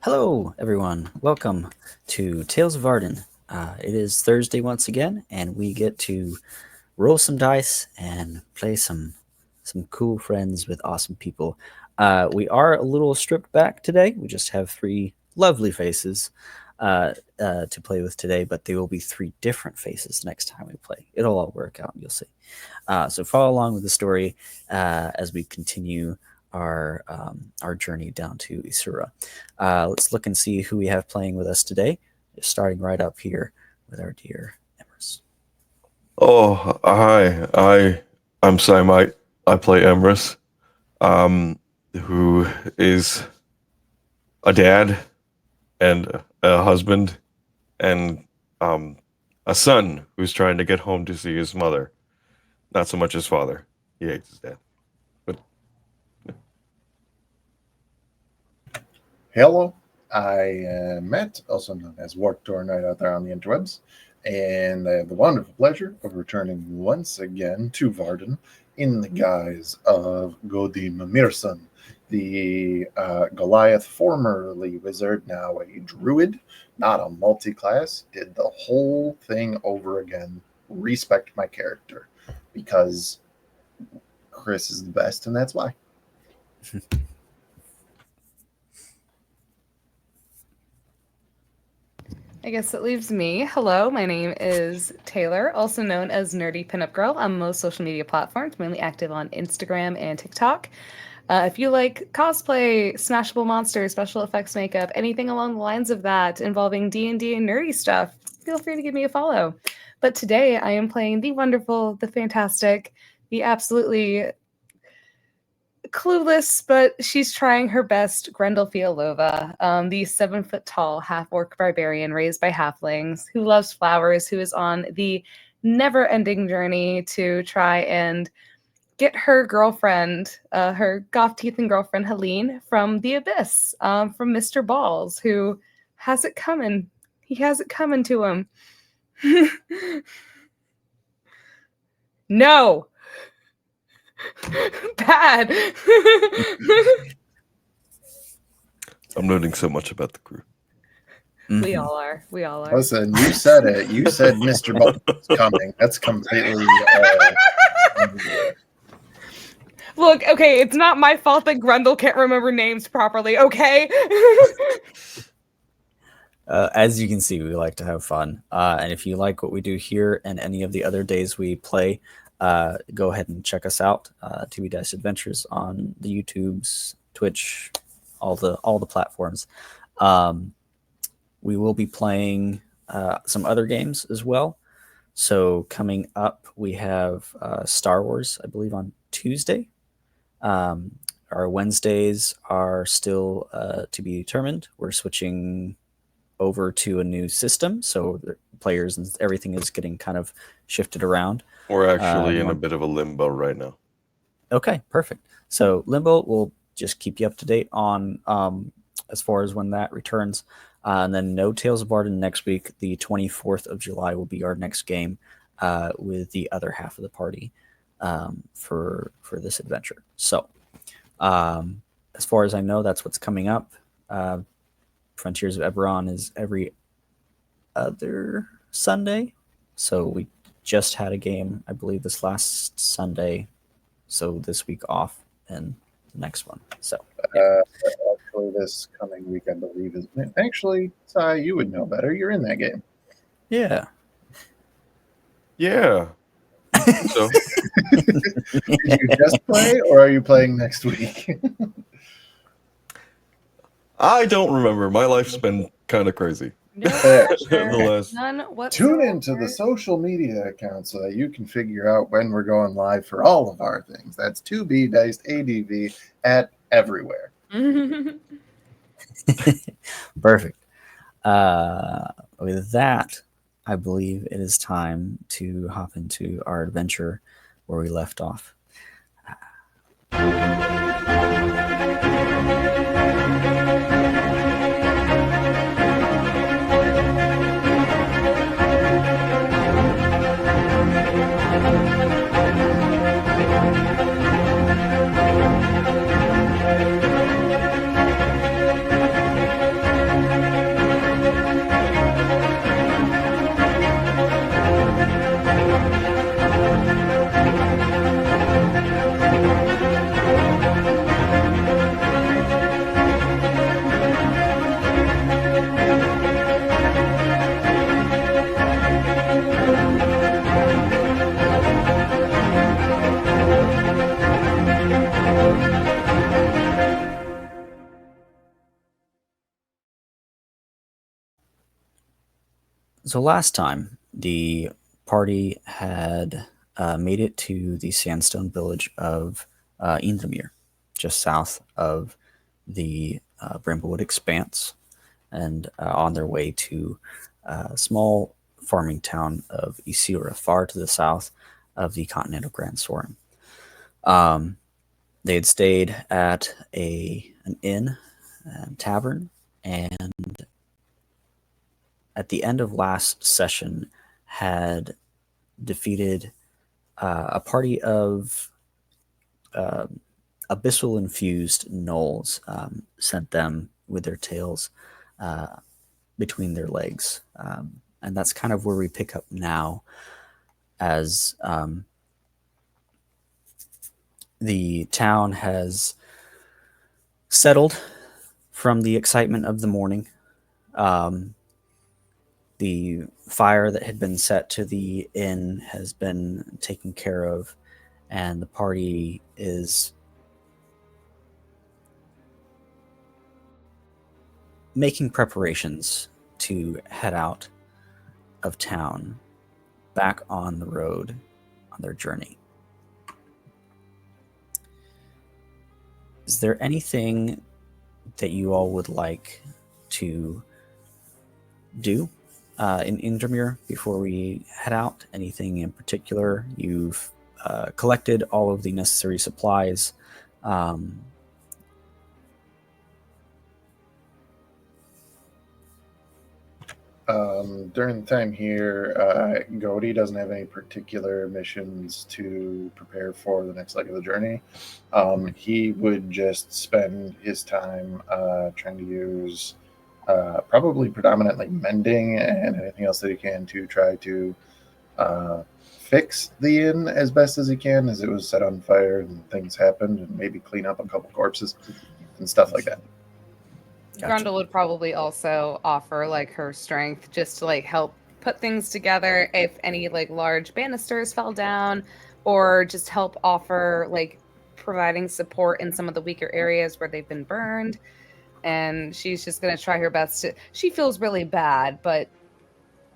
Hello, everyone. Welcome to Tales of Vardin. It is Thursday once again, and we get to roll some dice and play some cool friends with awesome people. We are a little stripped back today. We just have three lovely faces to play with today, but they will be three different faces next time we play. It'll all work out, you'll see. So follow along with the story as we continue our journey down to Isura. Let's look and see who we have playing with us today. Just starting right up here with our dear Emrys. Oh, hi. I'm Samite. I play Emrys, who is a dad and a husband and a son who's trying to get home to see his mother. Not so much his father. He hates his dad. But Hello, I am Matt, also known as Warp Door Knight out there on the interwebs, and I have the wonderful pleasure of returning once again to Vardin in the guise of Godim Mirson, the Goliath, formerly wizard, now a druid, not a multi-class. Did the whole thing over again. Respect my character, because Chris is the best, and that's why. I guess it leaves me. Hello, my name is Taylor, also known as Nerdy Pinup Girl on most social media platforms, mainly active on Instagram and TikTok. If you like cosplay, smashable monsters, special effects makeup, anything along the lines of that involving D&D and nerdy stuff, feel free to give me a follow. But today I am playing the wonderful, the fantastic, the absolutely clueless, but she's trying her best, Grendel Fialova, the 7-foot-tall half-orc barbarian raised by halflings who loves flowers, who is on the never-ending journey to try and get her girlfriend, her goth-teethin' girlfriend Helene, from the abyss, from Mr. Balls, who has it coming. He has it coming to him. No! Bad. I'm learning so much about the crew. We all are. We all are. Listen, you said it. You said Mr. Ball is coming. That's completely. Look, okay, it's not my fault that Grendel can't remember names properly, okay? As you can see, we like to have fun. And if you like what we do here and any of the other days we play, go ahead and check us out. 2B Dice Adventures on the YouTubes, Twitch, all the platforms. We will be playing some other games as well. So coming up, we have Star Wars, I believe, on Tuesday. Our Wednesdays are still to be determined. We're switching over to a new system, so the players and everything is getting kind of shifted around. We're actually in a bit of a limbo right now. Okay, perfect. So Limbo will just keep you up to date on as far as when that returns. And then no Tales of Vardin next week. The 24th of July will be our next game with the other half of the party for this adventure. So as far as I know, that's what's coming up. Frontiers of Eberron is every other Sunday. So we just had a game, I believe, this last Sunday. So this week off and the next one. So Actually, this coming week, I believe, is actually, Sai, you would know better. You're in that game. yeah. Yeah. So Did you just play, or are you playing next week? I don't remember. My life's been kind of crazy. No, The last- none whatsoever. Tune into the social media account so that you can figure out when we're going live for all of our things. That's 2B Diced ADV at everywhere. Perfect. With that, I believe it is time to hop into our adventure where we left off. So last time, the party had made it to the sandstone village of Indramir, just south of the Bramblewood Expanse, and on their way to a small farming town of Isira, far to the south of the continental Grand Soren. They had stayed at an inn tavern, and at the end of last session had defeated a party of abyssal infused gnolls, sent them with their tails between their legs. And that's kind of where we pick up now, as the town has settled from the excitement of the morning. The fire that had been set to the inn has been taken care of, and the party is making preparations to head out of town, back on the road on their journey. Is there anything that you all would like to do in Indramir before we head out? Anything in particular? You've collected all of the necessary supplies. During the time here, Godi doesn't have any particular missions to prepare for the next leg of the journey. He would just spend his time trying to use probably predominantly mending and anything else that he can to try to fix the inn as best as he can, as it was set on fire and things happened, and maybe clean up a couple corpses and stuff like that. Gotcha. Grundle would probably also offer like her strength just to like help put things together if any like large banisters fell down, or just help offer like providing support in some of the weaker areas where they've been burned. And she's just gonna try her best to. She feels really bad, but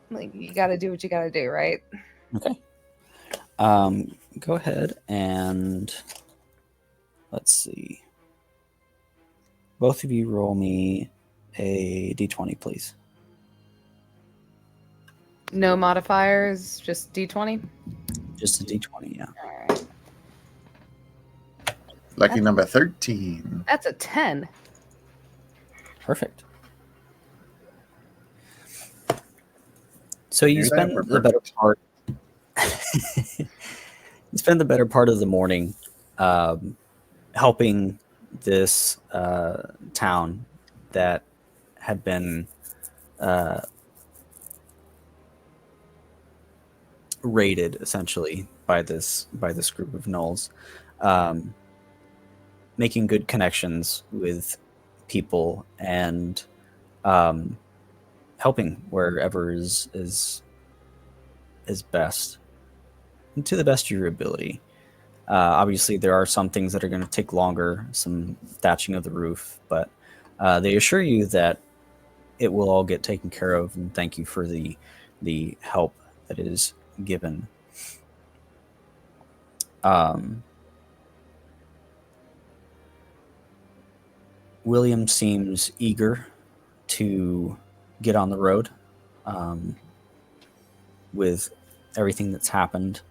like you got to do what you got to do, right? Okay. Go ahead and let's see. Both of you roll me a d20, please. No modifiers, just D20. Just a d20, yeah. All right. Lucky number 13. That's a 10. Perfect. So you Hear that? spend We're the better perfect. part. You spend the better part of the morning helping this town that had been raided essentially by this group of gnolls, making good connections with people and helping wherever is best, and to the best of your ability. Obviously, there are some things that are going to take longer, some thatching of the roof, but they assure you that it will all get taken care of, and thank you for the help that is given. William seems eager to get on the road with everything that's happened.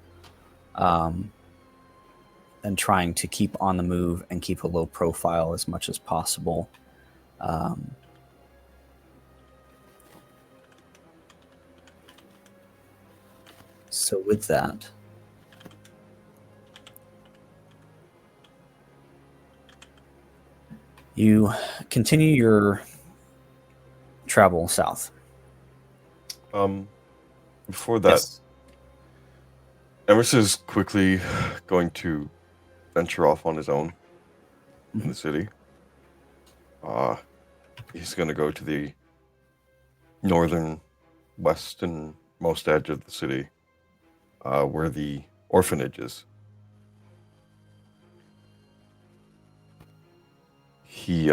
And trying to keep on the move and keep a low profile as much as possible. So with that, you continue your travel south. Before that, Yes. Emerus is quickly going to venture off on his own in the city. He's going to go to the northern, westernmost edge of the city, where the orphanage is. He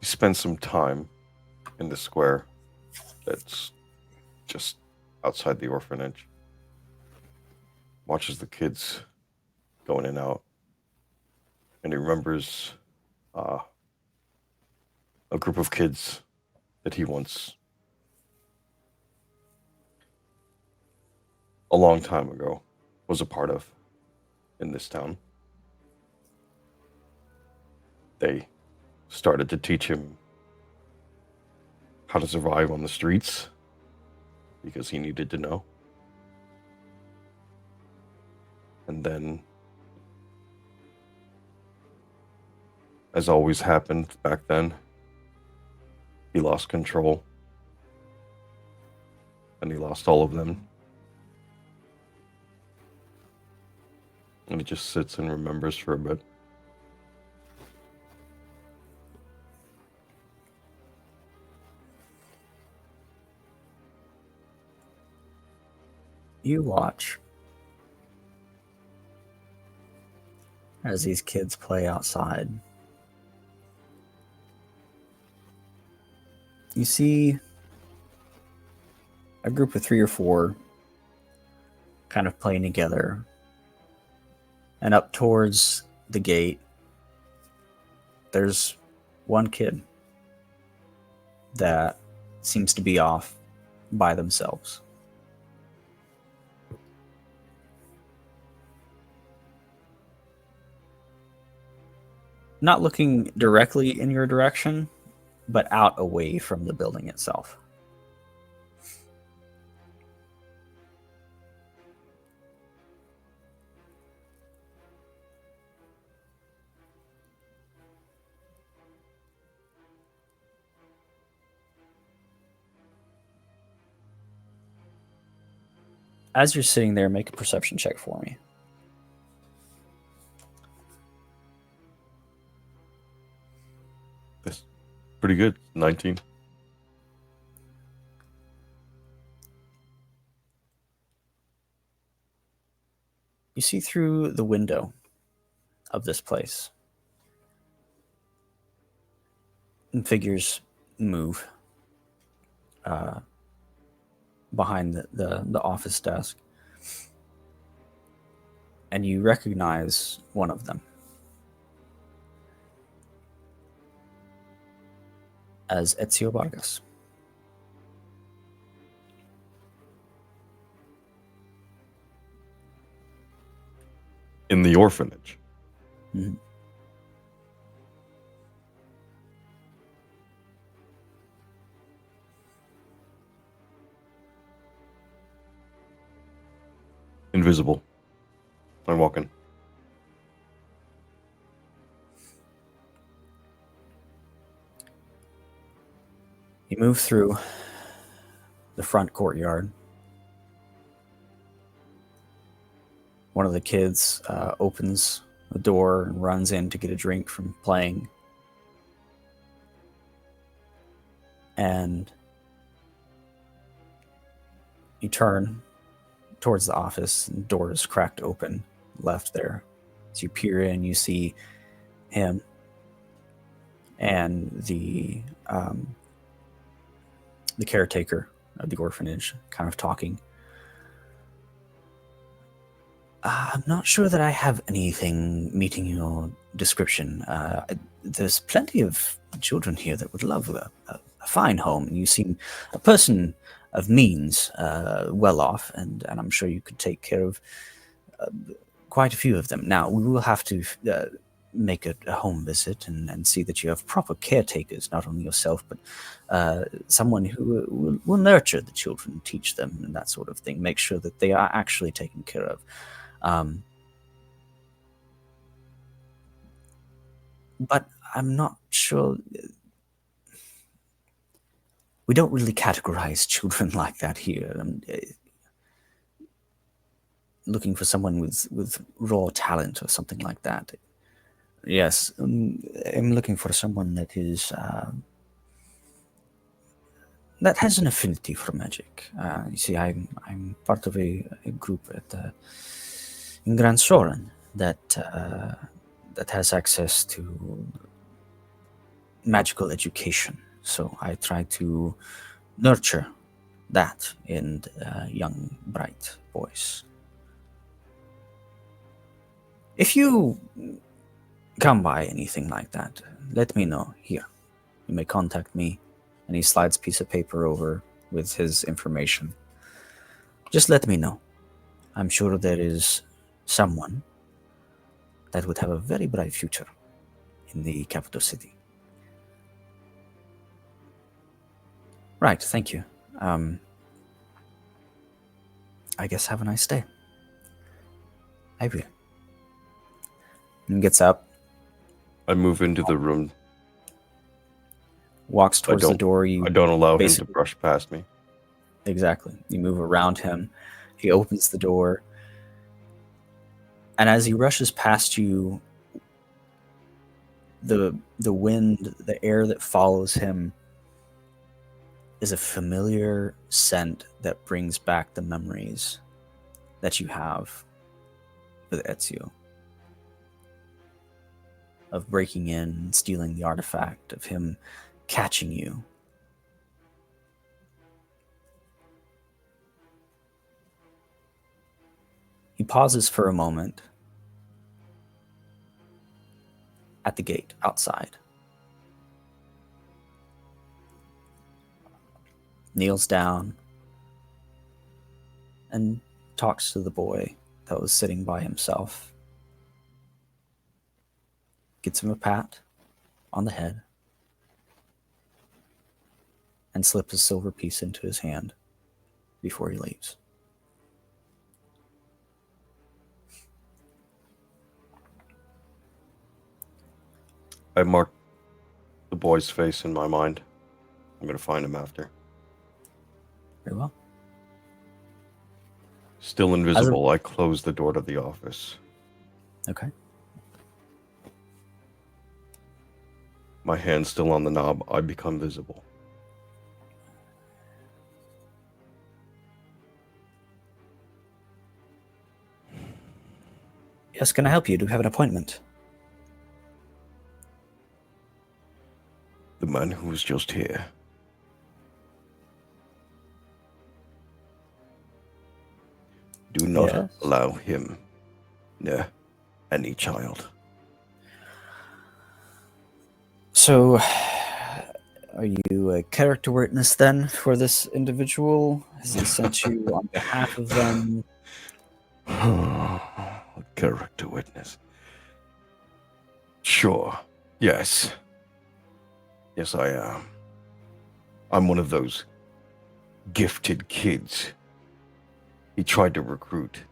spends some time in the square that's just outside the orphanage. Watches the kids go in and out. And he remembers a group of kids that he once, a long time ago, was a part of in this town. They started to teach him how to survive on the streets because he needed to know. And then, as always happened back then, he lost control. And he lost all of them. And he just sits and remembers for a bit. You watch as these kids play outside. You see a group of 3 or 4 kind of playing together. And up towards the gate, there's one kid that seems to be off by themselves. Not looking directly in your direction, but out away from the building itself. As you're sitting there, make a perception check for me. That's pretty good. 19. You see through the window of this place, and figures move behind the office desk, and you recognize one of them as Ezio Vargas. In the orphanage. Mhm. Invisible. I'm walking. You move through the front courtyard. One of the kids opens the door and runs in to get a drink from playing. And you turn towards the office, and the door is cracked open, left there. As you peer in, you see him and the caretaker of the orphanage kind of talking. I'm not sure that I have anything meeting your description. There's plenty of children here that would love a fine home. You seem a person of means, well off, and I'm sure you could take care of quite a few of them. Now, we will have to make a home visit and see that you have proper caretakers, not only yourself, but someone who will nurture the children, teach them, and that sort of thing. Make sure that they are actually taken care of. But I'm not sure. We don't really categorize children like that here. Looking for someone with raw talent or something like that. Yes, I'm looking for someone that is that has an affinity for magic. You see, I'm part of a group in Grand Soren that has access to magical education. So I try to nurture that in young, bright boys. If you come by anything like that, let me know. Here, you may contact me. And he slides a piece of paper over with his information. Just let me know. I'm sure there is someone that would have a very bright future in the capital city. Right, thank you. I guess have a nice day. I will. And gets up, I move into the room. walks towards the door. I don't allow him to basically- brush past me. Exactly. You move around him. He opens the door. And as he rushes past you, the wind, the air that follows him is a familiar scent that brings back the memories that you have with Ezio. Of breaking in and stealing the artifact, of him catching you. He pauses for a moment at the gate outside. Kneels down and talks to the boy that was sitting by himself. Gets him a pat on the head and slips a silver piece into his hand before he leaves. I mark the boy's face in my mind. I'm going to find him after. Very well. Still invisible, I close the door to the office. Okay. My hand still on the knob, I become visible. Yes, can I help you? Do you have an appointment? The man who was just here. Do not Yes. allow him near any child. So, are you a character witness then for this individual? Has he sent you on behalf of them? Character witness. Sure. Yes. Yes, I am. I'm one of those gifted kids he tried to recruit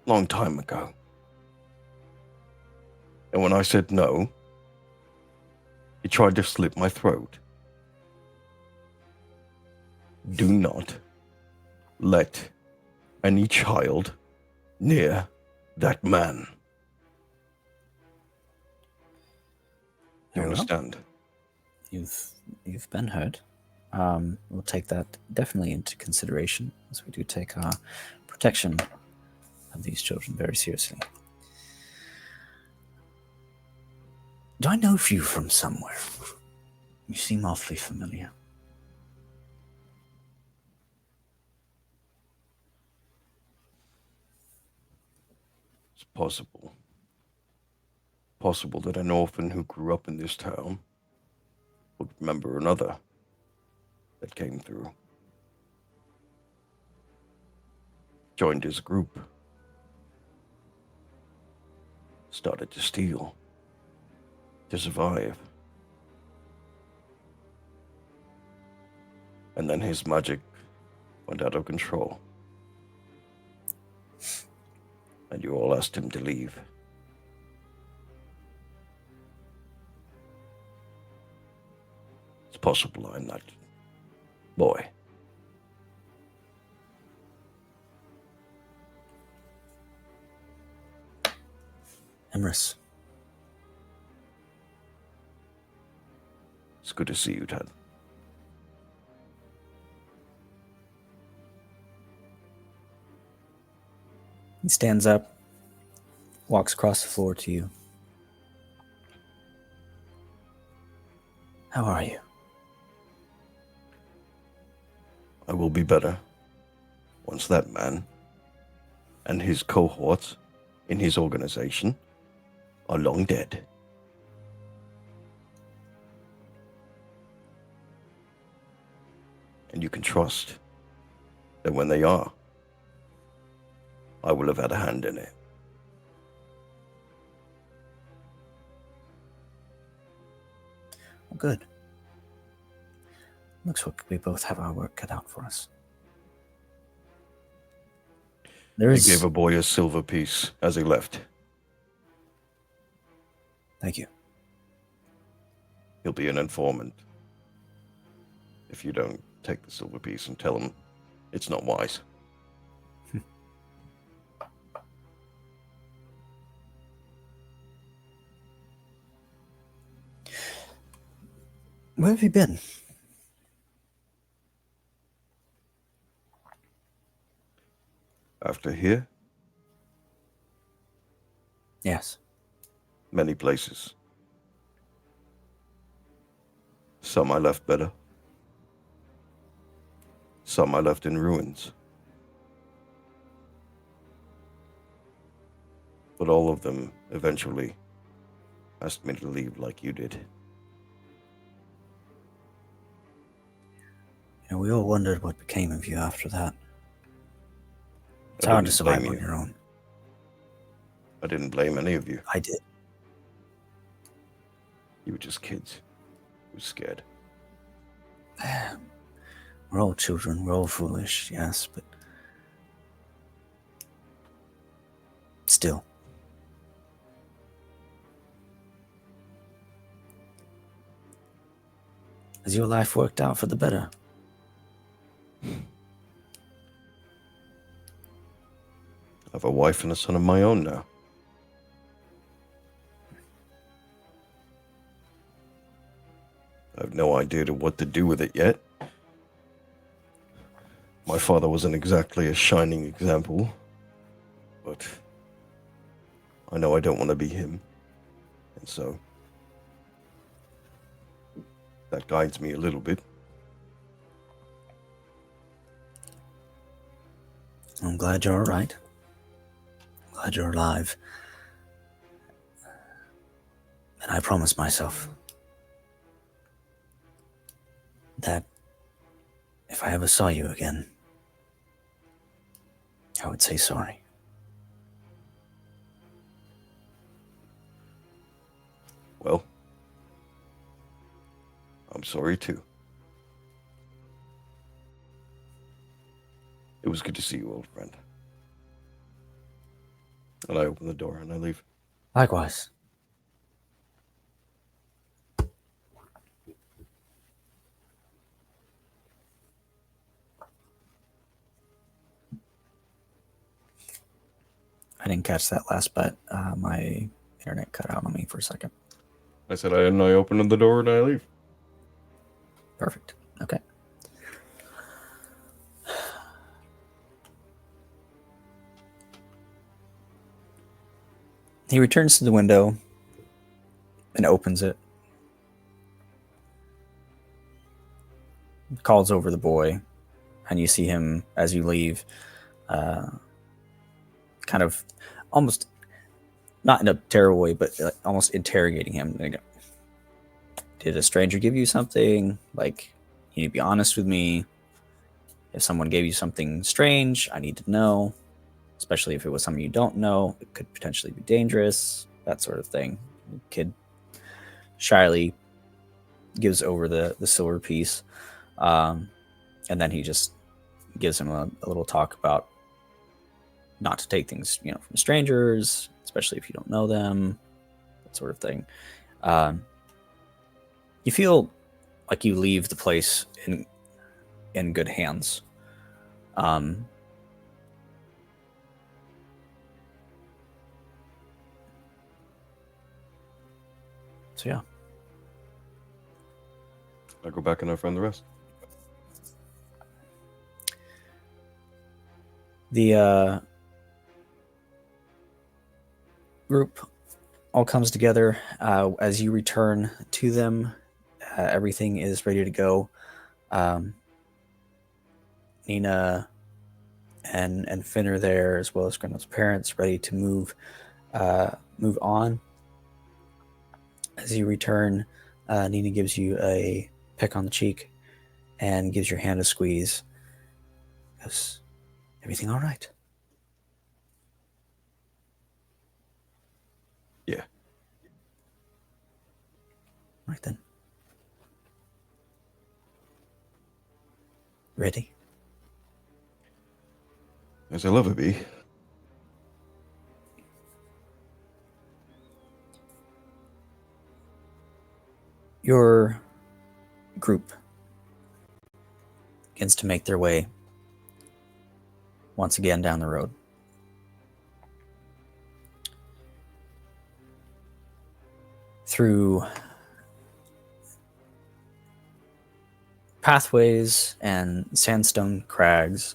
long time ago. And when I said no, he tried to slit my throat. Do not let any child near that man. You Very well. understand? You've been heard. We'll take that definitely into consideration, as we do take our protection of these children very seriously. Do I know you from somewhere? You seem awfully familiar. It's possible. Possible that an orphan who grew up in this town would remember another that came through. Joined his group. Started to steal. To survive. And then his magic went out of control. And you all asked him to leave. It's possible I'm that boy. Emrys, It's good to see you, Ted. he stands up, walks across the floor to you. How are you? I will be better once that man and his cohorts in his organization are long dead. And you can trust that when they are, I will have had a hand in it. Well, good. Looks like we both have our work cut out for us. There I is. gave a boy a silver piece as he left. Thank you. He'll be an informant if you don't take the silver piece and tell him it's not wise. Where have you been? After here, Yes. many places. Some I left better. Some I left in ruins. But all of them eventually asked me to leave like you did. We all wondered what became of you after that. It's I hard to didn't survive blame on you. your own. I didn't blame any of you. I did. You were just kids. You were scared. We're all children. We're all foolish, yes, but still. Has your life worked out for the better? I have a wife and a son of my own now. I have no idea what to do with it yet. My father wasn't exactly a shining example, but I know I don't want to be him. And so that guides me a little bit. I'm glad you're all right. I'm glad you're alive. And I promised myself that if I ever saw you again, I would say sorry. Well, I'm sorry too. It was good to see you, old friend. And I open the door and I leave. Likewise. I didn't catch that last bit. My internet cut out on me for a second. I said and I open the door and I leave. Perfect. Okay. He returns to the window and opens it. Calls over the boy, and you see him as you leave, kind of almost, not in a terrible way, but almost interrogating him. Like, did a stranger give you something? Like, you need to be honest with me. If someone gave you something strange, I need to know. Especially if it was something you don't know, it could potentially be dangerous, that sort of thing. The kid shyly gives over the silver piece, and then he just gives him a little talk about not to take things, from strangers, especially if you don't know them, that sort of thing. You feel like you leave the place in good hands. So yeah. I go back and I find the rest. The group all comes together as you return to them. Everything is ready to go. Nina and Finn are there, as well as Grendel's parents, ready to move on. As you return, Nina gives you a peck on the cheek and gives your hand a squeeze. Goes, everything all right? Yeah. Right then. Ready? As I'll ever be. Your group begins to make their way once again down the road. Through pathways and sandstone crags.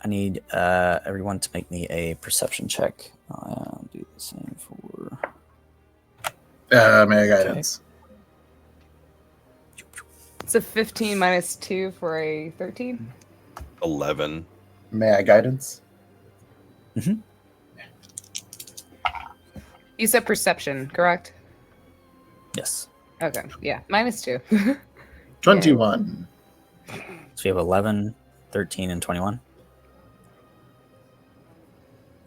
I need everyone to make me a perception check. I'll do the same for... May I guidance? It's a 15 minus 2 for a 13. 11. May I guidance? Mm-hmm. You said perception, correct? Yes. Okay, yeah, minus 2. 21. So you have 11, 13, and 21.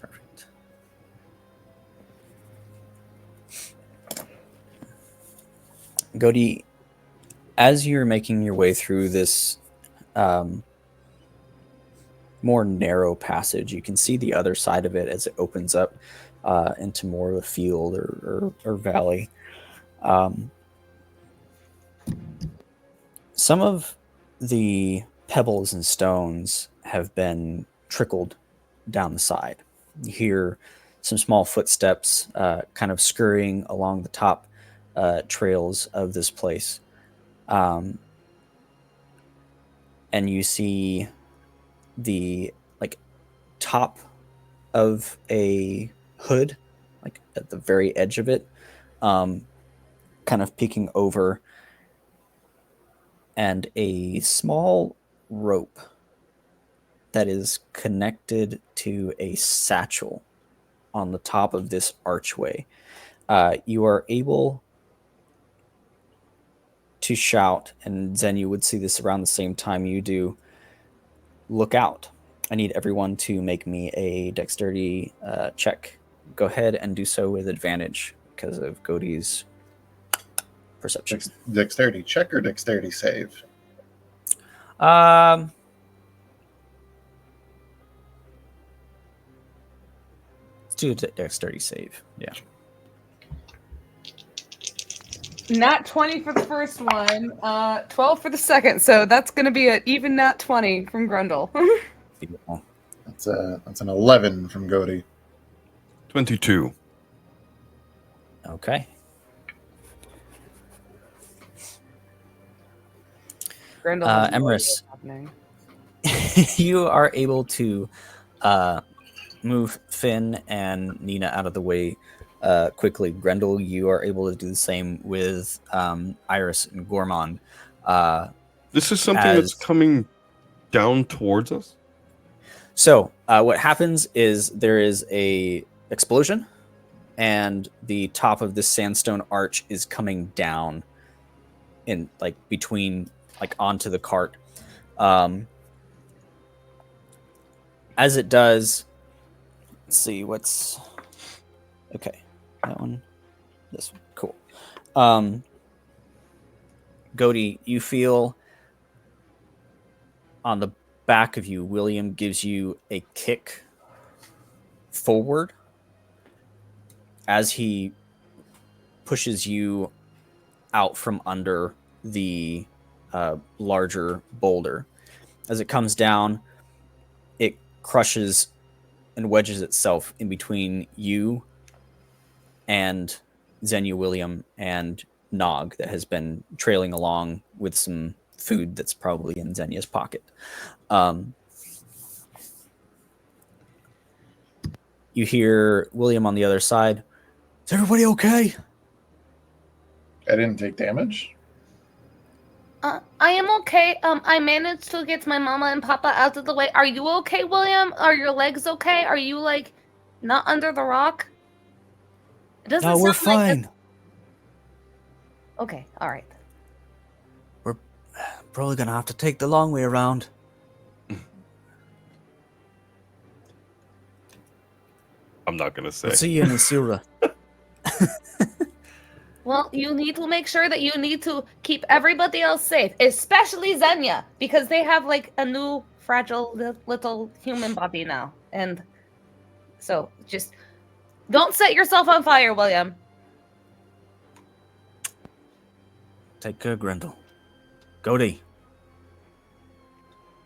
Perfect. Godi, as you're making your way through this more narrow passage, you can see the other side of it as it opens up into more of a field or valley. Some of the pebbles and stones have been trickled down the side. You hear some small footsteps kind of scurrying along the top trails of this place. And you see the top of a hood, like at the very edge of it, kind of peeking over, and a small rope that is connected to a satchel on the top of this archway. You are able to shout, and Zenu would see this around the same time you do, look out. I need everyone to make me a dexterity check. Go ahead and do so with advantage because of Godi's perception. Dexterity check or dexterity save? Let's do a dexterity save. Yeah. Nat 20 for the first one, 12 for the second. So that's going to be an even nat 20 from Grendel. Beautiful. That's an 11 from Godi. 22. Okay. Grendel has no idea Emrys, what's happening. you are able to move Finn and Nina out of the way quickly. Grendel, you are able to do the same with Iris and Gormand. This is something that's coming down towards us? So what happens is there is a explosion, and the top of this sandstone arch is coming down in between onto the cart. As it does, let's see what's okay. That one, this one, cool. Godi, you feel on the back of you, William gives you a kick forward as he pushes you out from under the larger boulder. As it comes down, it crushes and wedges itself in between you and Zenu, William, and Nog that has been trailing along with some food that's probably in Zenya's pocket. You hear William on the other side. Is everybody okay? I didn't take damage. I am okay. I managed to get my mama and papa out of the way. Are you okay, William? Are your legs okay? Are you, like, not under the rock? It doesn't No, we're sound like fine. Okay, all right. We're probably gonna have to take the long way around. I'm not gonna say. We'll see you in Isura. Well, you need to make sure that you need to keep everybody else safe, especially Xenia, because they have, like, a new fragile little human body now. And so just don't set yourself on fire, William. Take care, Grendel. Goldie.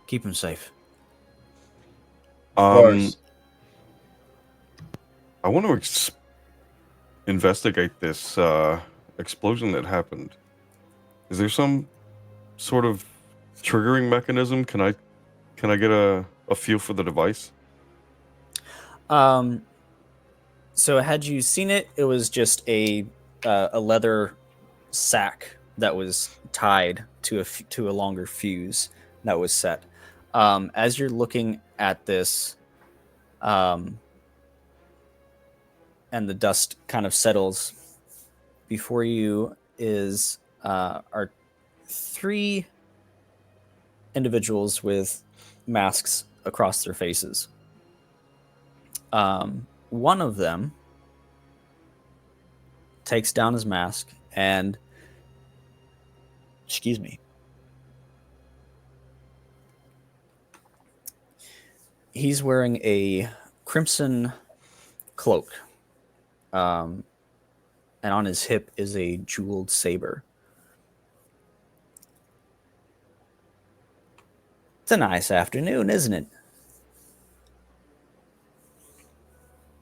Keep him safe. Of course. I want to investigate this explosion that happened. Is there some sort of triggering mechanism? Can I get a feel for the device? So had you seen it, it was just a leather sack that was tied to a longer fuse that was set. As you're looking at this, and the dust kind of settles before you are 3 individuals with masks across their faces. One of them takes down his mask and, excuse me, he's wearing a crimson cloak, and on his hip is a jeweled saber. It's a nice afternoon, isn't it?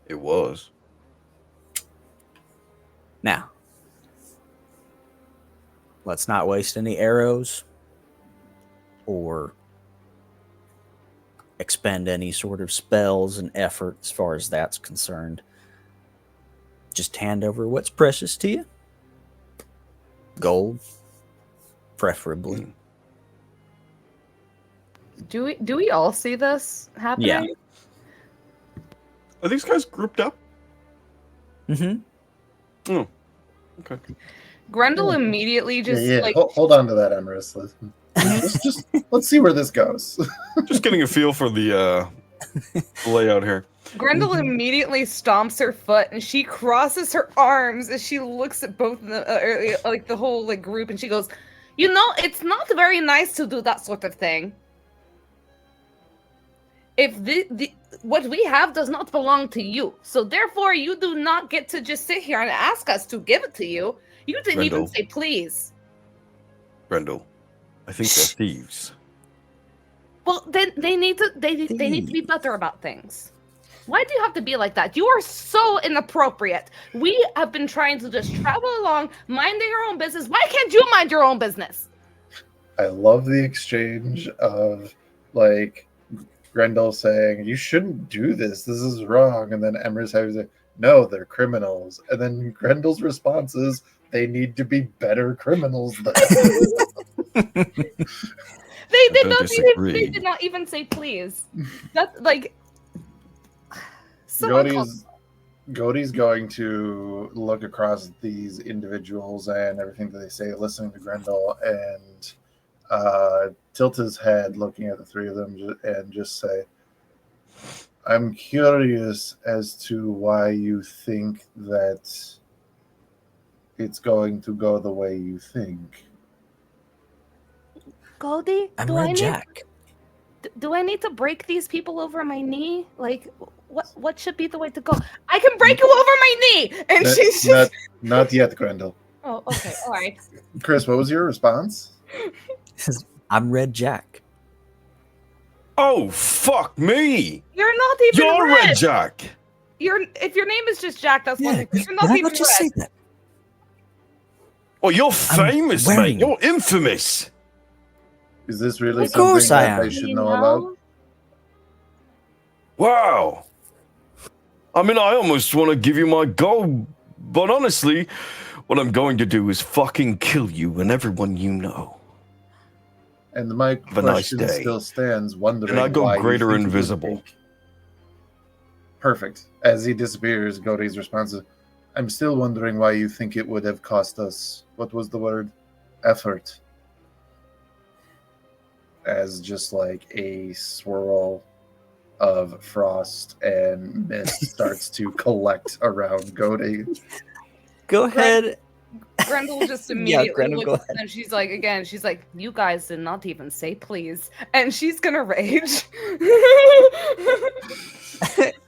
It was. Now, let's not waste any arrows or expend any sort of spells and effort as far as that's concerned. Just hand over what's precious to you. Gold, preferably. Do we all see this happening? Yeah. Are these guys grouped up? Mm-hmm. Oh, okay. Grendel immediately just like Hold on to that, Emerus. Just let's see where this goes. Just getting a feel for the layout here. Grendel immediately stomps her foot and she crosses her arms as she looks at both of them, like the whole like group, and she goes, "You know, it's not very nice to do that sort of thing. If the what we have does not belong to you, so therefore you do not get to just sit here and ask us to give it to you. You didn't even Grendel. say please." Grendel, I think they're thieves. Well, then they need to be better about things. Why do you have to be like that? You are so inappropriate. We have been trying to just travel along, minding our own business. Why can't you mind your own business? I love the exchange of like Grendel saying, "You shouldn't do this. This is wrong," and then Emerus having to say, "No, they're criminals." And then Grendel's response is, "They need to be better criminals than." They did don't not disagree. they did not even say please. That's like someone called- Godie's going to look across at these individuals and everything that they say, listening to Grendel, and tilt his head, looking at the 3 of them, and just say, "I'm curious as to why you think that it's going to go the way you think." Goldie, I'm Red Jack. do I need to break these people over my knee? Like, what should be the way to go? I can break you over my knee, and she's just Not yet, Grendel. Oh, okay, all right. Chris, what was your response? I'm Red Jack. Oh, fuck me! You're not even You're red. Red Jack! If your name is just Jack, that's one Yeah, thing. But you're did not I even not just red. say that? Oh, you're famous, mate. wearing- You're infamous. Is this really Of course something I that am. they should You know about? know? Wow. I mean, I almost want to give you my gold, but honestly, what I'm going to do is fucking kill you and everyone you know. And my Have a nice question day. still stands, wondering And I go why you greater think it would invisible. take- Perfect. As he disappears, Godey's response is, I'm still wondering why you think it would have cost us, what was the word? Effort. As just like a swirl of frost and mist starts to collect around Godey. Go ahead. Grendel just Yeah, immediately Grendel, go looks at them. She's like, you guys did not even say please. And she's gonna rage.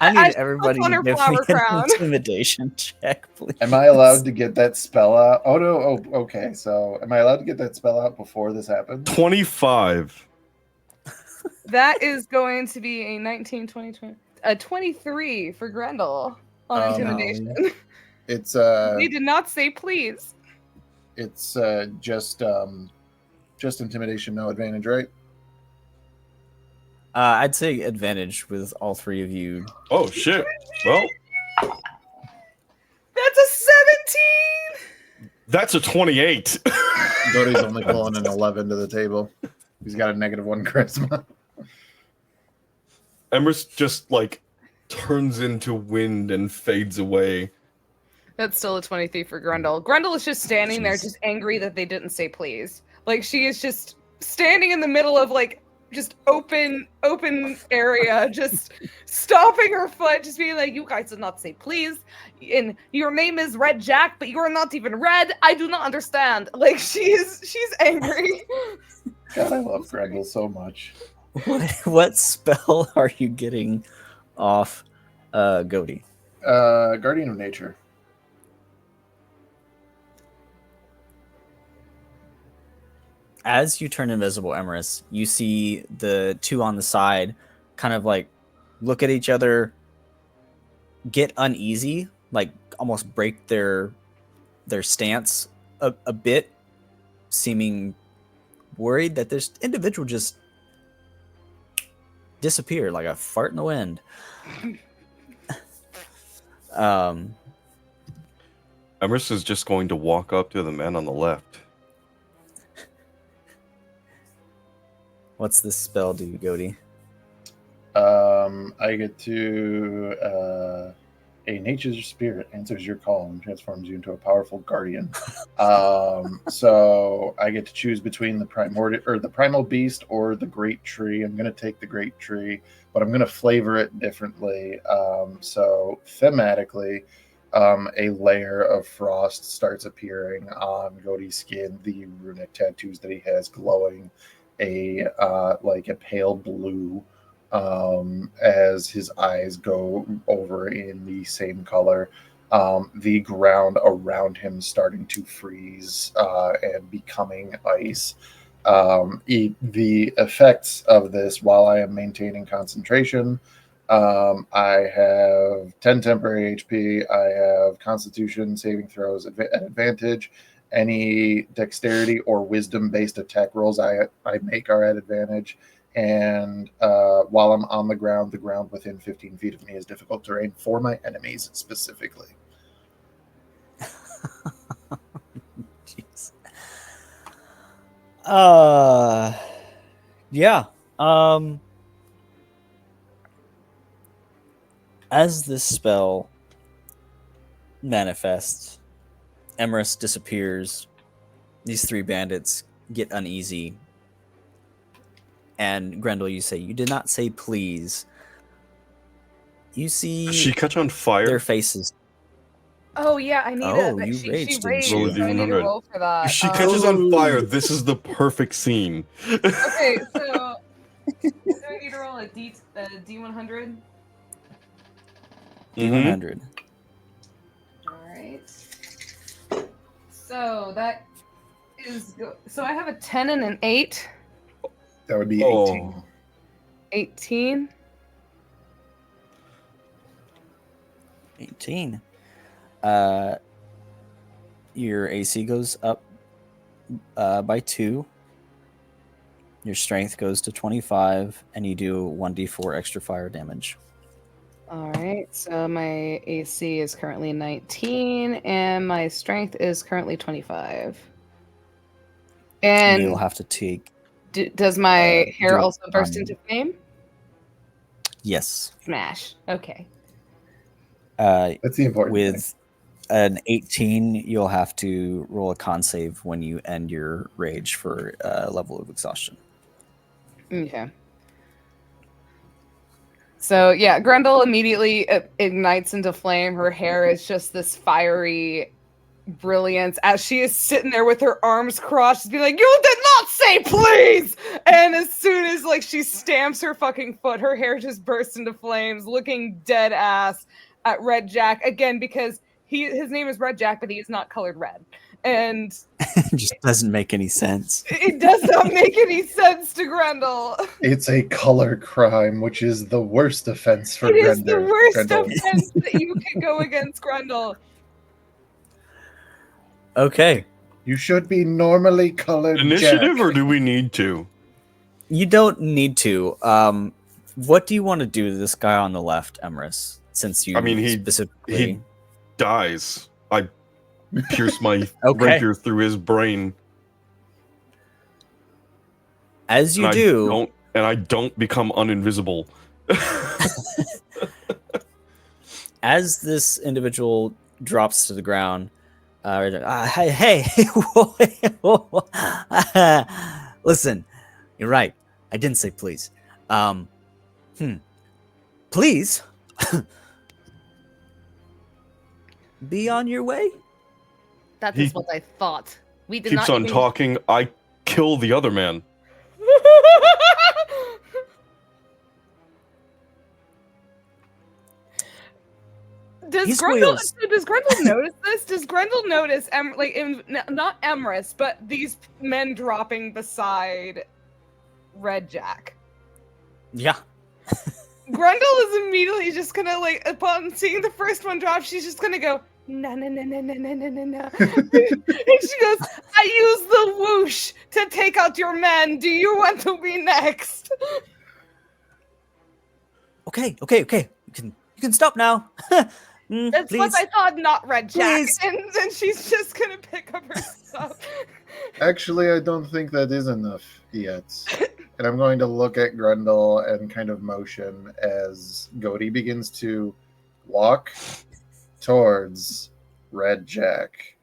I as need she everybody puts on to her give me flower an crown. intimidation check, please. Am I allowed to get that spell out? Oh no, oh okay. So am I allowed to get that spell out before this happens? 25. That is going to be a 19, 20, 20 a 23 for Grendel on intimidation. It's They did not say please. it's just intimidation, no advantage, right? I'd say advantage with all three of you. Oh, shit. Well, That's a 17. that's a 28. Godey's only pulling an 11 to the table. He's got a -1 charisma. Emrys just, like, turns into wind and fades away. That's still a 23 for Grendel. Grendel is just standing there, Jeez. just angry that they didn't say please. Like, she is just standing in the middle of, like, just open area, just stomping her foot, just being like, you guys did not say please. And your name is Red Jack, but you are not even red. I do not understand. Like, she's angry. God, I love Grendel so much. What spell are you getting off Godey? Guardian of Nature. As you turn invisible, Emrys, you see the two on the side kind of like look at each other, get uneasy, like almost break their stance a bit, seeming worried that this individual just disappeared like a fart in the wind. Emrys is just going to walk up to the man on the left. What's this spell do, Godey? I get to a nature's spirit answers your call and transforms you into a powerful guardian. So I get to choose between the primal beast or the great tree. I'm going to take the great tree, but I'm going to flavor it differently. So thematically, a layer of frost starts appearing on Godey's skin. The runic tattoos that he has glowing a pale blue, as his eyes go over in the same color. The ground around him starting to freeze and becoming ice. The effects of this, while I am maintaining concentration, I have 10 temporary HP. I have Constitution saving throws at advantage. Any dexterity or wisdom-based attack rolls I make are at advantage. And while I'm on the ground within 15 feet of me is difficult terrain for my enemies specifically. Jeez. Yeah. As this spell manifests, Emrys disappears. These three bandits get uneasy. And Grendel, you say, you did not say please. You see Does she catch on fire? their faces. Oh yeah, I need Oh, it. you She raged, didn't raged. you? So I need to roll for that. If she catches on fire, this is the perfect scene. Okay, so do I need to roll a D100? D100. All right. So that is so I have a 10 and an 8. That would be Oh. 18. 18. 18. Your AC goes up by 2. Your strength goes to 25, and you do 1d4 extra fire damage. All right. So my AC is currently 19, and my strength is currently 25. And And you'll have to take Does my hair do it also burst on- into flame? Yes. Smash. Okay. That's the important thing. With an 18, you'll have to roll a con save when you end your rage for a level of exhaustion. Okay. So yeah, Grendel immediately ignites into flame. Her hair is just this fiery brilliance as she is sitting there with her arms crossed, being like, "You did not say please!" And as soon as like she stamps her fucking foot, her hair just bursts into flames, looking dead ass at Red Jack again because his name is Red Jack, but he is not colored red, and It just doesn't make any sense. it does not make any sense to Grendel. It's a color crime, which is the worst offense for It is the Grendel. worst Grendel. offense that you can go against Grendel. Okay. You should be normally colored. Initiative, Jack. or do we need to? You don't need to. What do you want to do to this guy on the left, Emrys? Since you I mean, he specifically... dies. I pierce my Okay. rapier through his brain. As you and do... I don't become uninvisible. As this individual drops to the ground, hey, whoa, whoa. Listen, you're right. I didn't say please. Please be on your way. That He is what I thought. We did Keeps not on even... talking. I kill the other man. His Grendel wheels. notice this? Does Grendel notice, not Emrys, but these men dropping beside Red Jack? Yeah. Grendel is immediately just gonna, like, upon seeing the first one drop, she's just gonna go, no, no, no, no, no, no, no, no, no. And she goes, I use the whoosh to take out your men. Do you want to be next? Okay. You can stop now. That's please. what I thought, not Red Jack. Please. And then she's just gonna pick up her stuff. Actually, I don't think that is enough yet. And I'm going to look at Grendel and kind of motion as Goaty begins to walk towards Red Jack,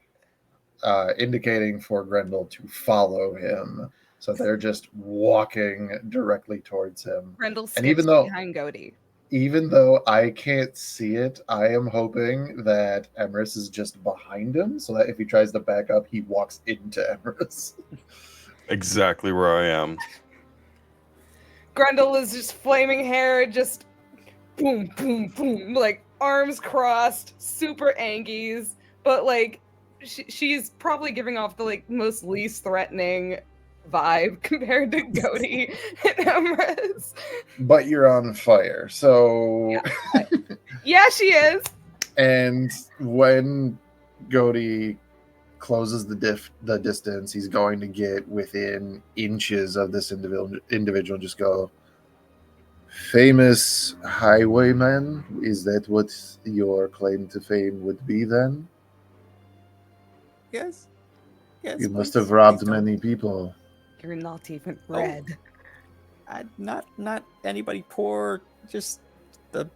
indicating for Grendel to follow him. So they're just walking directly towards him. Grendel And skips even though- behind Goaty. Even though I can't see it, I am hoping that Emrys is just behind him, so that if he tries to back up, he walks into Emrys. Exactly where I am. Grendel is just flaming hair, just boom, boom, boom, like arms crossed, super angies, but like she's probably giving off the like most least threatening vibe compared to Goaty and Emrys. But you're on fire, so... Yeah, she is. And when Goaty closes the distance, he's going to get within inches of this individual and just go, famous highwayman? Is that what your claim to fame would be then? Yes. You must have robbed many people. You're not even Oh. red. Not anybody poor, just the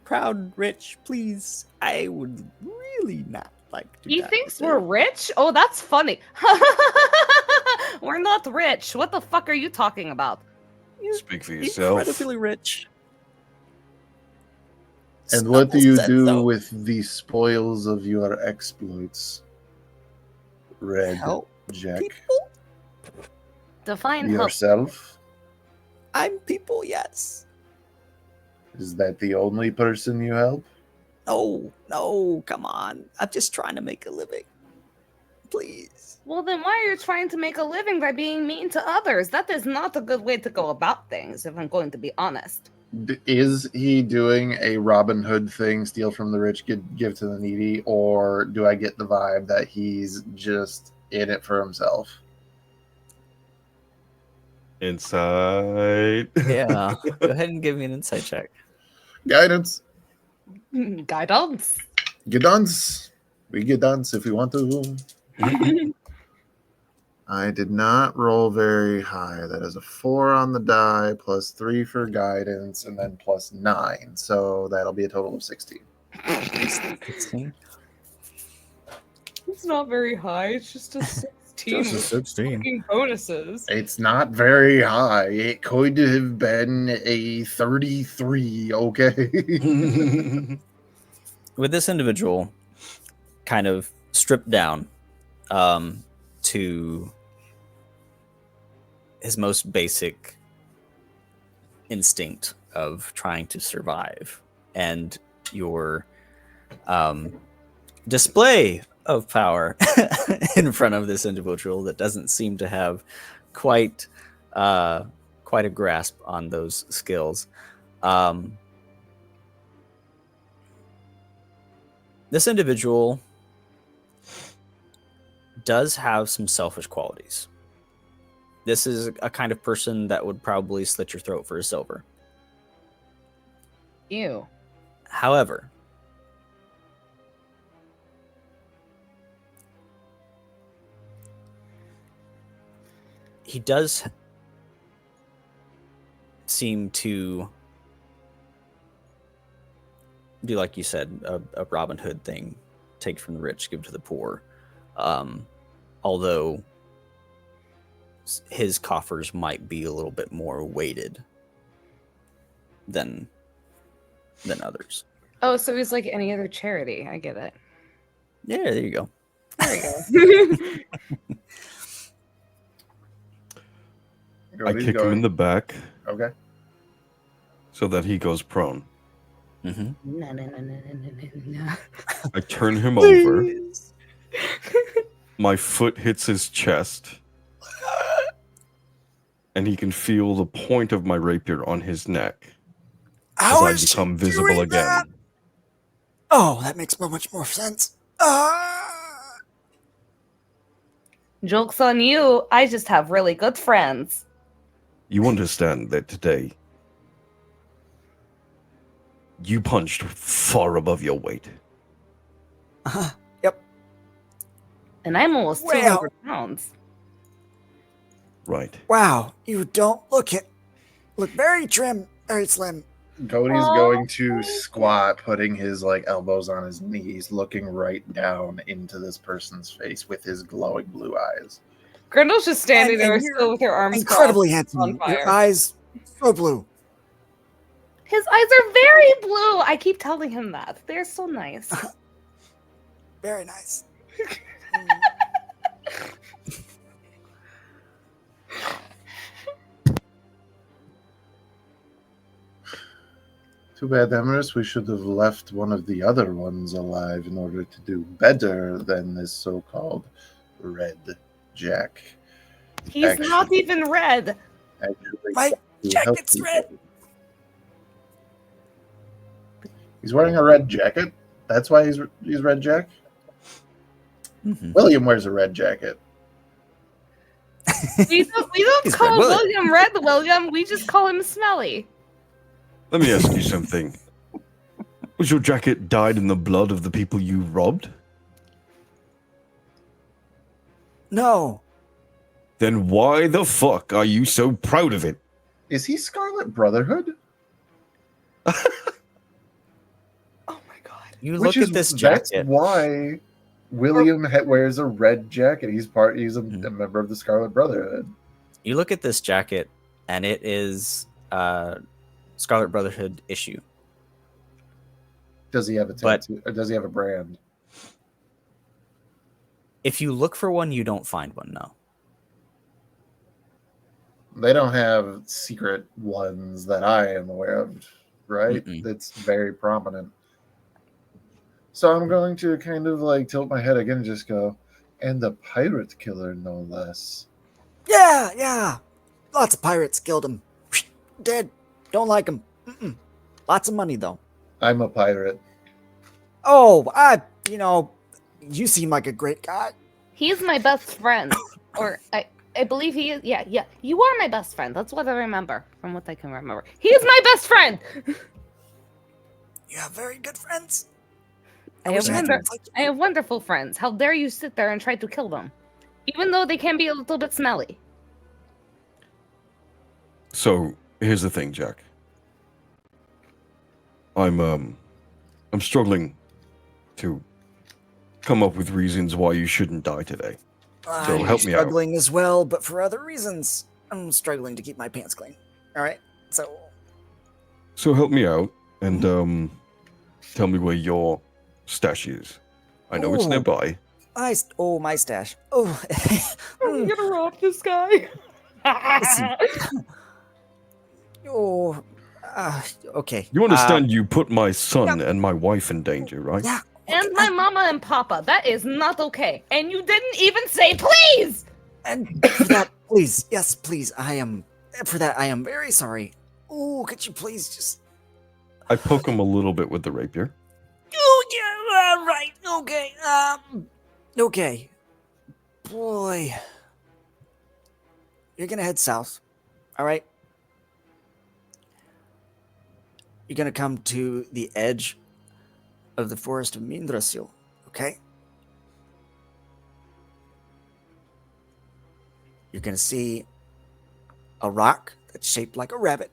proud rich, please. I would really not like to. He die thinks with we're it. rich? Oh, that's funny. We're not rich. What the fuck are you talking about? Speak for yourself. Incredibly rich. And what do you Said do so. with the spoils of your exploits, Red Help Jack? people? Define help. Yourself? I'm people, yes. Is that the only person you help? No, come on. I'm just trying to make a living. Please. Well, then why are you trying to make a living by being mean to others? That is not a good way to go about things, if I'm going to be honest. Is he doing a Robin Hood thing, steal from the rich, give to the needy, or do I get the vibe that he's just in it for himself? Insight. Yeah. Go ahead and give me an insight check. Guidance. Guidance. Guidance. We guidance if we want to. I did not roll very high. That is a 4 on the die, plus 3 for guidance, and then plus 9. So that'll be a total of 16. 16. It's not very high. It's just a 16 Just a with 16. fucking bonuses. It's not very high. It could have been a 33, okay? With this individual kind of stripped down to his most basic instinct of trying to survive, and your display of power in front of this individual that doesn't seem to have quite a grasp on those skills. This individual does have some selfish qualities. This is a kind of person that would probably slit your throat for a silver. Ew. However, he does seem to do, like you said, a Robin Hood thing, take from the rich, give to the poor. Although his coffers might be a little bit more weighted than others. Oh, so he's like any other charity. I get it. Yeah, there you go. There we go. I kick him in the back Okay. so that he goes prone. Mm-hmm. No. I turn him over. My foot hits his chest. And he can feel the point of my rapier on his neck as I become visible again. That? Oh, that makes so much more sense. Joke's on you. I just have really good friends. You understand that today you punched far above your weight. Yep. And I'm almost Well. 200 pounds. Right. Wow, you don't look very trim, very slim. Cody's Aw. going to squat, putting his elbows on his knees, looking right down into this person's face with his glowing blue eyes. Grendel's just standing And there you're still with her arms Incredibly crossed, handsome. on fire. Your eyes so blue. His eyes are very blue. I keep telling him that. They're so nice. Very nice. Too bad, Emerus. We should have left one of the other ones alive in order to do better than this so-called Red Jack. He's Actually- not even red. Actually, My to jacket's help red. people. He's wearing a red jacket. That's why he's Red Jack. Mm-hmm. William wears a red jacket. We don't He's call Red William. William Red William. We just call him Smelly. Let me ask you something. Was your jacket dyed in the blood of the people you robbed? No. Then why the fuck are you so proud of it? Is he Scarlet Brotherhood? Oh my god. You look at this That's jacket. why William wears a red jacket. He's a Mhm. member of the Scarlet Brotherhood. You look at this jacket, and it is Scarlet Brotherhood issue. Does he have a But- tattoo? Or does he have a brand? If you look for one, you don't find one. No. They don't have secret ones that I am aware of, right? Mm-mm. It's very prominent. So I'm going to kind of tilt my head again and just go, and the pirate killer, no less. Yeah. Lots of pirates killed him. Dead. Don't like him. Mm-mm. Lots of money though. I'm a pirate. Oh, you seem like a great guy. He's my best friend. Or I believe he is. Yeah. You are my best friend. That's what I remember from what I can remember. He is my best friend. You have very good friends. I wish have had wonder- friends like you. I have wonderful friends. How dare you sit there and try to kill them? even though they can be a little bit smelly. So here's the thing, Jack. I'm struggling to come up with reasons why you shouldn't die today. So I'm help me out. struggling as well, but for other reasons. I'm struggling to keep my pants clean. All right, So help me out and tell me where your stash is. I know it's Ooh. nearby. my stash. Oh, Are we gonna rob this guy? oh, okay. You understand you put my son and my wife in danger, right? Yeah. And my mama and papa. That is not okay. And you didn't even say please! And for that, please, yes, please. I am very sorry. Oh, could you please just? I poke him a little bit with the rapier. Oh yeah, right. Okay. Okay. Boy, you're gonna head south. All right. You're gonna come to the edge of the forest of Mindrasil. Okay. You're gonna see a rock that's shaped like a rabbit.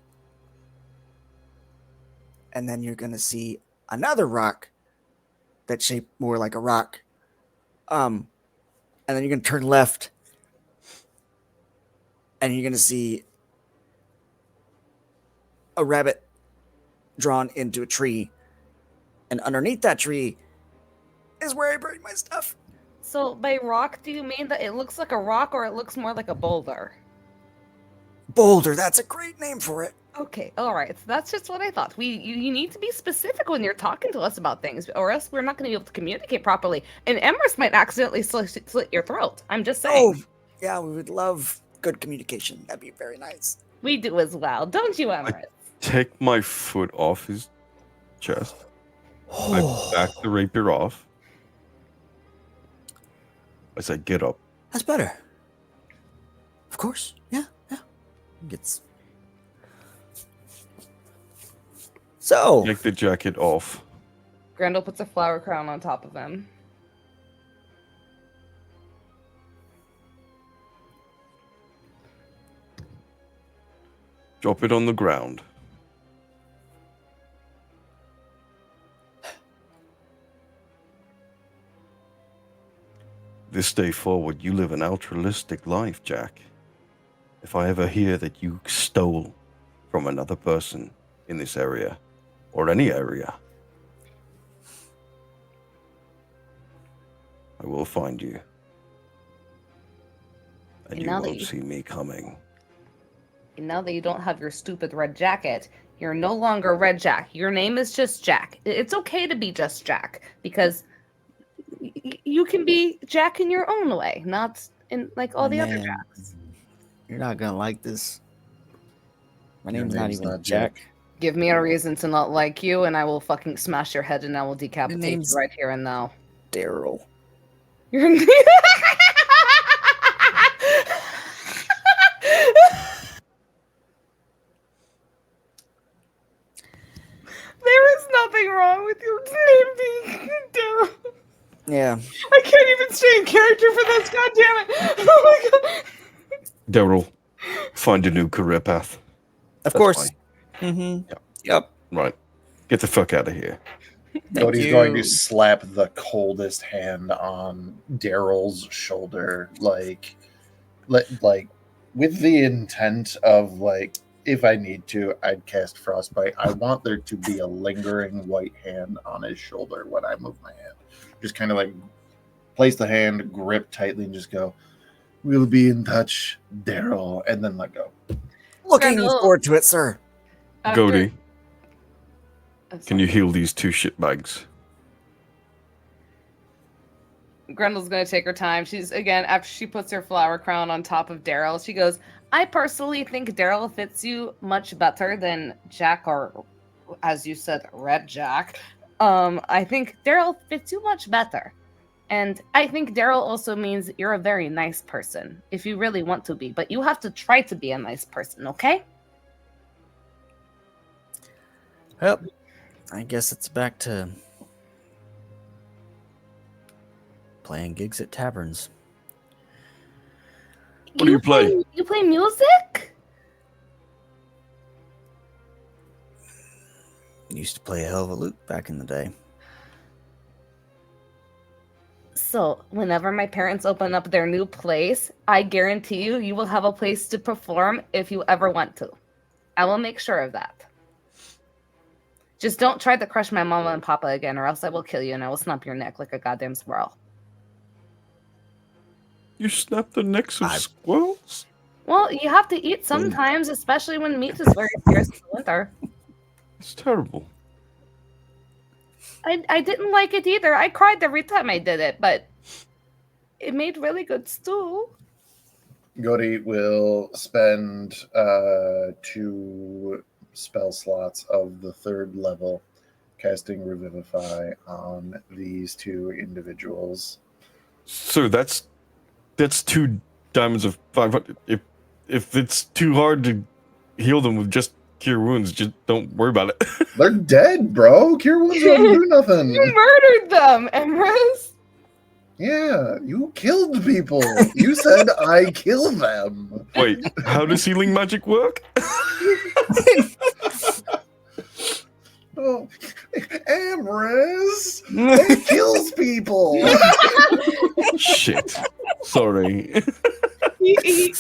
And then you're gonna see another rock that's shaped more like a rock. And then you're gonna turn left. And you're gonna see a rabbit drawn into a tree. And underneath that tree is where I buried my stuff. So by rock, do you mean that it looks like a rock or it looks more like a boulder? Boulder, that's a great name for it. Okay, all right. So that's just what I thought. You need to be specific when you're talking to us about things, or else we're not going to be able to communicate properly. And Emrys might accidentally slit your throat. I'm just saying. Oh, yeah, we would love good communication. That'd be very nice. We do as well, don't you, Emrys? Take my foot off his chest. I back the rapier off. I said, get up. That's better. Of course. Yeah. Gets. So. Take the jacket off. Grendel puts a flower crown on top of him. Drop it on the ground. This day forward, you live an altruistic life, Jack. If I ever hear that you stole from another person in this area, or any area, I will find you. And you won't see me coming. And now that you don't have your stupid red jacket, you're no longer Red Jack. Your name is just Jack. It's okay to be just Jack, because you can be Jack in your own way, not in like all the other Jacks. You're not gonna like this. My Your name's not name's even not Jack. Give me a reason to not like you, and I will fucking smash your head, and I will decapitate you name's- right here and now. Daryl. Your name. There is nothing wrong with your name being Daryl. Yeah. I can't even stay in character for this, god damn it. Oh my god. Daryl, find a new career path. Of That's course. fine. Mm-hmm. Yep. Yep. Right. Get the fuck out of here. Cody's going to slap the coldest hand on Daryl's shoulder, like with the intent of like, if I need to, I'd cast frostbite. I want there to be a lingering white hand on his shoulder when I move my hand. Just kind of like place the hand, grip tightly, and just go, "We'll be in touch, Daryl," and then let go. Looking Grendel. forward to it, sir. Goldie, Oh, can you heal these two shitbags? Grendel's gonna take her time. She's again, after she puts her flower crown on top of Daryl, she goes, I personally think Daryl fits you much better than Jack, or as you said, Red Jack. I think Daryl fits you much better. And I think Daryl also means you're a very nice person, if you really want to be, but you have to try to be a nice person, okay? Yep. I guess it's back to playing gigs at taverns. What do you play? You play music? Used to play a hell of a lute back in the day. So, whenever my parents open up their new place, I guarantee you, you will have a place to perform if you ever want to. I will make sure of that. Just don't try to crush my mama and papa again, or else I will kill you and I will snap your neck like a goddamn squirrel. You snap the necks of I- squirrels? Well, you have to eat sometimes, especially when meat is very scarce in the winter. It's terrible. I didn't like it either. I cried every time I did it, but it made really good stew. Godi will spend 2 spell slots of the 3rd level casting Revivify on these 2 individuals. So that's 2 diamonds of 500. If it's too hard to heal them with just cure wounds, just don't worry about it. They're dead, bro. Cure wounds don't do nothing. You murdered them, Emrys. Yeah, you killed people. You said I kill them. Wait, how does healing magic work? Oh, Amris, it kills people. Shit. Sorry. He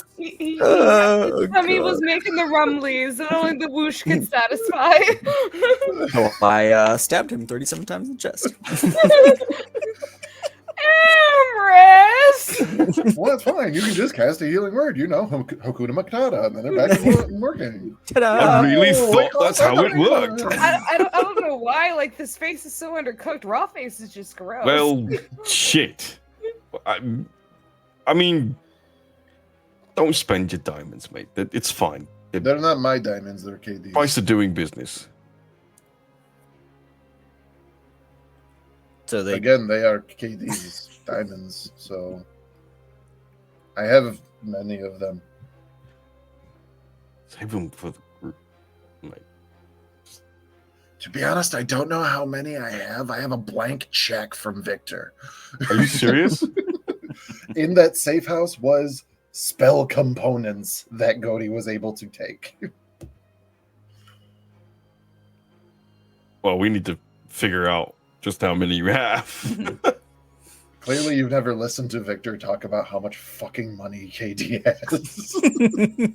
Oh, Tummy God. was making the rumblies that only the whoosh could satisfy. Oh, I stabbed him 37 times in the chest. Amrys! Well, that's fine. You can just cast a healing word. You know, Hakuna Matata, and then they're back to working. Ta-da! I really Oh, thought that's how it worked. I don't know why. Like, this face is so undercooked. Raw face is just gross. Well, shit. I mean, don't spend your diamonds, mate. It's fine. They're not my diamonds. They're KD's. Price of doing business. So they Again, they are KD's diamonds, so I have many of them. Save them for the group, mate. To be honest, I don't know how many I have. I have a blank check from Victor. Are you serious? In that safe house was spell components that Godi was able to take. Well, we need to figure out just how many you have. Clearly, you've never listened to Victor talk about how much fucking money KD has.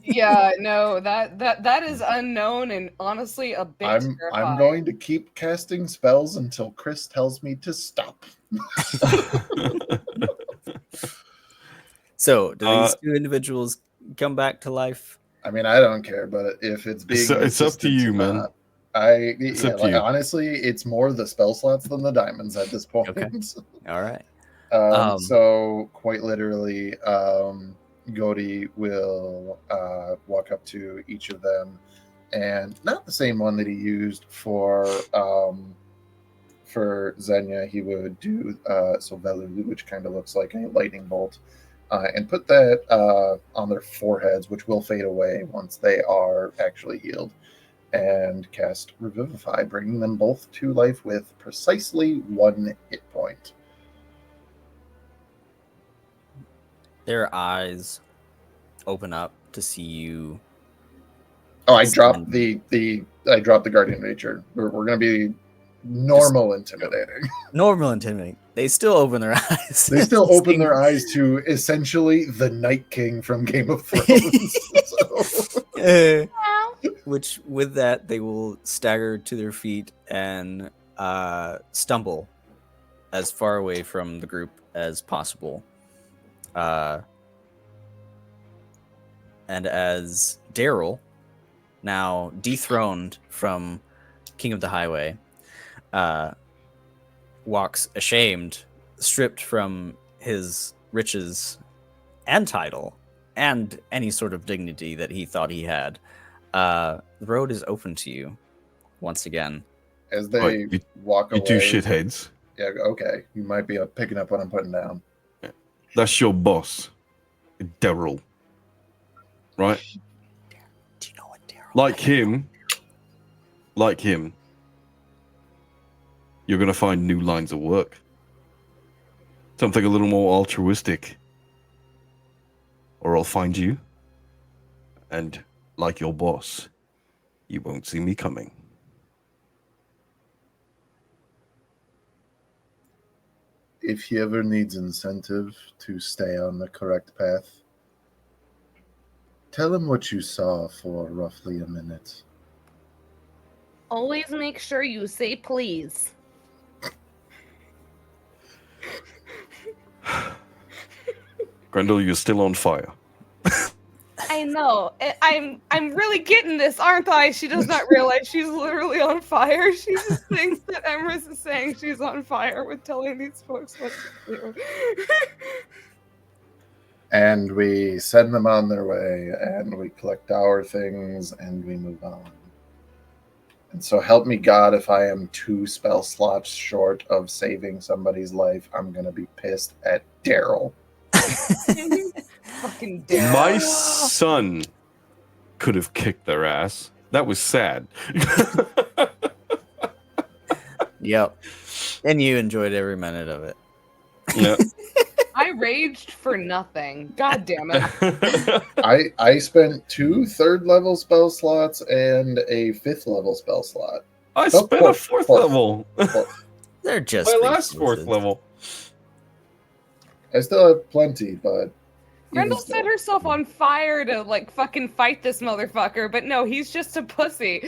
Yeah, no, that is unknown and honestly a bit I'm terrifying. going to keep casting spells until Chris tells me to stop. So, do these 2 individuals come back to life? I mean, I don't care, but if it's being It's up to insisted you, man. not, It's yeah, up to like, you. honestly, it's more the spell slots than the diamonds at this point. Okay. All right. So quite literally, Godi will walk up to each of them, and not the same one that he used for Xenia. He would do Velulu, which kind of looks like a lightning bolt, and put that on their foreheads, which will fade away once they are actually healed, and cast Revivify, bringing them both to life with precisely 1 hit point. Their eyes open up to see you. Oh, I dropped the Guardian of Nature. We're going to be normal intimidating. Normal intimidating. They still open their eyes. They still open their eyes to essentially the Night King from Game of Thrones. So, Which, with that, they will stagger to their feet and stumble as far away from the group as possible. And as Daryl, now dethroned from King of the Highway, walks ashamed, stripped from his riches and title and any sort of dignity that he thought he had, the road is open to you once again. as they Right, you- walk You away. two shitheads. Yeah, okay. You might be picking up what I'm putting down. That's your boss, Daryl. Right? Do you know what Daryl? Like him, you're going to find new lines of work. Something a little more altruistic. or I'll find you. And like your boss, you won't see me coming. If he ever needs incentive to stay on the correct path, tell him what you saw for roughly a minute. Always make sure you say please. Grendel, you're still on fire. I know. I'm really getting this, aren't I? She does not realize she's literally on fire. She just thinks that Emrys is saying she's on fire with telling these folks what to do. And we send them on their way, and we collect our things, and we move on. And so help me God, if I am 2 spell slots short of saving somebody's life, I'm going to be pissed at Daryl. Fucking Daryl. My son could have kicked their ass. That was sad. Yep. And you enjoyed every minute of it. Yeah. I raged for nothing. God damn it. I spent 2 3rd-level spell slots and a 5th-level spell slot. I spent a 4th level. They're just My last 4th resources. level. I still have plenty, but... Grendel set herself on fire to like fucking fight this motherfucker, but no, he's just a pussy.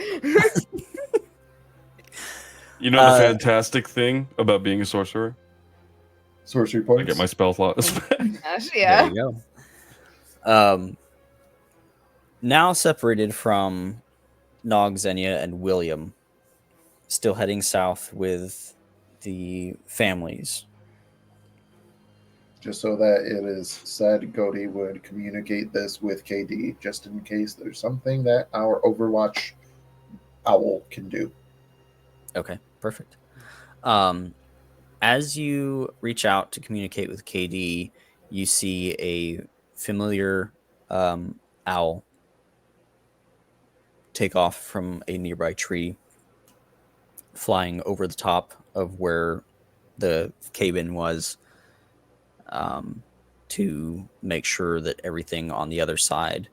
You know the fantastic thing about being a sorcerer? Sorcery I points. get my spell slots back. Yeah. There you go. Now separated from Nog, Xenia, and William, still heading south with the families. Just so that it is said, Cody would communicate this with KD, just in case there's something that our Overwatch owl can do. Okay, perfect. As you reach out to communicate with KD, you see a familiar owl take off from a nearby tree, flying over the top of where the cabin was, to make sure that everything on the other side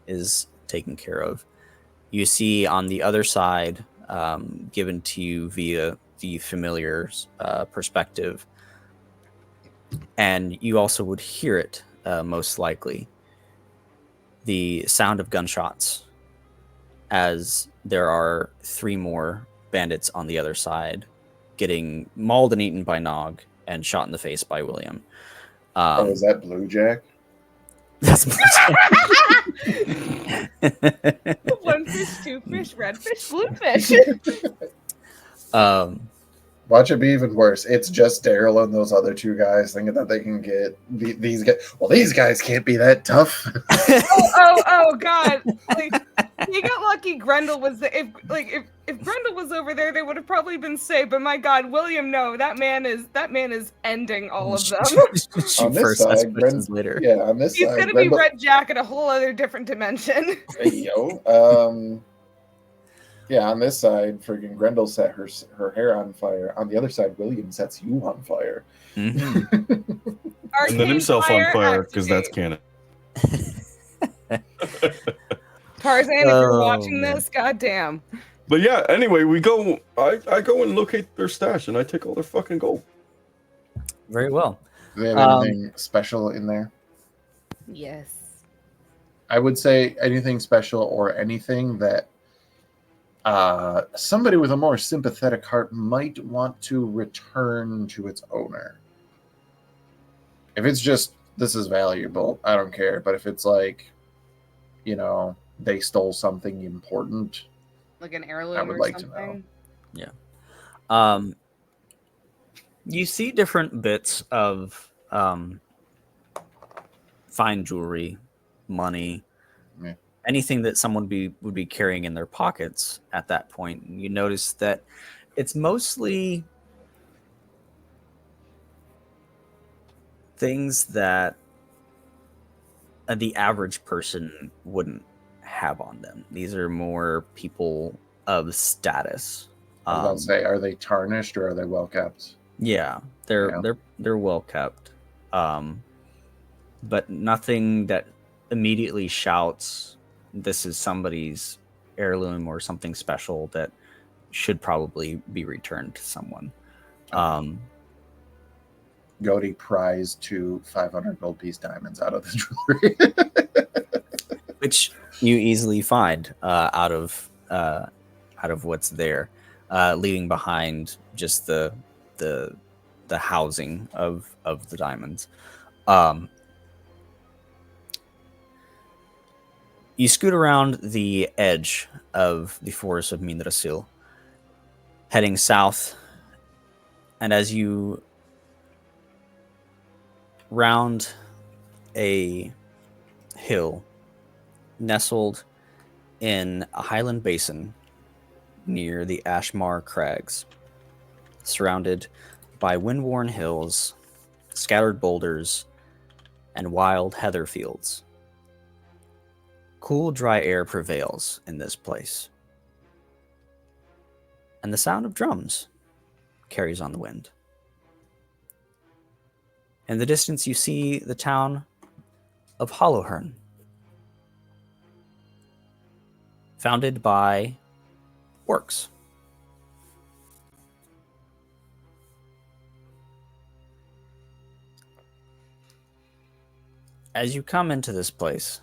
is taken care of. You see on the other side, given to you via the familiar's perspective, and you also would hear it most likely, the sound of gunshots, as there are 3 more bandits on the other side getting mauled and eaten by Nog and shot in the face by William. Is that Blue Jack? That's 1 fish, 2 fish, red fish, blue fish. Watch it be even worse. It's just Daryl and those other 2 guys thinking that they can get these guys. Well, these guys can't be that tough. oh God! Like, he got lucky. Grendel was if Grendel was over there, they would have probably been safe. But my God, William, no, that man is ending all of them. On this side, later. Yeah, on this He's side, gonna be Red Jack in a whole other different dimension. Hey, yo. Yeah, on this side, friggin' Grendel set her hair on fire. On the other side, William sets you on fire. Mm-hmm. And then himself on fire, because that's canon. Tarzan, if you're watching this, goddamn. But yeah, anyway, I go and locate their stash, and I take all their fucking gold. Very well. Do they have anything special in there? Yes. I would say anything special or anything that somebody with a more sympathetic heart might want to return to its owner. If it's just, this is valuable, I don't care. But if it's like, they stole something important, Like an heirloom I would or like something. to know. Yeah. You see different bits of fine jewelry, money, anything that someone would be carrying in their pockets at that point. You notice that it's mostly things that the average person wouldn't have on them. These are more people of status. I was about to say, are they tarnished or are they well kept? Yeah, they're well kept, but nothing that immediately shouts, "This is somebody's heirloom or something special that should probably be returned to someone." Gody pries 2 500 gold piece diamonds out of the jewelry. Which you easily find out of what's there, leaving behind just the housing of the diamonds. You scoot around the edge of the forest of Mindrasil, heading south, and as you round a hill nestled in a highland basin near the Ashmar Crags, surrounded by wind-worn hills, scattered boulders, and wild heather fields. Cool, dry air prevails in this place, and the sound of drums carries on the wind. In the distance, you see the town of Hollowhern, founded by orcs. As you come into this place,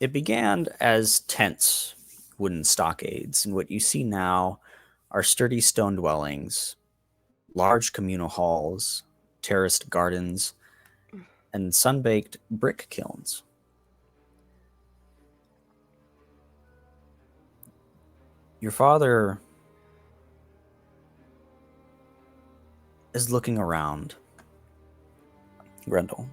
it began as tents, wooden stockades, and what you see now are sturdy stone dwellings, large communal halls, terraced gardens, and sun-baked brick kilns. Your father is looking around, Grendel.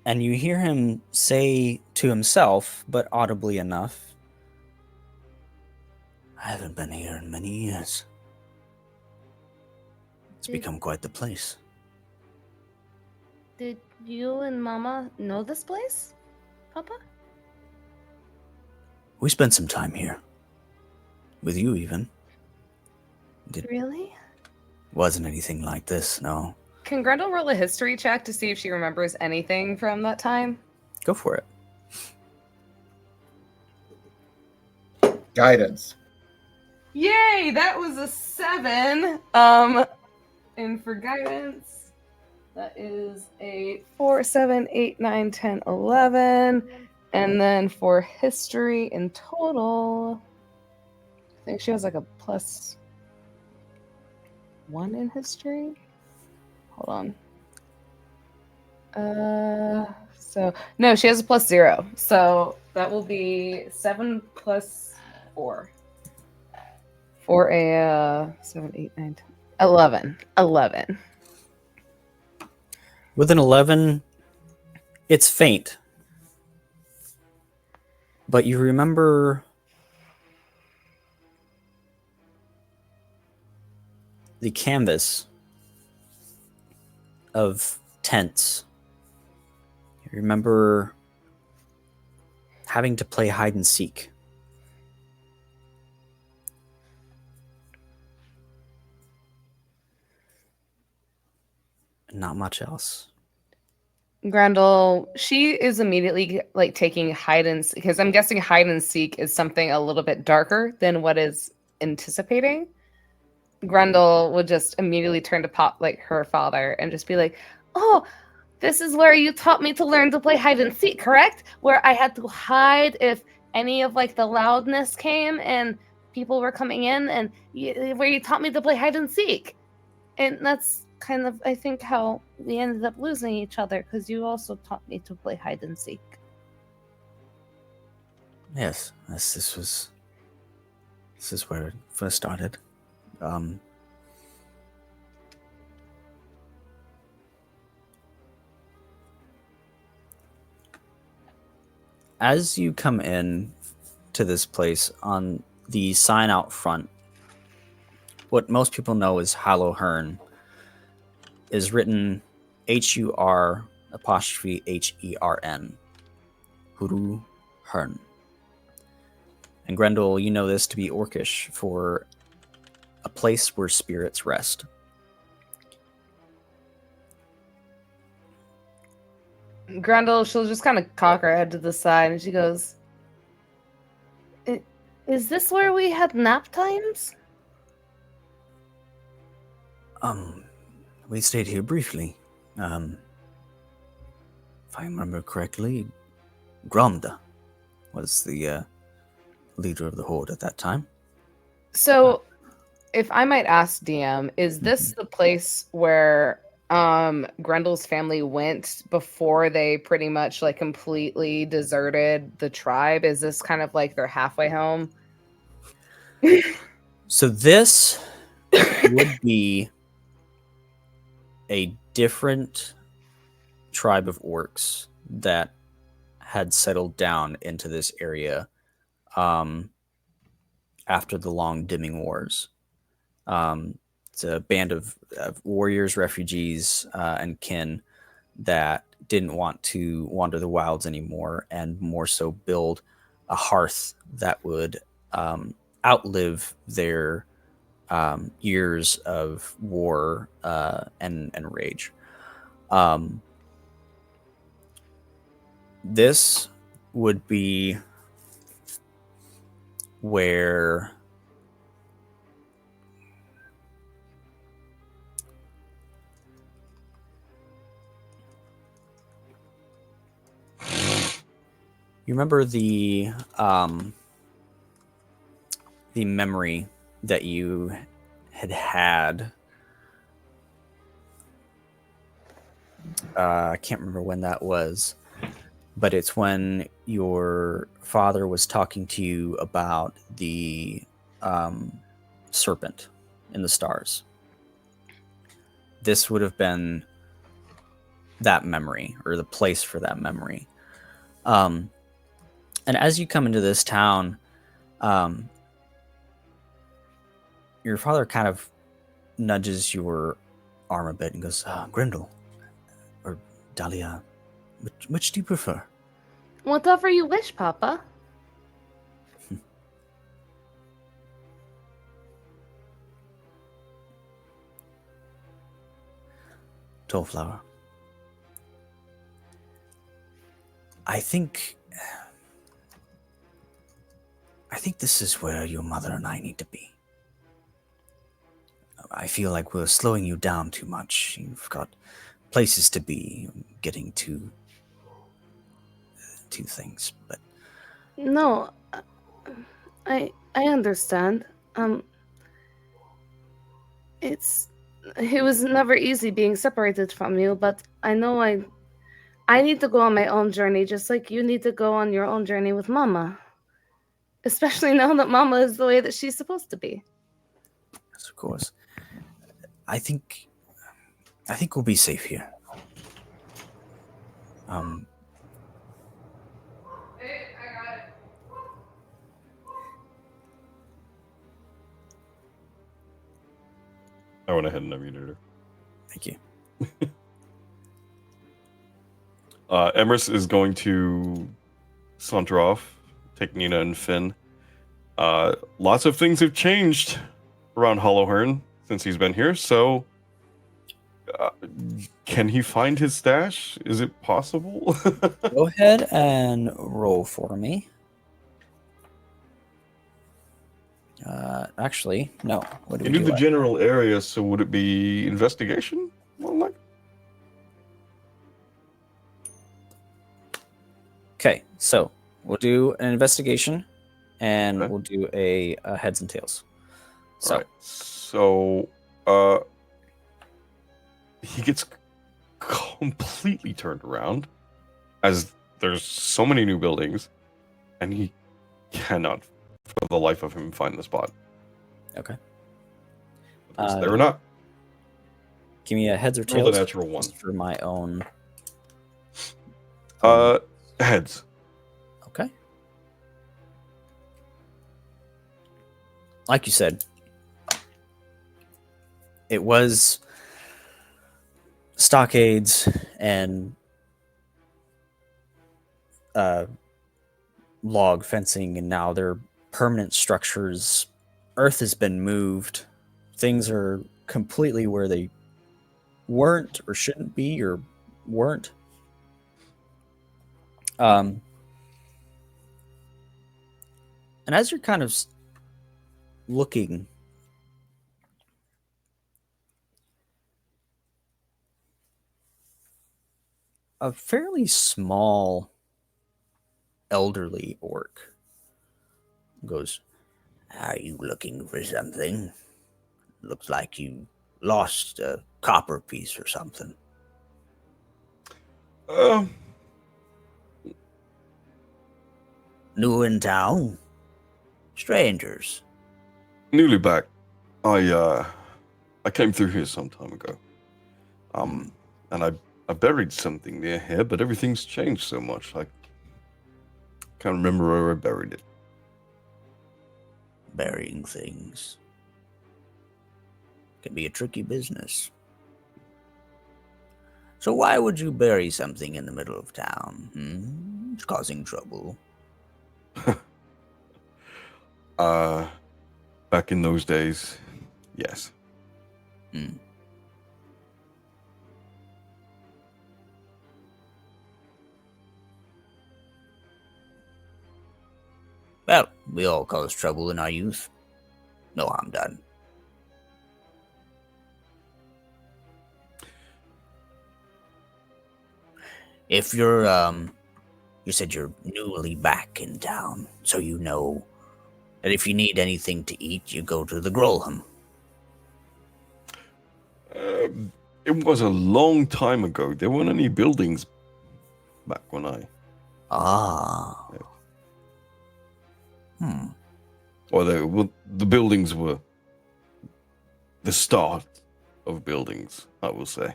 And you hear him say to himself, but audibly enough, "I haven't been here in many years. It's become quite the place." Did you and Mama know this place, Papa? We spent some time here. With you, even. Really? Wasn't anything like this, no. Can Grendel roll a history check to see if she remembers anything from that time? Go for it. Guidance. Yay! That was a 7. And for guidance, that is a 4, 7, 8, 9, 10, 11. And then for history in total, I think she has like a +1 in history. Hold on. So no, she has a +0. So that will be 7 + 4. For a 7, 8, 9, 10, 11. 11. With an 11, it's faint. But you remember the canvas of tents. You remember having to play hide and seek. And not much else. Grendel, she is immediately like taking hide and seek, because I'm guessing hide and seek is something a little bit darker than what is anticipating. Grendel would just immediately turn to Pop, like her father, and just be like, "Oh, this is where you taught me to learn to play hide and seek, correct? Where I had to hide if any of like the loudness came and people were coming in, and where you taught me to play hide and seek." And that's kind of, I think, how we ended up losing each other, because you also taught me to play hide and seek. Yes, this is where it first started. As you come in to this place, on the sign out front, what most people know as Hollowhern is written HUR''HERN. Huru Hern. And Grendel, you know this to be Orcish for a place where spirits rest. Grendel, she'll just kind of cock her head to the side and she goes, Is this where we had nap times? We stayed here briefly. If I remember correctly, Gromda was the leader of the horde at that time. So, if I might ask DM, is this the place where Grendel's family went before they pretty much like completely deserted the tribe? Is this kind of like their halfway home? So this would be a different tribe of orcs that had settled down into this area after the long dimming wars. It's a band of warriors, refugees, and kin that didn't want to wander the wilds anymore and more so build a hearth that would outlive their years of war and rage. This would be where you remember the memory that you had. I can't remember when that was, but it's when your father was talking to you about the serpent in the stars. This would have been that memory, or the place for that memory. And as you come into this town, your father kind of nudges your arm a bit and goes, Grendel, or Dahlia, which do you prefer? Whatever you wish, Papa. Tallflower. I think this is where your mother and I need to be. I feel like we're slowing you down too much. You've got places to be, getting to things, but No, I understand. It was never easy being separated from you, but I know I need to go on my own journey, just like you need to go on your own journey with Mama. Especially now that Mama is the way that she's supposed to be. yes, of course. I think we'll be safe here. Hey, I got it. I went ahead and unmuted her. Thank you. Emrys is going to saunter off, take Nina and Finn. Lots of things have changed around Hollowhorn since he's been here, so can he find his stash? Is it possible? Go ahead and roll for me. Actually, no. What do You we knew do? the general area, so would it be investigation? Well, like, Okay, so we'll do an investigation, and Okay. we'll do a heads and tails. So, alright. So, he gets completely turned around as there's so many new buildings, and he cannot, for the life of him, find the spot. okay. Is there or not? Give me a heads or Roll tails the natural one. just for my own. Heads. Okay. Like you said, it was stockades and log fencing, and now they're permanent structures. Earth has been moved. Things are completely where they weren't or shouldn't be or weren't. And as you're kind of looking, a fairly small elderly orc goes, "Are you looking for something? Looks like you lost a copper piece or something." Um, New in town? Strangers? newly back. I came through here some time ago. And I buried something near here, but everything's changed so much. I can't remember where I buried it. Burying things can be a tricky business. So why would you bury something in the middle of town? It's causing trouble. Back in those days, yes. Well, we all cause trouble in our youth. No harm done. If you're, you said you're newly back in town, so you know that if you need anything to eat, you go to the Grolham. It was a long time ago. There weren't any buildings back when I... Ah. Or the buildings were the start of buildings, I will say.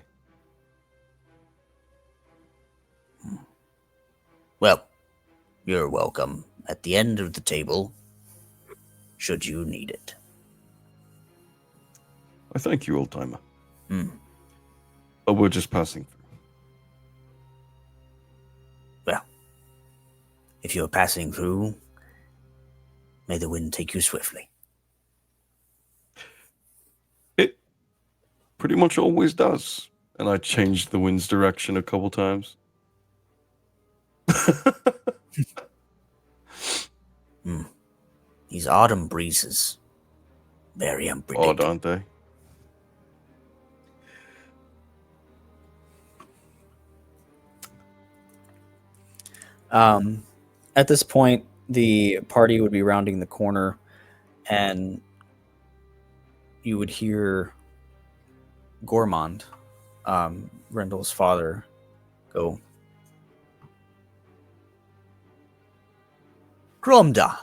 Well, you're welcome at the end of the table, should you need it. I thank you, old-timer. Oh, we're just passing through. Well, if you're passing through, may the wind take you swiftly. It pretty much always does. And I changed the wind's direction a couple times. These autumn breezes, very unpredictable. Odd, aren't they? At this point, the party would be rounding the corner, and you would hear Gormand, Rendel's father, go, "Gromda!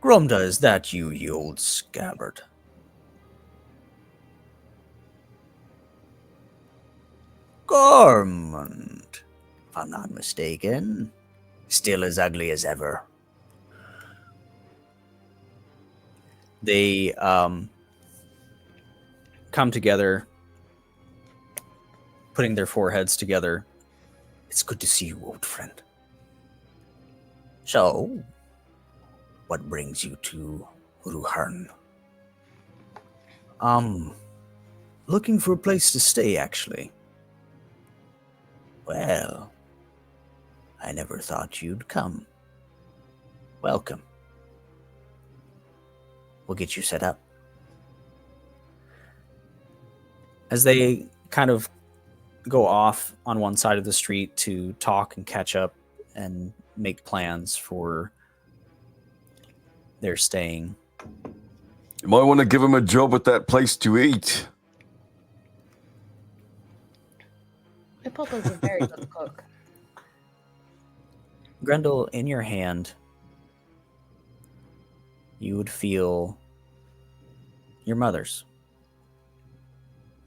Gromda, is that you, you old scabbard?" "Gormand, if I'm not mistaken. Still as ugly as ever." They come together, putting their foreheads together. "It's good to see you, old friend. So, what brings you to Ruhern?" Looking for a place to stay, actually." "Well, I never thought you'd come. Welcome. We'll get you set up." As they kind of go off on one side of the street to talk and catch up and make plans for their staying. You might want to give him a job at that place to eat. My papa's a very good cook. Grendel, in your hand, you would feel your mother's.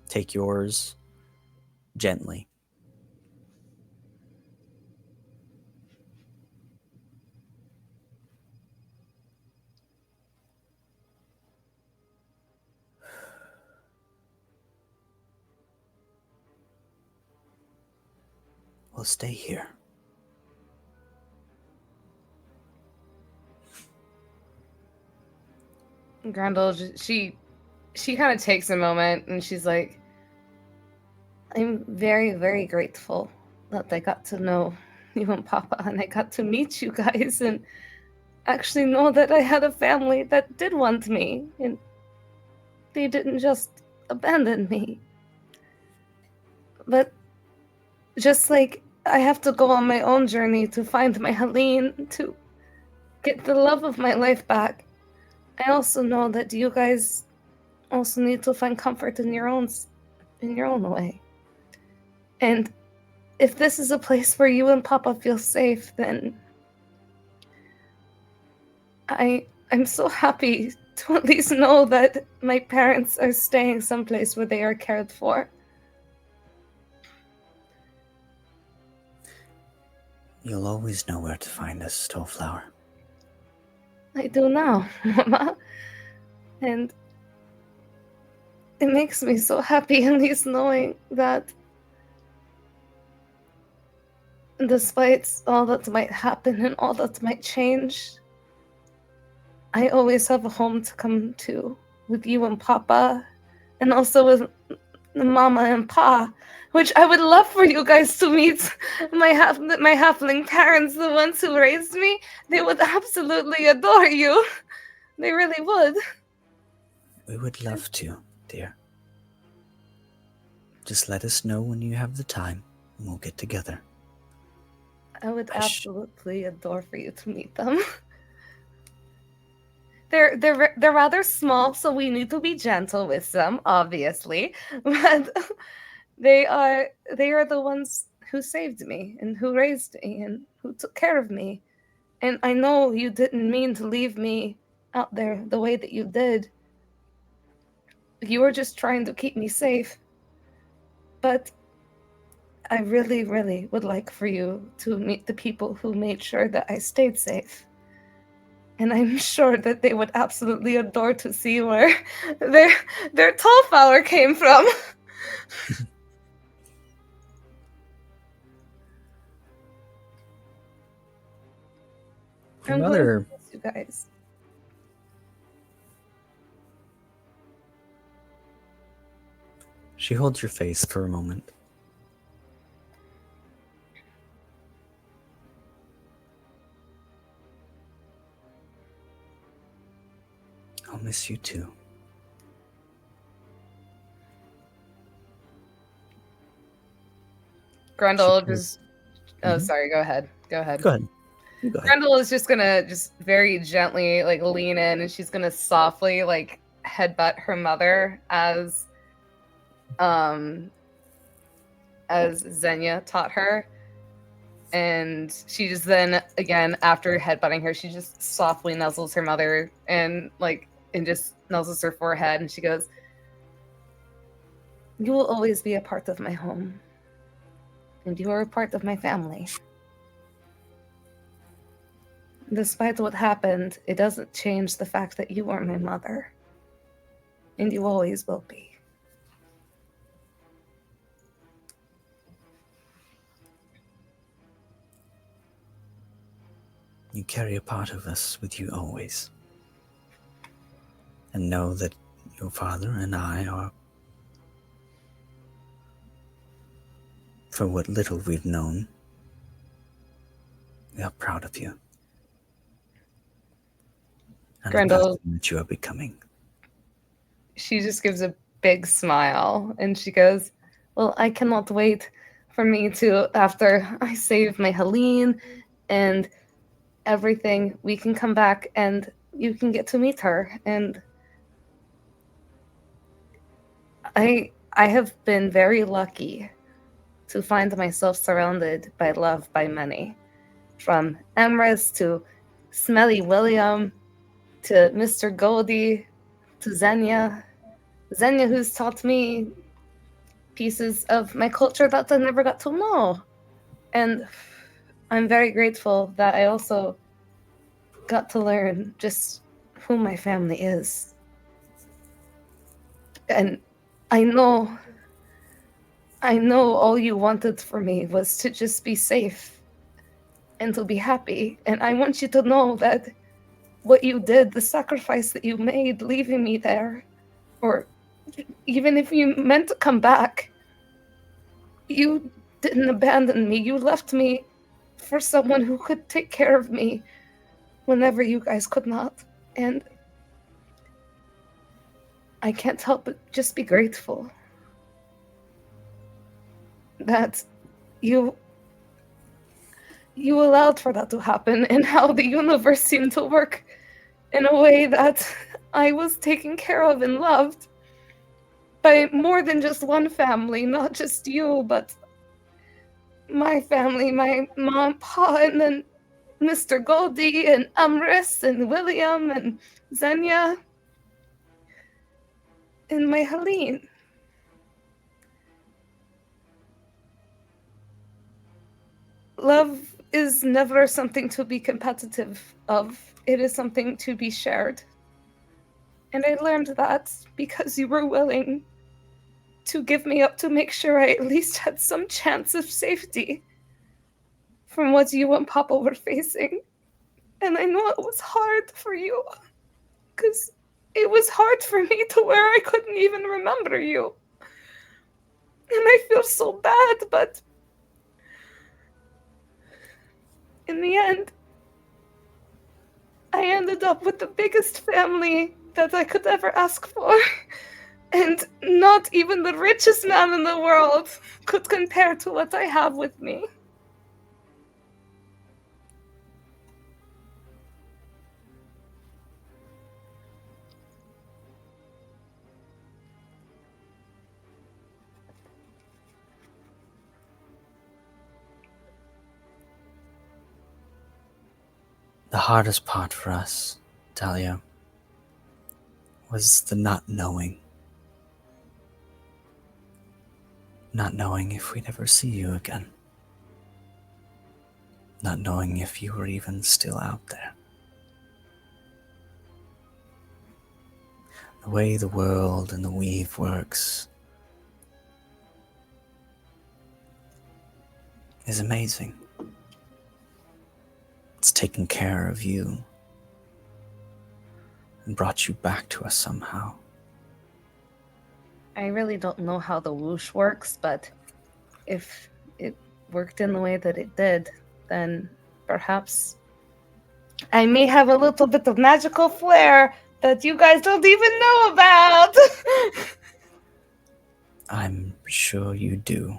Take yours gently. We'll stay here. Grendel, she kind of takes a moment and she's like, "I'm very, very grateful that I got to know you and Papa, and I got to meet you guys, and actually know that I had a family that did want me, and they didn't just abandon me. But just like I have to go on my own journey to find my Helene, to get the love of my life back, I also know that you guys also need to find comfort in your own way. And if this is a place where you and Papa feel safe, then I'm so happy to at least know that my parents are staying someplace where they are cared for. You'll always know where to find us, Stowflower. I do now, Mama. And it makes me so happy at least knowing that despite all that might happen and all that might change, I always have a home to come to with you and Papa, and also with Mama and Pa, which I would love for you guys to meet my halfling parents, the ones who raised me. They would absolutely adore you. They really would. We would love to, dear. Just let us know when you have the time, and we'll get together. I would absolutely adore for you to meet them. They're rather small, so we need to be gentle with them, obviously. But they are the ones who saved me and who raised me and who took care of me. And I know you didn't mean to leave me out there the way that you did. You were just trying to keep me safe. But I really, really would like for you to meet the people who made sure that I stayed safe. And I'm sure that they would absolutely adore to see where their tall flower came from. I'm going to miss you guys. She holds your face for a moment. I'll miss you too. Grendel just... Oh, sorry. Go ahead. Go ahead. Grendel is just gonna very gently lean in, and she's gonna softly headbutt her mother as Xenia taught her. And she just then, again, after headbutting her, she just softly nuzzles her mother and just nuzzles her forehead, and she goes, "You will always be a part of my home. And you are a part of my family. Despite what happened, it doesn't change the fact that you are my mother. And you always will be." You carry a part of us with you always. And know that your father and I are, for what little we've known, we are proud of you. And Grendel, the person that you are becoming. she just gives a big smile, and she goes, "Well, I cannot wait for me to, after I save my Helene and everything, we can come back and you can get to meet her." And I have been very lucky to find myself surrounded by love by many, from Emrys to Smelly William to Mr. Goldie to Xenia, who's taught me pieces of my culture that I never got to know. And I'm very grateful that I also got to learn just who my family is. And I know all you wanted for me was to just be safe and to be happy. And I want you to know that what you did, the sacrifice that you made leaving me there, or even if you meant to come back, you didn't abandon me. You left me for someone who could take care of me whenever you guys could not. And I can't help but just be grateful that you allowed for that to happen, and how the universe seemed to work in a way that I was taken care of and loved by more than just one family, not just you, but my family, my mom, pa, and then Mr. Goldie and Amris and William and Xenia and my Helene. Love is never something to be competitive of. It is something to be shared. And I learned that because you were willing to give me up to make sure I at least had some chance of safety from what you and Papa were facing. And I know it was hard for you, because it was hard for me to where I couldn't even remember you. And I feel so bad, but in the end, I ended up with the biggest family that I could ever ask for. And not even the richest man in the world could compare to what I have with me. The hardest part for us, Talia, was the not knowing. Not knowing if we'd ever see you again. Not knowing if you were even still out there. The way the world and the weave works is amazing. It's taken care of you and brought you back to us somehow. I really don't know how the whoosh works, but if it worked in the way that it did, then perhaps I may have a little bit of magical flair that you guys don't even know about. I'm sure you do.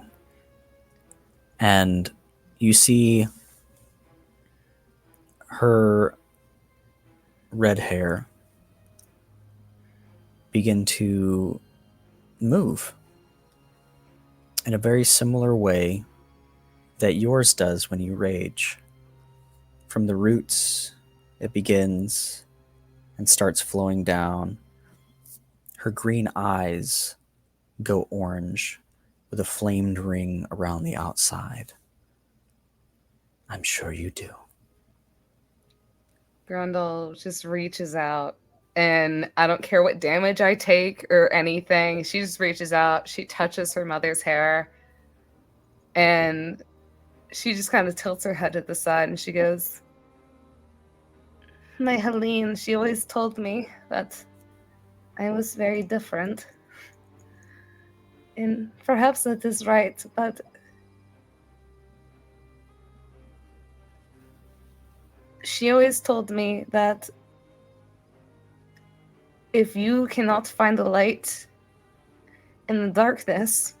And you see her red hair begin to move in a very similar way that yours does when you rage. From the roots, it begins and starts flowing down. Her green eyes go orange with a flamed ring around the outside. I'm sure you do. Grundle just reaches out, and I don't care what damage I take or anything. She just reaches out. She touches her mother's hair, and she just kind of tilts her head to the side, and she goes, "My Helene, she always told me that I was very different. And perhaps that is right, but she always told me that if you cannot find the light in the darkness,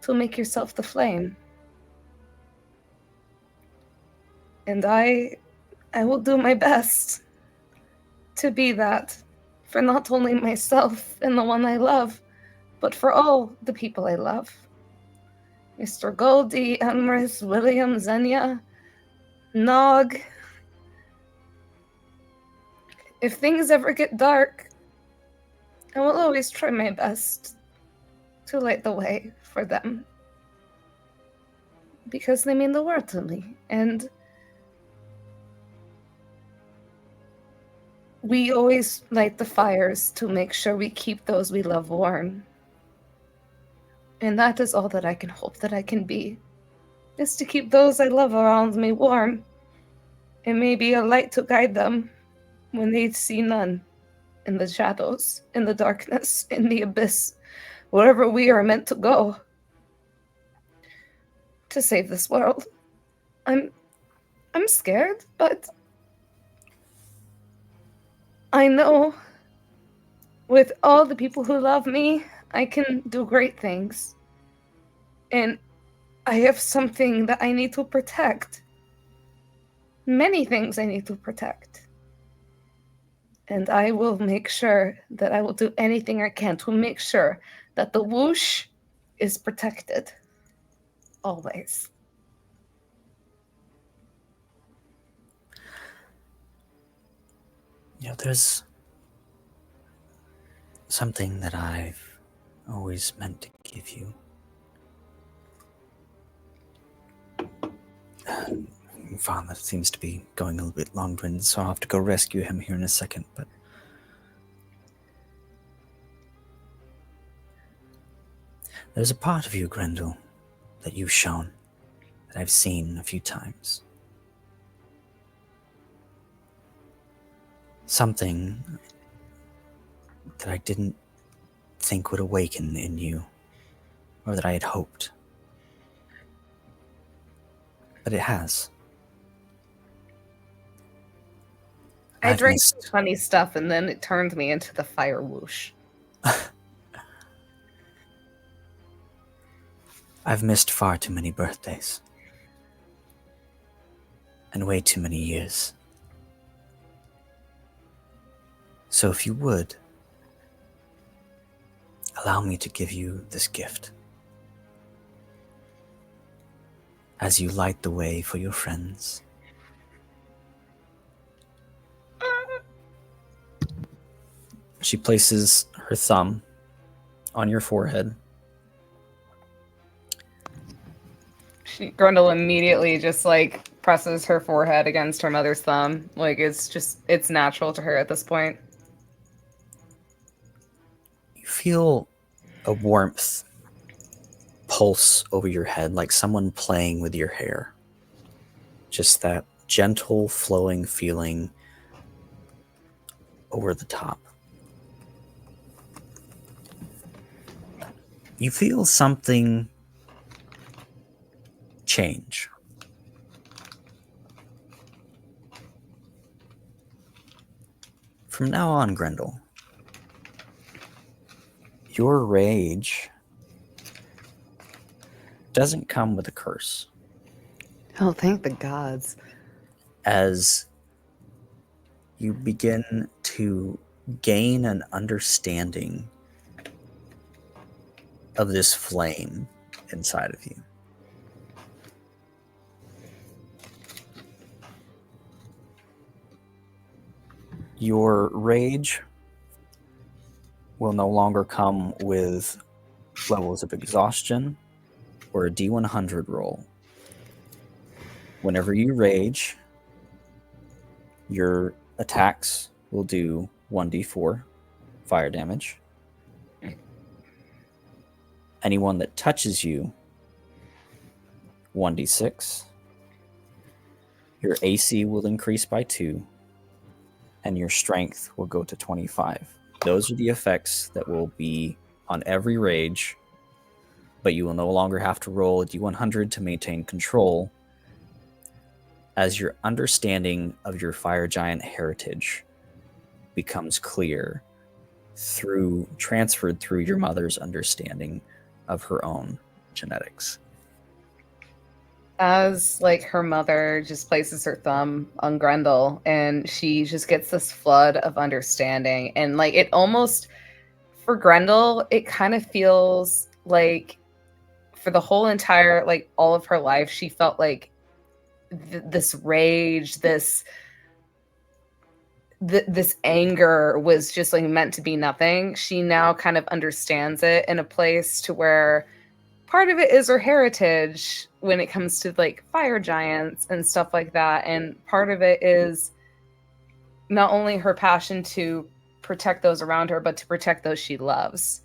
to make yourself the flame. And I will do my best to be that for not only myself and the one I love, but for all the people I love. Mr. Goldie, Emrys, William, Xenia, Nog. If things ever get dark, I will always try my best to light the way for them. Because they mean the world to me. And we always light the fires to make sure we keep those we love warm. And that is all that I can hope that I can be, is to keep those I love around me warm, and maybe a light to guide them when they see none, in the shadows, in the darkness, in the abyss, wherever we are meant to go. to save this world. I'm scared, but I know with all the people who love me, I can do great things. And I have something that I need to protect. Many things I need to protect. And I will make sure that I will do anything I can to make sure that the whoosh is protected. Always. There's something that I've always meant to give you. Father seems to be going a little bit long-winded, so I'll have to go rescue him here in a second, but there's a part of you, Grendel, that you've shown, that I've seen a few times. Something that I didn't think would awaken in you, or that I had hoped. But it has. I I've drank missed- some funny stuff and then it turned me into the fire whoosh. I've missed far too many birthdays. And way too many years. So if you would, allow me to give you this gift. As you light the way for your friends. She places her thumb on your forehead. Grundle immediately just like presses her forehead against her mother's thumb. Like it's natural to her at this point. You feel a warmth pulse over your head, like someone playing with your hair. Just that gentle, flowing feeling over the top. You feel something change. From now on, Grendel, your rage doesn't come with a curse. Oh, thank the gods. As you begin to gain an understanding of this flame inside of you. Your rage will no longer come with levels of exhaustion or a D100 roll. Whenever you rage, your attacks will do 1d4 fire damage. Anyone that touches you, 1d6. Your AC will increase by 2, and your strength will go to 25. Those are the effects that will be on every rage, but you will no longer have to roll a d100 to maintain control, as your understanding of your fire giant heritage becomes clear transferred through your mother's understanding of her own genetics. As like her mother just places her thumb on Grendel and she just gets this flood of understanding, and like it almost, for Grendel, it kind of feels like for the whole entire, like all of her life, she felt like this rage, this anger was just like meant to be nothing. She now kind of understands it in a place to where part of it is her heritage when it comes to like fire giants and stuff like that, and part of it is not only her passion to protect those around her, but to protect those she loves.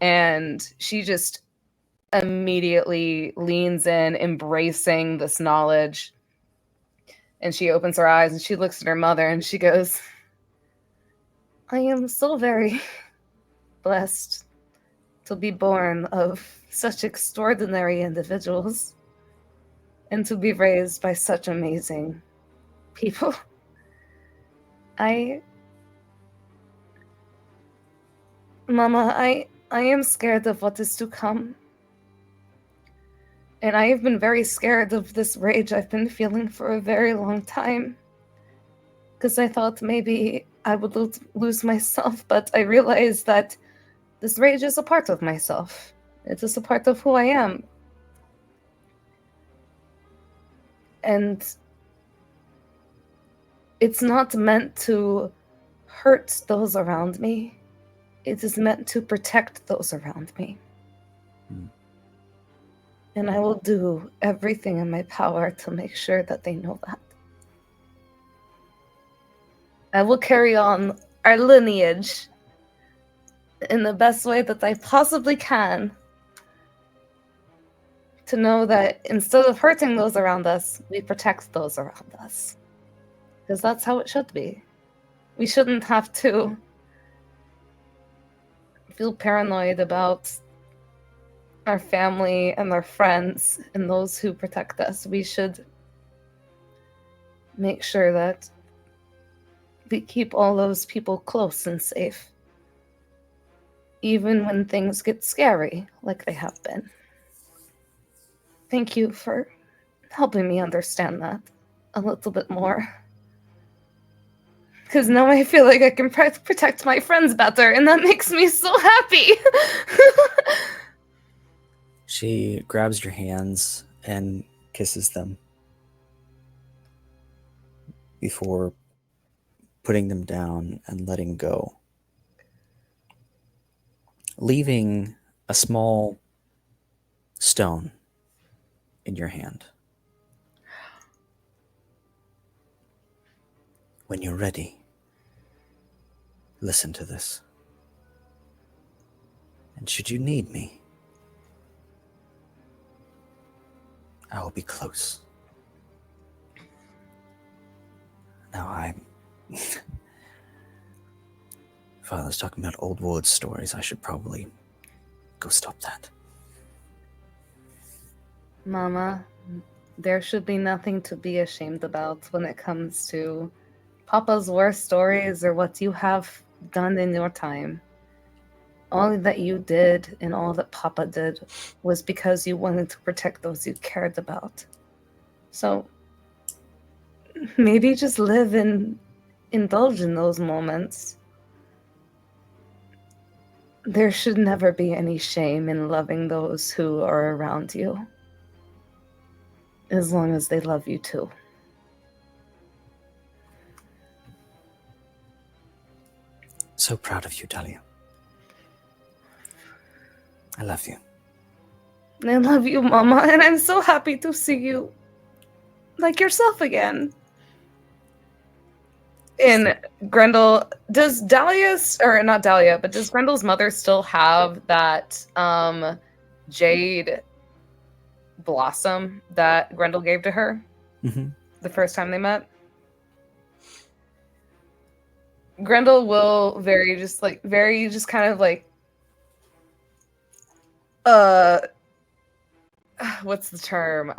And she just immediately leans in, embracing this knowledge. And she opens her eyes and she looks at her mother and she goes, I am so very blessed to be born of such extraordinary individuals. and to be raised by such amazing people. Mama, I am scared of what is to come. And I have been very scared of this rage I've been feeling for a very long time. Because I thought maybe I would lose myself, but I realized that this rage is a part of myself. It is a part of who I am. And it's not meant to hurt those around me. It is meant to protect those around me. And I will do everything in my power to make sure that they know that. I will carry on our lineage in the best way that I possibly can to know that instead of hurting those around us, we protect those around us. Because that's how it should be. We shouldn't have to feel paranoid about our family and our friends and those who protect us. We should make sure that we keep all those people close and safe, even when things get scary, like they have been. Thank you for helping me understand that a little bit more. Because now I feel like I can protect my friends better, and that makes me so happy. She grabs your hands and kisses them before putting them down and letting go, leaving a small stone in your hand. When you're ready, listen to this. And should you need me, I will be close. Now Father's talking about old woods stories. I should probably go stop that. Mama, there should be nothing to be ashamed about when it comes to Papa's war stories or what you have done in your time. All that you did and all that Papa did was because you wanted to protect those you cared about. So maybe just live and indulge in those moments. There should never be any shame in loving those who are around you, as long as they love you too. So proud of you, Dahlia. I love you. I love you, Mama, and I'm so happy to see you like yourself again. And Grendel, does Dahlia's, or not Dahlia, but does Grendel's mother still have that jade blossom that Grendel gave to her the first time they met? Grendel will very just kind of like what's the term?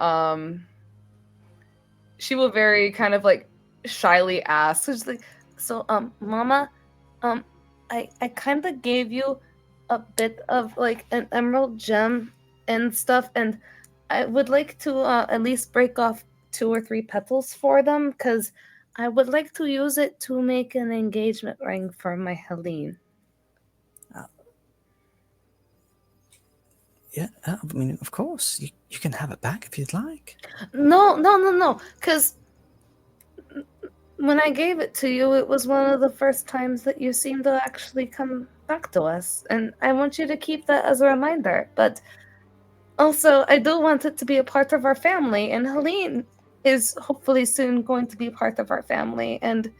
She will very kind of like shyly ask, so Mama, I kind of gave you a bit of like an emerald gem and stuff, and I would like to at least break off 2 or 3 petals for them, because I would like to use it to make an engagement ring for my Helene. Yeah, I mean, of course. You can have it back if you'd like. No. Because when I gave it to you, it was one of the first times that you seemed to actually come back to us. And I want you to keep that as a reminder. But also, I do want it to be a part of our family. And Helene is hopefully soon going to be part of our family. And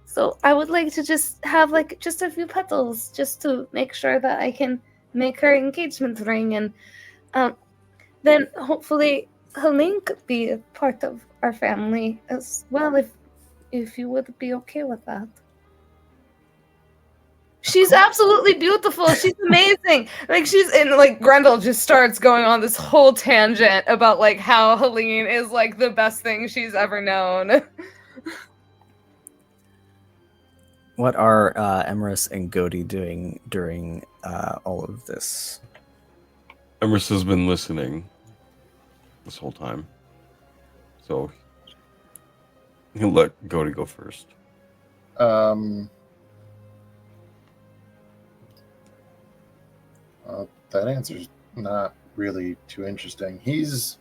so I would like to just have like just a few petals just to make sure that I can make her engagement ring, and then hopefully Helene could be a part of our family as well, if you would be okay with that. She's absolutely beautiful. She's amazing. Like she's in like Grendel just starts going on this whole tangent about like how Helene is like the best thing she's ever known. What are Emerus and Godi doing during all of this? Emerus has been listening this whole time. So he'll let Godi go first. That answer's not really too interesting. He's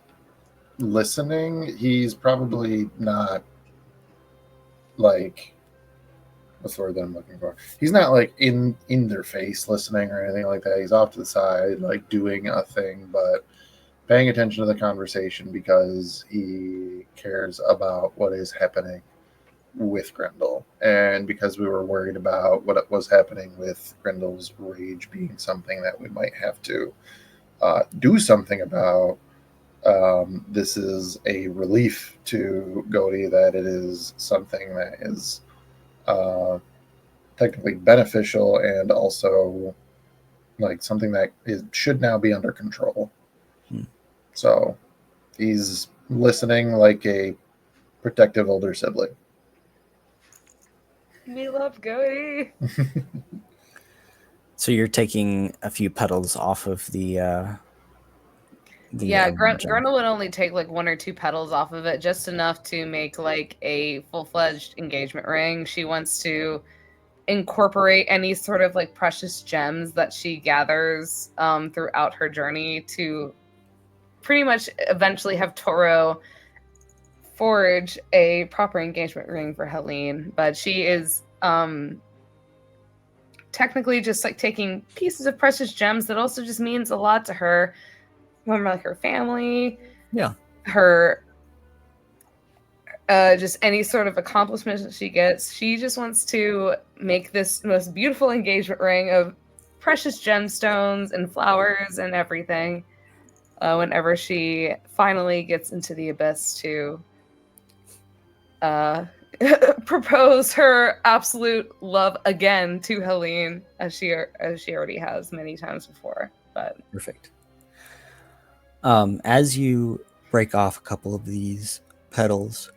listening. He's probably not like, what's the word that I'm looking for? He's not like in their face listening or anything like that. He's off to the side, like doing a thing, but paying attention to the conversation because he cares about what is happening with Grendel, and because we were worried about what was happening with Grendel's rage being something that we might have to do something about. This is a relief to Godi that it is something that is technically beneficial and also like something that should now be under control. So he's listening like a protective older sibling. We love Godi. So you're taking a few petals off of the Yeah, gem. Grendel would only take like 1 or 2 petals off of it, just enough to make like a full-fledged engagement ring. She wants to incorporate any sort of like precious gems that she gathers throughout her journey to pretty much eventually have Toro forge a proper engagement ring for Helene. But she is technically just like taking pieces of precious gems that also just means a lot to her. Remember, like her family, her just any sort of accomplishments that she gets. She just wants to make this most beautiful engagement ring of precious gemstones and flowers and everything. Whenever she finally gets into the abyss to propose her absolute love again to Helene, as she already has many times before. But perfect. As you break off a couple of these petals,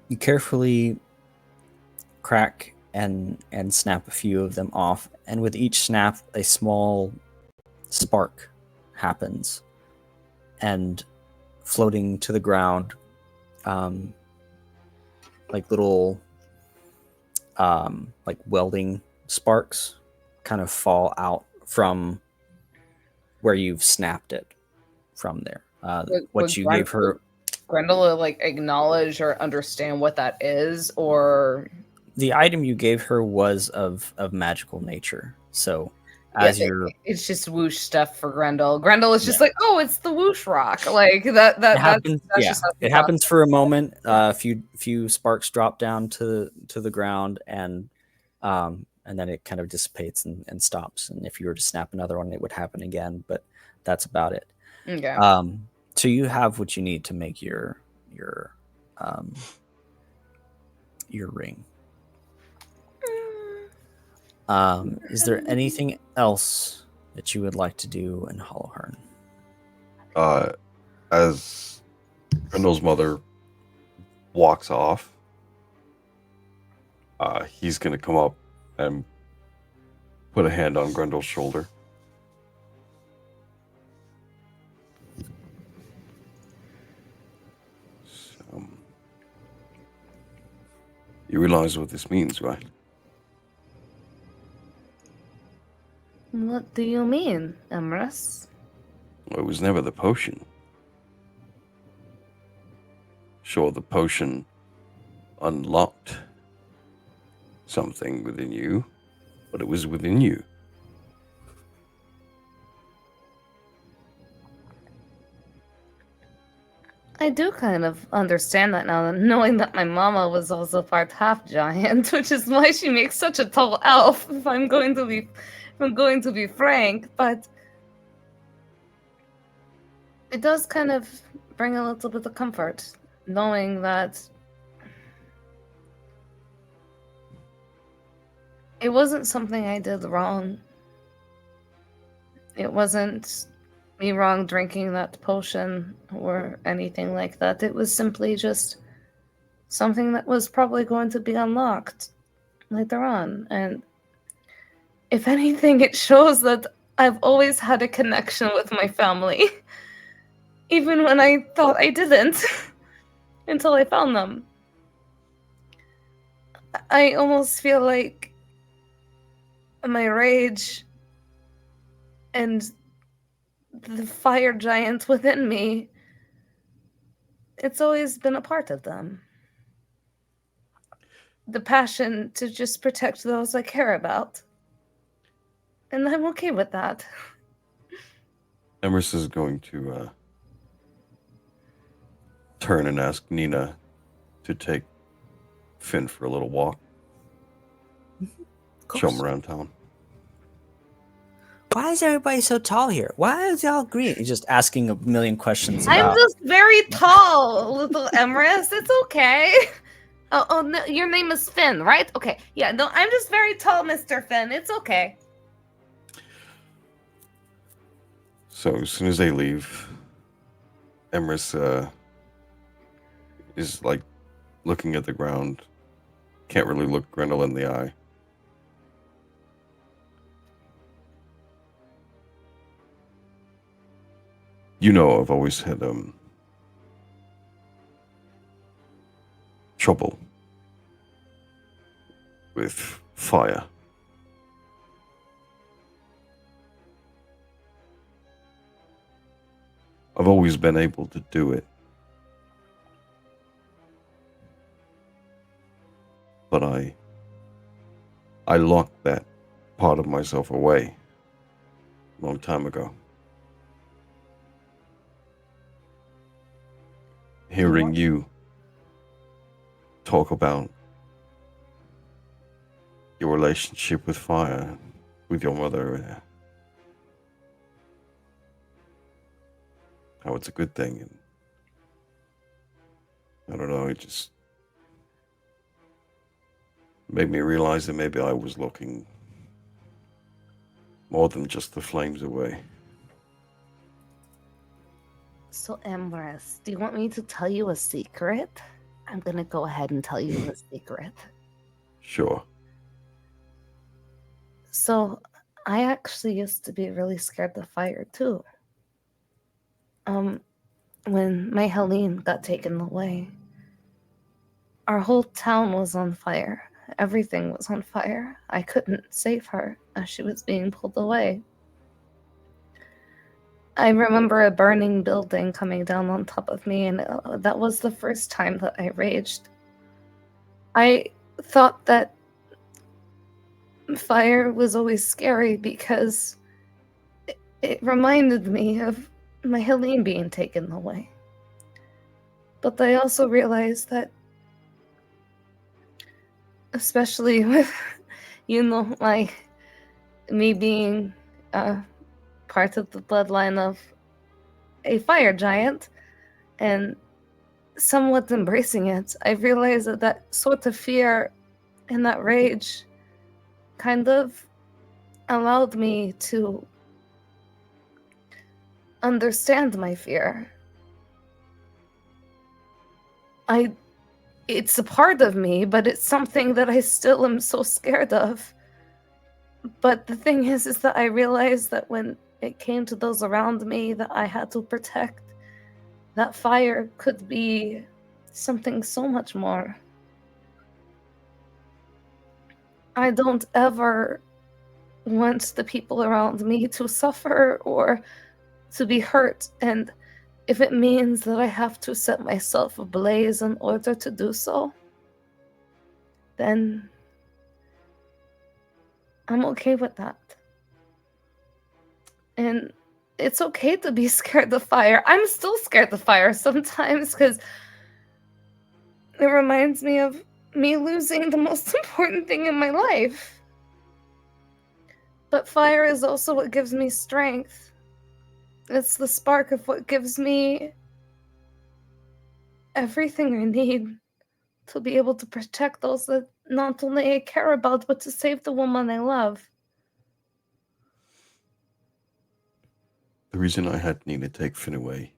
you carefully crack and snap a few of them off, and with each snap, a small spark happens, and floating to the ground, like little, like welding sparks, kind of fall out from where you've snapped it from there. What you gave her, Grendel, like acknowledge or understand what that is, or the item you gave her was of magical nature. So it's just whoosh stuff for Grendel. Grendel is just like, oh, it's the whoosh rock. Like that happens. That's Yeah, just it happens for a moment. A few sparks drop down to the ground, and then it kind of dissipates and stops. And if you were to snap another one, it would happen again. But that's about it. Okay. So you have what you need to make your ring. Is there anything else that you would like to do in Hollowhearn? As Grendel's mother walks off, he's going to come up and put a hand on Grendel's shoulder. So, you realize what this means, right? What do you mean, Emrys? Well, it was never the potion. Sure, the potion unlocked something within you, but it was within you. I do kind of understand that now, knowing that my mama was also part half giant, which is why she makes such a tall elf. If I'm going to be frank, but it does kind of bring a little bit of comfort knowing that It wasn't something I did wrong. It wasn't me wrong drinking that potion or anything like that. It was simply just something that was probably going to be unlocked later on. And if anything, it shows that I've always had a connection with my family. Even when I thought I didn't. Until I found them. I almost feel like my rage and the fire giant within me, it's always been a part of them. The passion to just protect those I care about. And I'm okay with that. Emerson is going to turn and ask Nina to take Finn for a little walk. Of Show him course. around town. Why is everybody so tall here? Why is y'all green? He's just asking a million questions I'm about. just very tall, little Emrys. It's okay. Oh, no, your name is Finn, right? Okay. Yeah, no, I'm just very tall, Mr. Finn. It's okay. So as soon as they leave, Emrys is like looking at the ground. Can't really look Grendel in the eye. You know, I've always had trouble with fire. I've always been able to do it. But I locked that part of myself away a long time ago. Hearing you talk about your relationship with fire, with your mother, how it's a good thing, and I don't know, it just made me realize that maybe I was looking more than just the flames away. So, Emrys, do you want me to tell you a secret? I'm gonna go ahead and tell you the secret. Sure. So, I actually used to be really scared of fire too. When my Helene got taken away, our whole town was on fire. Everything was on fire. I couldn't save her as she was being pulled away. I remember a burning building coming down on top of me, and that was the first time that I raged. I thought that fire was always scary because it reminded me of my Helene being taken away. But I also realized that, especially with, like me being part of the bloodline of a fire giant and somewhat embracing it, I realized that that sort of fear and that rage kind of allowed me to understand my fear. It's a part of me, but it's something that I still am so scared of. But the thing is that I realized that when it came to those around me that I had to protect, that fire could be something so much more. I don't ever want the people around me to suffer or to be hurt, and if it means that I have to set myself ablaze in order to do so, then I'm okay with that. And it's okay to be scared of fire. I'm still scared of fire sometimes because it reminds me of me losing the most important thing in my life. But fire is also what gives me strength. It's the spark of what gives me everything I need to be able to protect those that not only I care about, but to save the woman I love. The reason I had Nina take Finn away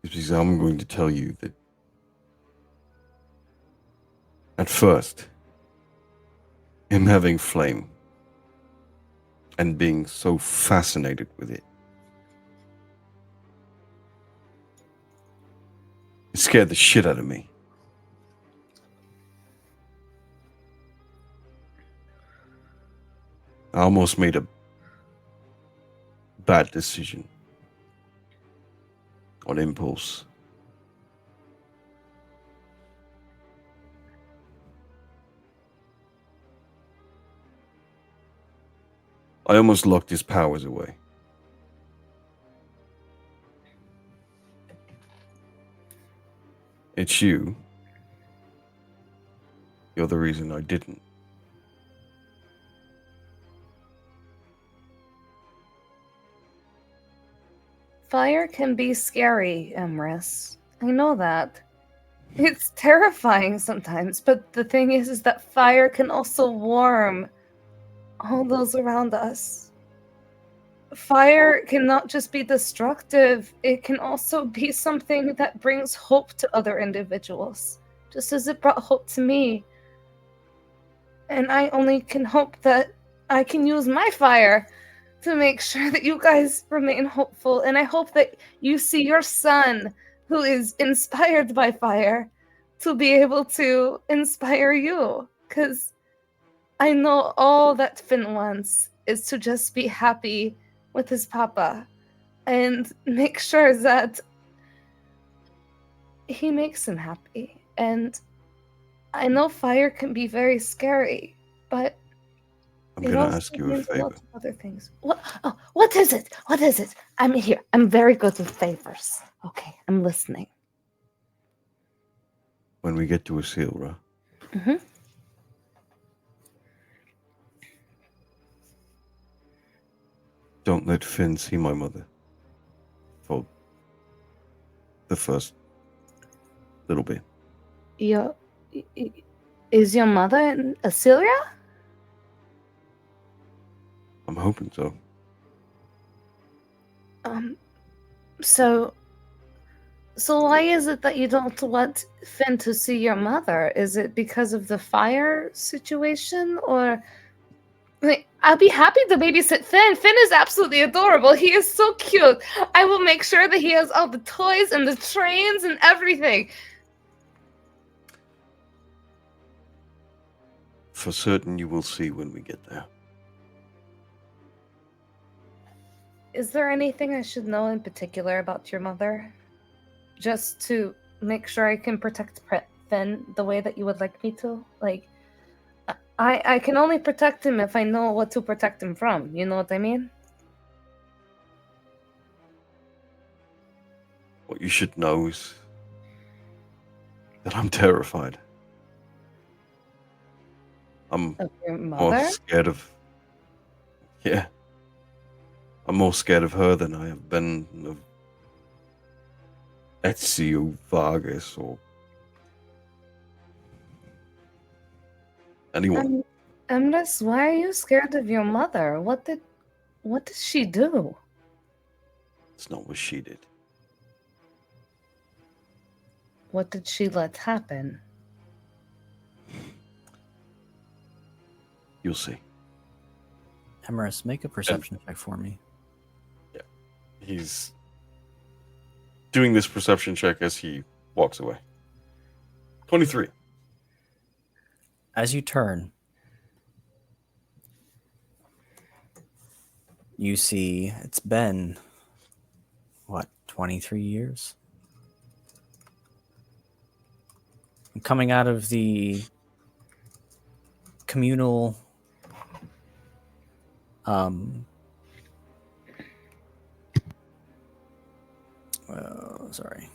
is because I'm going to tell you that at first, him having Flame and being so fascinated with it, it scared the shit out of me. I almost made a bad decision on impulse. I almost locked his powers away. It's you. You're the reason I didn't. Fire can be scary, Emrys. I know that. It's terrifying sometimes, but the thing is that fire can also warm all those around us. Fire cannot just be destructive, it can also be something that brings hope to other individuals, just as it brought hope to me. And I only can hope that I can use my fire to make sure that you guys remain hopeful. And I hope that you see your son, who is inspired by fire, to be able to inspire you. Because I know all that Finn wants is to just be happy with his papa and make sure that he makes him happy. And I know fire can be very scary, but I'm going to ask you a favor. lots of other things. What is it? What is it? I'm here. I'm very good with favors. Okay, I'm listening. When we get to Asilra, Mm-hmm. don't let Finn see my mother for the first little bit. Is your mother in Asilra? I'm hoping so. So why is it that you don't want Finn to see your mother? Is it because of the fire situation, or I'll be happy to babysit Finn. Finn is absolutely adorable. He is so cute. I will make sure that he has all the toys and the trains and everything. For certain, you will see when we get there. Is there anything I should know in particular about your mother? Just to make sure I can protect Finn the way that you would like me to? Like, I can only protect him if I know what to protect him from. You know what I mean? What you should know is that I'm terrified. I'm Of your more mother? scared of... Yeah. I'm more scared of her than I have been of Ezio Vargas or anyone. Emrys, why are you scared of your mother? What did she do? It's not what she did. What did she let happen? You'll see. Emrys, make a perception check for me. Yeah. He's doing this perception check as he walks away. 23. As you turn, you see it's been, 23 years? Coming out of the communal sorry.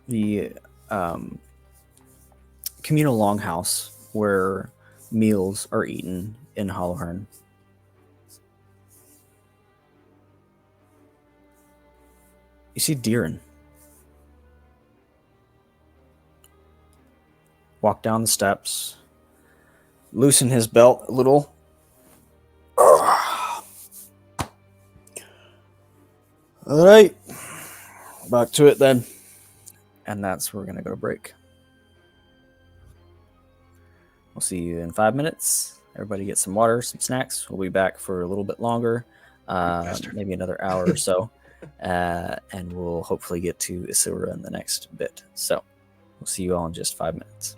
The communal longhouse where meals are eaten in Hollowhorn. You see Deeren walk down the steps, loosen his belt a little. All right, back to it then. And that's where we're going to go to break. We'll see you in 5 minutes. Everybody get some water, some snacks. We'll be back for a little bit longer, maybe another hour or so. And we'll hopefully get to Isilra in the next bit. So we'll see you all in just 5 minutes.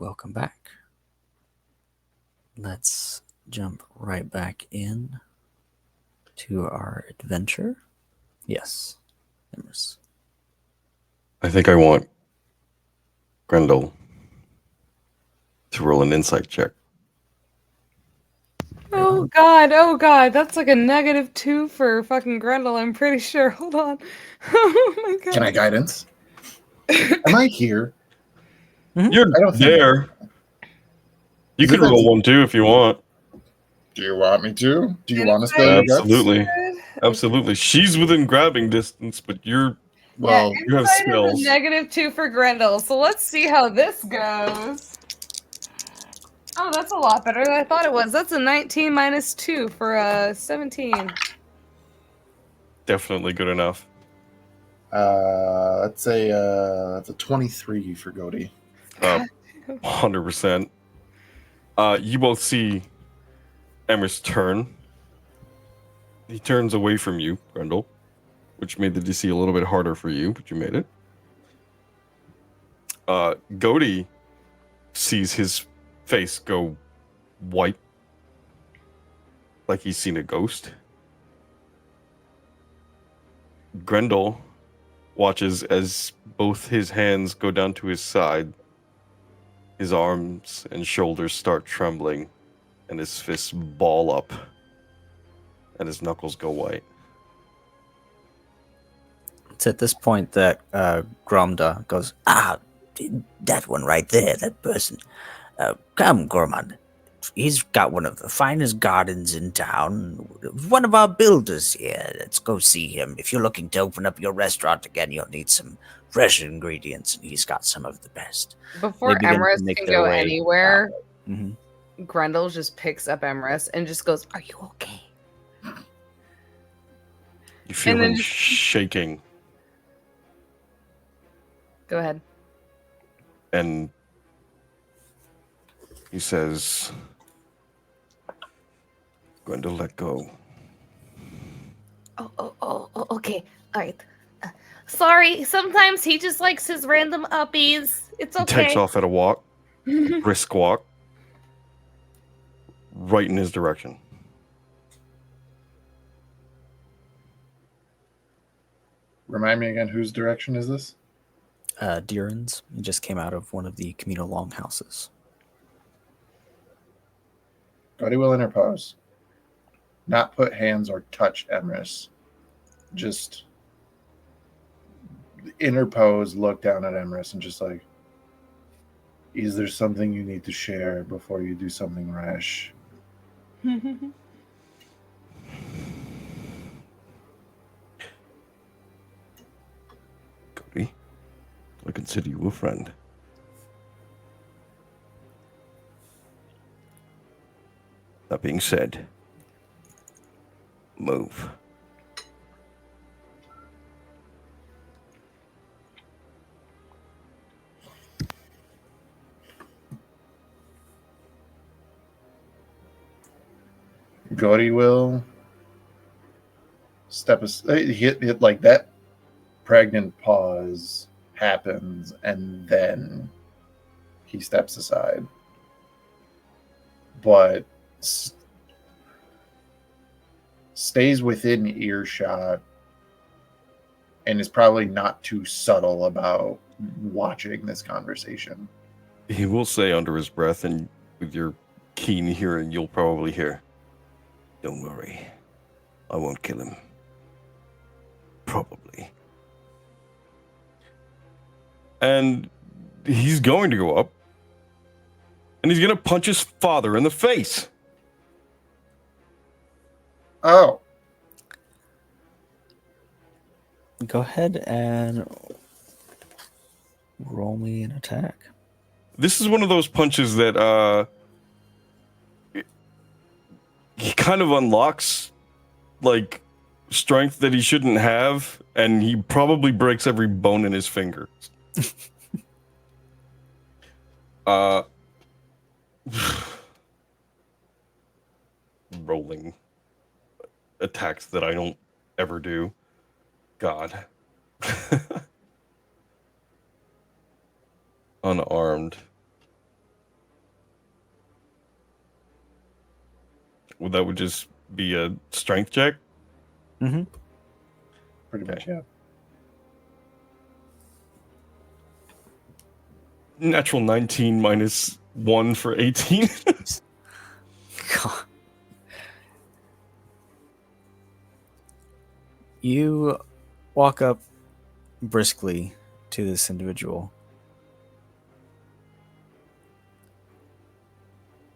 welcome back. Let's jump right back in to our adventure. Yes, Emrys. I think I want Grendel to roll an insight check. Oh god, that's like a -2 for fucking Grendel, I'm pretty sure. Hold on. Oh my god. Can I guidance? Am I here? You're I don't think there. You Is can it roll that- one too if you want. Do you want me to? Do you want to spill your guts? Absolutely. Absolutely. She's within grabbing distance, but you're Well, yeah, you have insight spells. is a -2 for Grendel, so let's see how this goes. Oh, that's a lot better than I thought it was. That's a 19 -2 for 17. definitely good enough. let's say that's a 23 for Goaty. 100%. You both see Emrys turn. He turns away from you, Grendel, which made the DC a little bit harder for you, but you made it. Goaty sees his face go white, like he's seen a ghost. Grendel watches as both his hands go down to his side, his arms and shoulders start trembling, and his fists ball up, and his knuckles go white. It's at this point that Gromda goes, that one right there, that person. Come, Gorman. He's got one of the finest gardens in town. One of our builders here. Let's go see him. If you're looking to open up your restaurant again, you'll need some fresh ingredients, and he's got some of the best. Before They begin to Emrys make can their go way anywhere, Mm-hmm. Grendel just picks up Emrys and just goes, "Are you okay?" You feel And then him just- shaking, Go ahead. and he says, Grendel, let go. Oh, okay. All right. Sorry, sometimes he just likes his random uppies. It's He okay. takes off at a walk, a brisk walk, right in his direction. Remind me again, whose direction is this? Deeran's. He just came out of one of the communal longhouses. Goaty will interpose. Not put hands or touch Emrys. Just interpose, look down at Emrys, and just like, is there something you need to share before you do something rash? Goaty, I consider you a friend. That being said, move. Goaty will step hit like that. Pregnant pause happens, and then he steps aside. But stays within earshot and is probably not too subtle about watching this conversation. He will say under his breath, and with your keen hearing, you'll probably hear, "Don't worry, I won't kill him. Probably." And he's going to go up, and he's going to punch his father in the face. Oh, Go ahead and roll me an attack. This is one of those punches that he kind of unlocks like strength that he shouldn't have, and he probably breaks every bone in his fingers. Rolling attacks that I don't ever do. God. Unarmed. Well, that would just be a strength check. Mm-hmm. Pretty much, yeah. Natural 19 minus 1 for 18. God. You walk up briskly to this individual.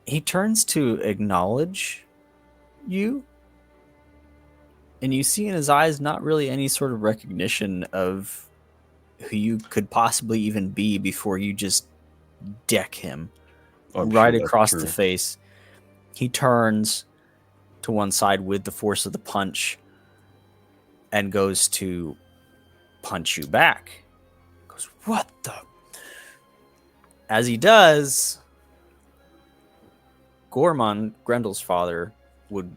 He turns to acknowledge you, and you see in his eyes not really any sort of recognition of who you could possibly even be before you just deck him I'm right sure that's across true. the face. He turns to one side with the force of the punch and goes to punch you back. Goes, what the? As he does, Gorman, Grendel's father, would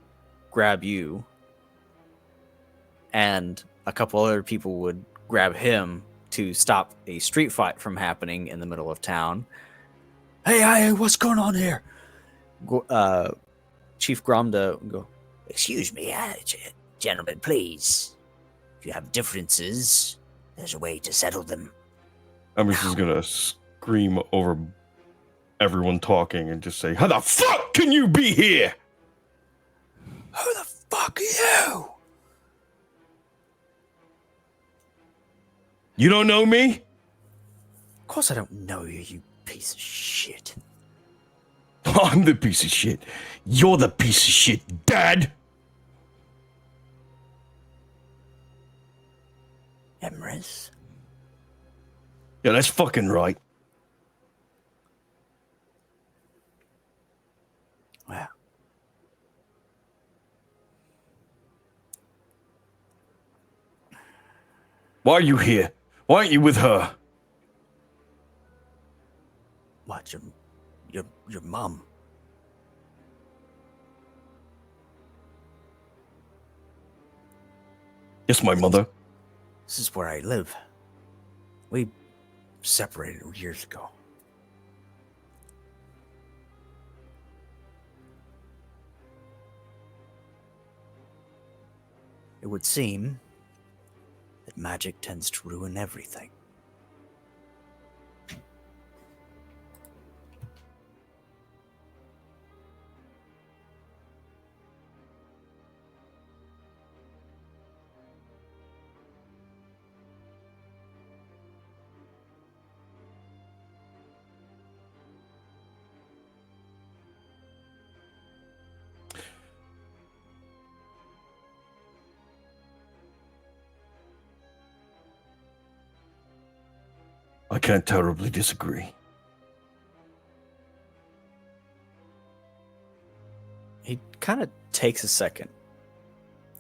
grab you, and a couple other people would grab him to stop a street fight from happening in the middle of town. Hey, what's going on here? Chief Gromda would go, excuse me, gentlemen, please. If you have differences, there's a way to settle them. I'm just gonna scream over everyone talking and just say, how the fuck can you be here? Who the fuck are you? You don't know me? Of course I don't know you, you piece of shit. I'm the piece of shit. You're the piece of shit, Dad. Emrys? Yeah, that's fucking right. Well, Why are you here? Why aren't you with her? what, your mum? Yes, my mother. This is where I live. We separated years ago. It would seem that magic tends to ruin everything. I can't terribly disagree. He kind of takes a second.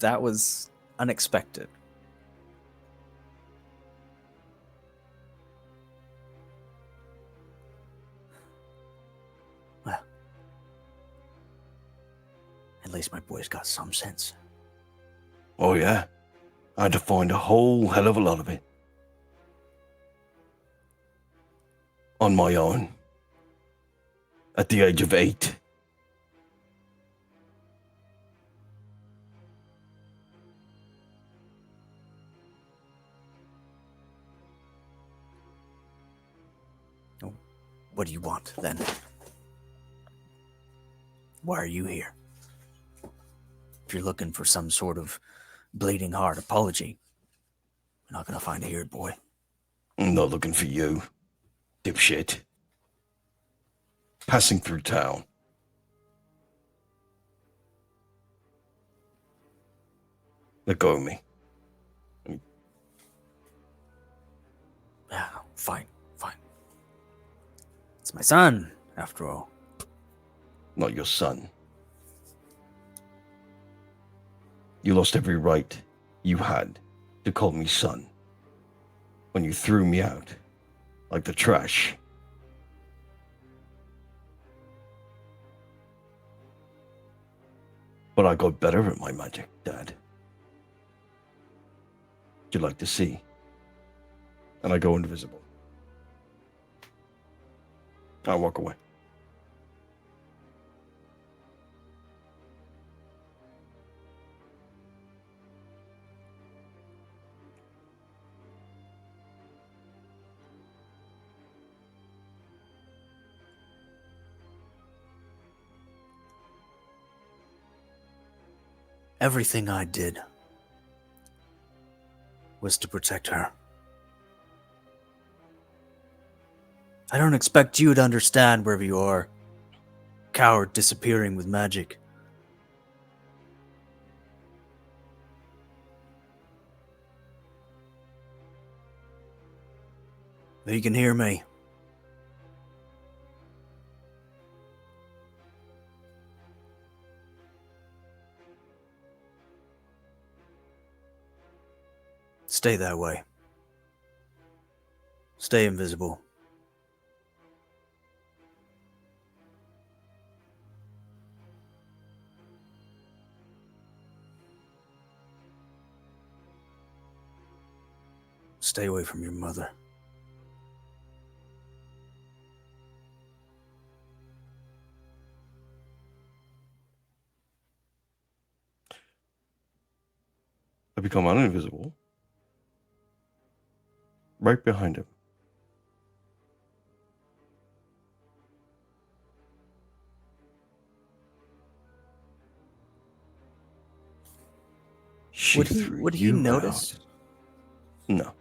That was unexpected. Well, at least my boy's got some sense. Oh, yeah? I had to find a whole hell of a lot of it. On my own. At the age of 8. What do you want, then? Why are you here? If you're looking for some sort of bleeding heart apology, you're not going to find it here, boy. I'm not looking for you, dipshit. Passing through town. Let go of me. Ah, fine. It's my son, after all. Not your son. You lost every right you had to call me son when you threw me out like the trash. But I got better at my magic, Dad. Would you like to see? And I go invisible. I walk away. Everything I did was to protect her. I don't expect you to understand wherever you are. Coward disappearing with magic. But you can hear me. Stay that way. Stay invisible. Stay away from your mother. I become uninvisible. Right behind him. She Would threw he you notice? out. No.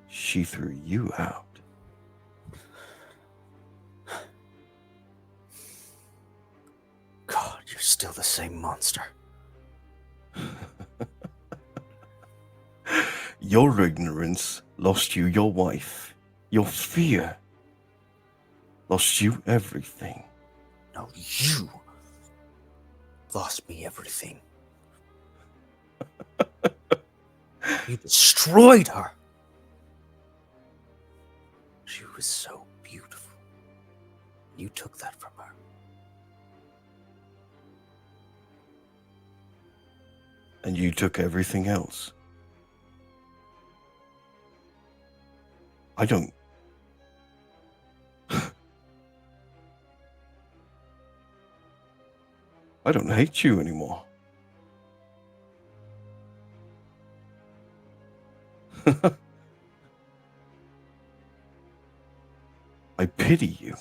She threw you out. God, you're still the same monster. Your ignorance lost you your wife. Your fear lost you everything. No, you lost me everything. You destroyed her. She was so beautiful. You took that from her. And you took everything else. I don't. I don't hate you anymore. I pity you.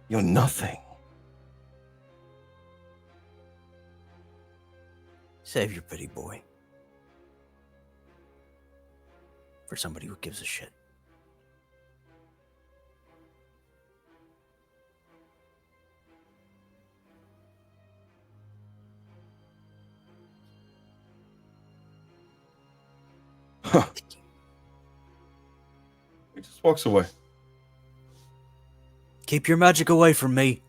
You're nothing. Save your pity, boy. For somebody who gives a shit. Huh. He just walks away. Keep your magic away from me.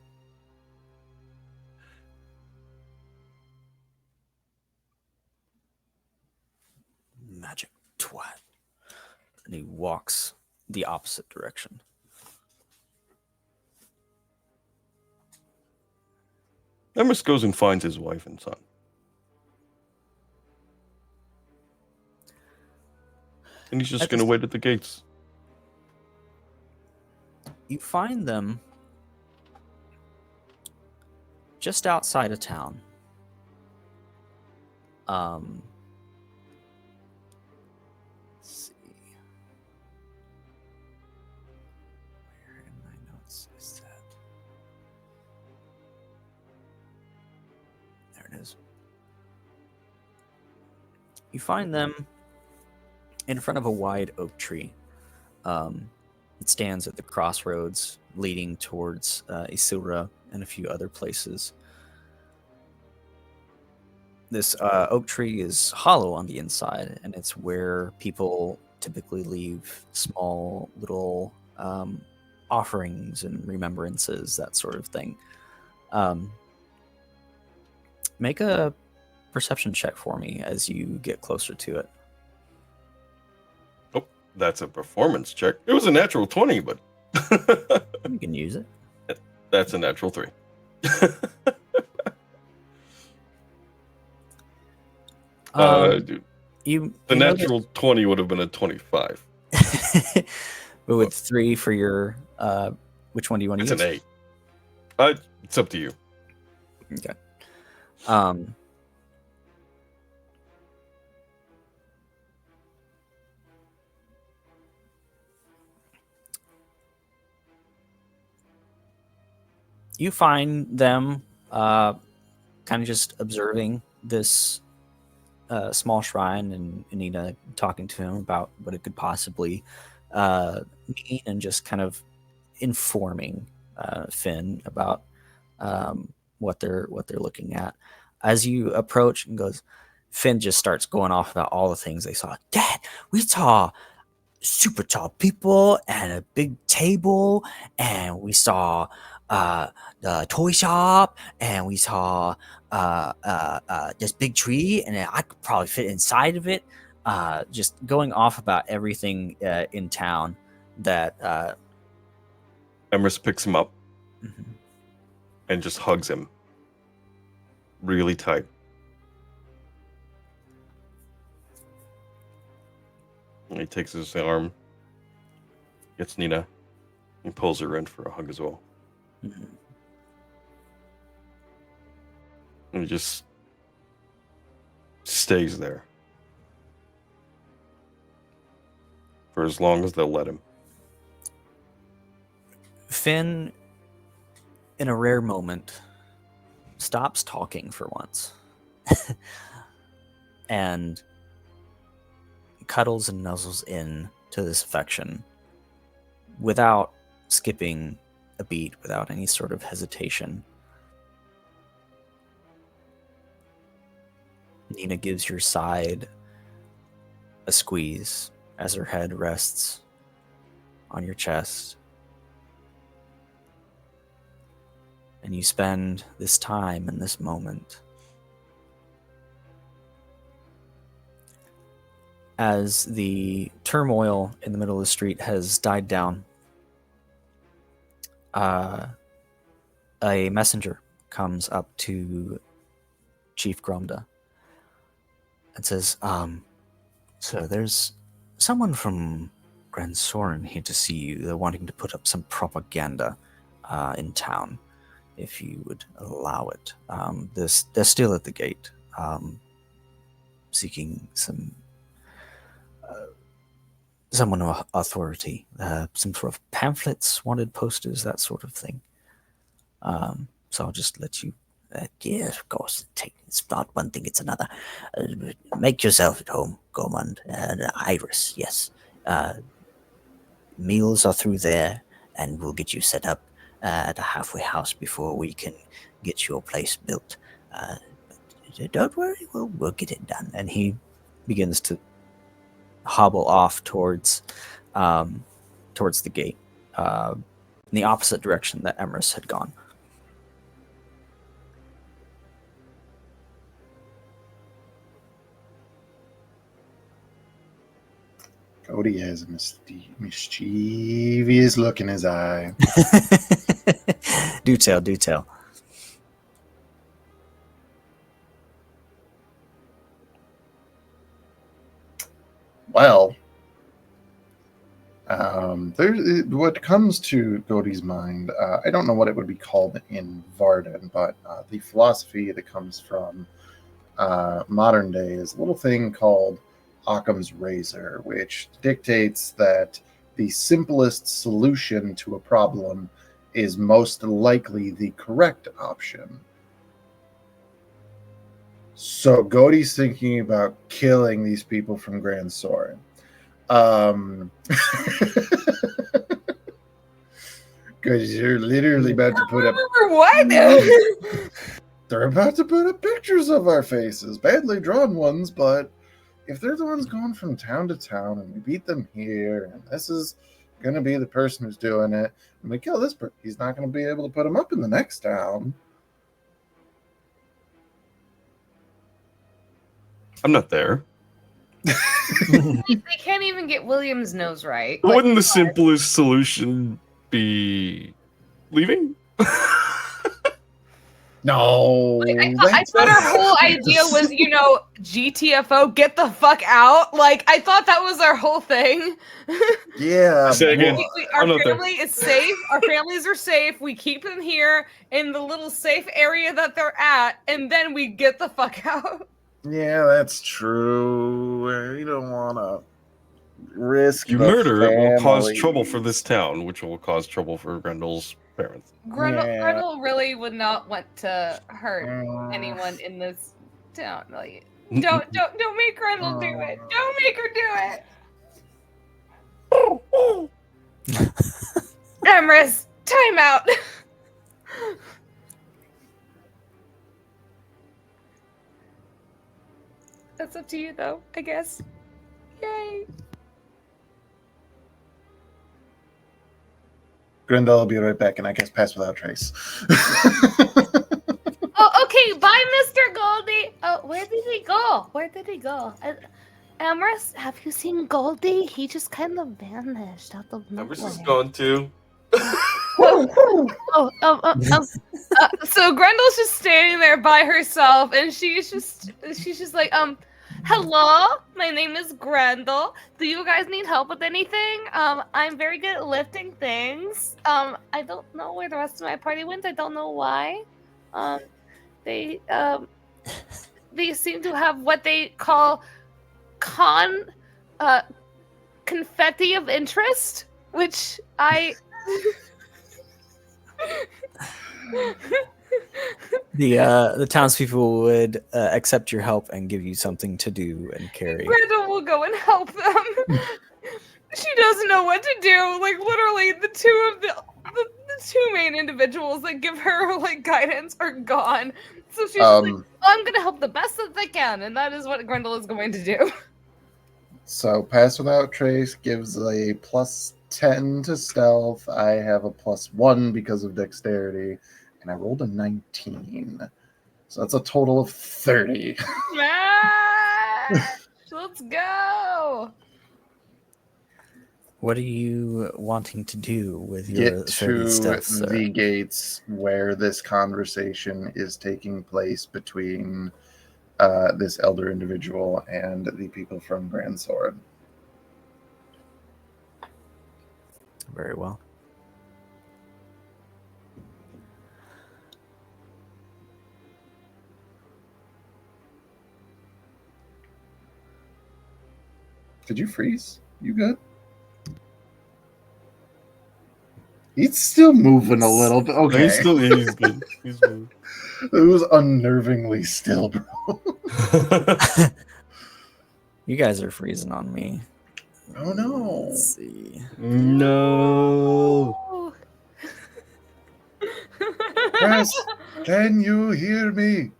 Magic twat. And he walks the opposite direction. Emerus goes and finds his wife and son. And he's just going to wait at the gates. You find them just outside of town. Let's see. Where in my notes is that? There it is. You find them in front of a wide oak tree. It stands at the crossroads leading towards Isilra and a few other places. This oak tree is hollow on the inside, and it's where people typically leave small little offerings and remembrances, that sort of thing. Make a perception check for me as you get closer to it. That's a performance check. It was a natural 20, but You can use it. that's a natural 3. Dude, You the you notice- natural 20 would have been a 25. but with 3 for your which one do you want to It's use? an 8. It's up to you. Okay. you find them kind of just observing this small shrine, and Nina talking to him about what it could possibly mean, and just kind of informing Finn about what they're looking at. As you approach, and goes, Finn just starts going off about all the things they saw. Dad, we saw super tall people and a big table, and we saw the toy shop, and we saw this big tree, and I could probably fit inside of it. Just going off about everything in town that. Emrys picks him up Mhm. and just hugs him really tight. And he takes his arm, gets Nina, and pulls her in for a hug as well. Mhm. And he just stays there for as long as they'll let him. Finn, in a rare moment, stops talking for once and cuddles and nuzzles in to this affection without skipping a beat, without any sort of hesitation. Nina gives your side a squeeze as her head rests on your chest. And you spend this time in this moment. As the turmoil in the middle of the street has died down, a messenger comes up to Chief Gromda and says, "Sir, there's someone from Grand Soren here to see you. They're wanting to put up some propaganda in town, if you would allow it. They're still at the gate, seeking someone of authority, some sort of pamphlets, wanted posters, that sort of thing. So I'll just let you. Yes, of course. It's not one thing; it's another. Make yourself at home, Gormund. Iris, yes. Meals are through there, and we'll get you set up at a halfway house before we can get your place built. Don't worry, we'll get it done." And he begins to hobble off towards the gate, in the opposite direction that Emrys had gone. Cody has a mischievous look in his eye. Do tell. Well, what comes to Cody's mind, I don't know what it would be called in Vardin, but the philosophy that comes from modern day is a little thing called Occam's razor, which dictates that the simplest solution to a problem is most likely the correct option. So Godey's thinking about killing these people from Grand Soren. Because you're literally about to put up... What? They're about to put up pictures of our faces. Badly drawn ones, but if they're the ones going from town to town and we beat them here, and this is going to be the person who's doing it, and we kill this person, he's not going to be able to put them up in the next town. I'm not there. They can't even get William's nose right. Wouldn't the simplest solution be leaving? No. I thought our whole idea was, GTFO, get the fuck out. Like, I thought that was our whole thing. Yeah. Say again. Our family is safe. Our families are safe. We keep them here in the little safe area that they're at, and then we get the fuck out. Yeah, that's true. You don't want to risk You the murder, it will cause families. trouble for this town, which will cause trouble for Grendel's parents. Grendel really would not want to hurt Uh, anyone in this town. Like, don't make Grendel do it. Don't make her do it. Emrys, time out. That's up to you, though, I guess. Yay. Grendel will be right back, and I guess pass without trace. Oh, okay. Bye, Mr. Goldie. Oh, where did he go? Where did he go? Emrys, have you seen Goldie? He just kind of vanished out of nowhere. Emrys is gone too. So Grendel's just standing there by herself, and she's just like, hello, my name is Grendel. Do you guys need help with anything? I'm very good at lifting things. I don't know where the rest of my party went. I don't know why. They seem to have what they call confetti of interest, which I. The townspeople would accept your help and give you something to do and carry. Grendel will go and help them. She doesn't know what to do. Like, literally, the two main individuals that give her like guidance are gone. So she's just like, I'm gonna help the best that I can, and that is what Grendel is going to do. So pass without trace gives a +10 to stealth. I have a +1 because of dexterity, and I rolled a 19. So that's a total of 30. Smash! Let's go. What are you wanting to do with your Get 30 to stealth, sir? the gates where this conversation is taking place between this elder individual and the people from Grand Sword. Very well. Did you freeze? You good? He's still moving a little bit. Okay. He's good. He's good. It was unnervingly still, bro. You guys are freezing on me. Oh no. Let's see. No. Chris, can you hear me?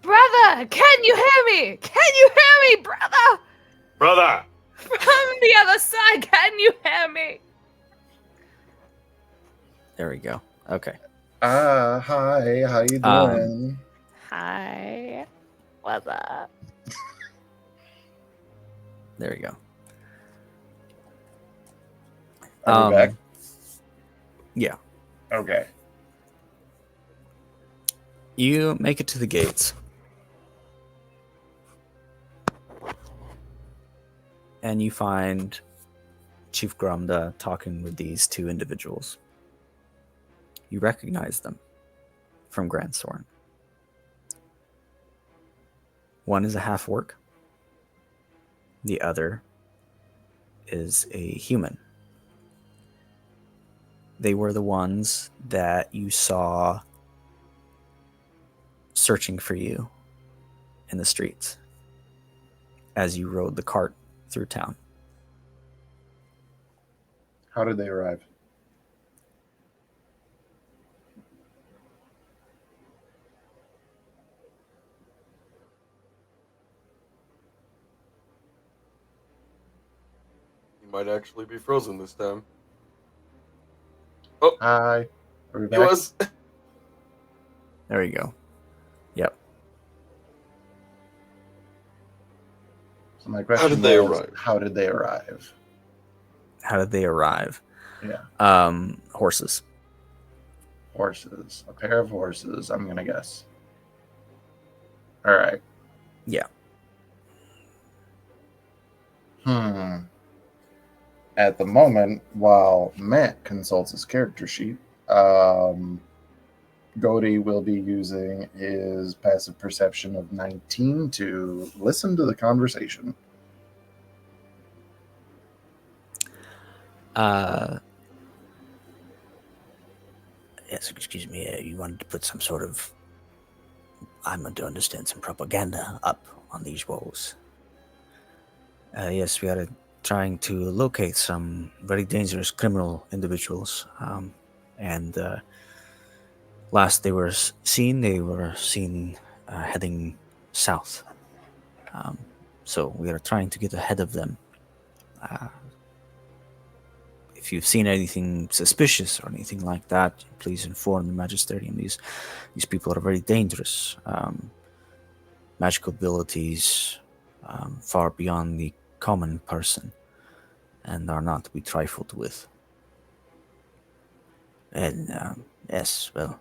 Brother, can you hear me? Can you hear me, brother? Brother. From the other side, can you hear me? There we go. Okay. Hi, how you doing? Hi. What's up? There we go. Are we back? Yeah. Okay. You make it to the gates. And you find Chief Grumda talking with these two individuals. You recognize them from Grand Sorn. One is a half-orc. The other is a human. They were the ones that you saw searching for you in the streets as you rode the cart through town. How did they arrive? You might actually be frozen this time. Hi. Are we He back? was. There you go. Yep. So my question did they was, arrive? how did they arrive? How did they arrive? Yeah. Horses. Horses. A pair of horses, I'm going to guess. All right. Yeah. At the moment, while Matt consults his character sheet, Gody will be using his passive perception of 19 to listen to the conversation. Yes, excuse me. You wanted to put some sort of, I'm to understand, some propaganda up on these walls. Yes, we are trying to locate some very dangerous criminal individuals. And last they were seen heading south. So we are trying to get ahead of them. If you've seen anything suspicious or anything like that, please inform the Magisterium. These people are very dangerous. Magical abilities far beyond the common person, and are not to be trifled with. And yes, well,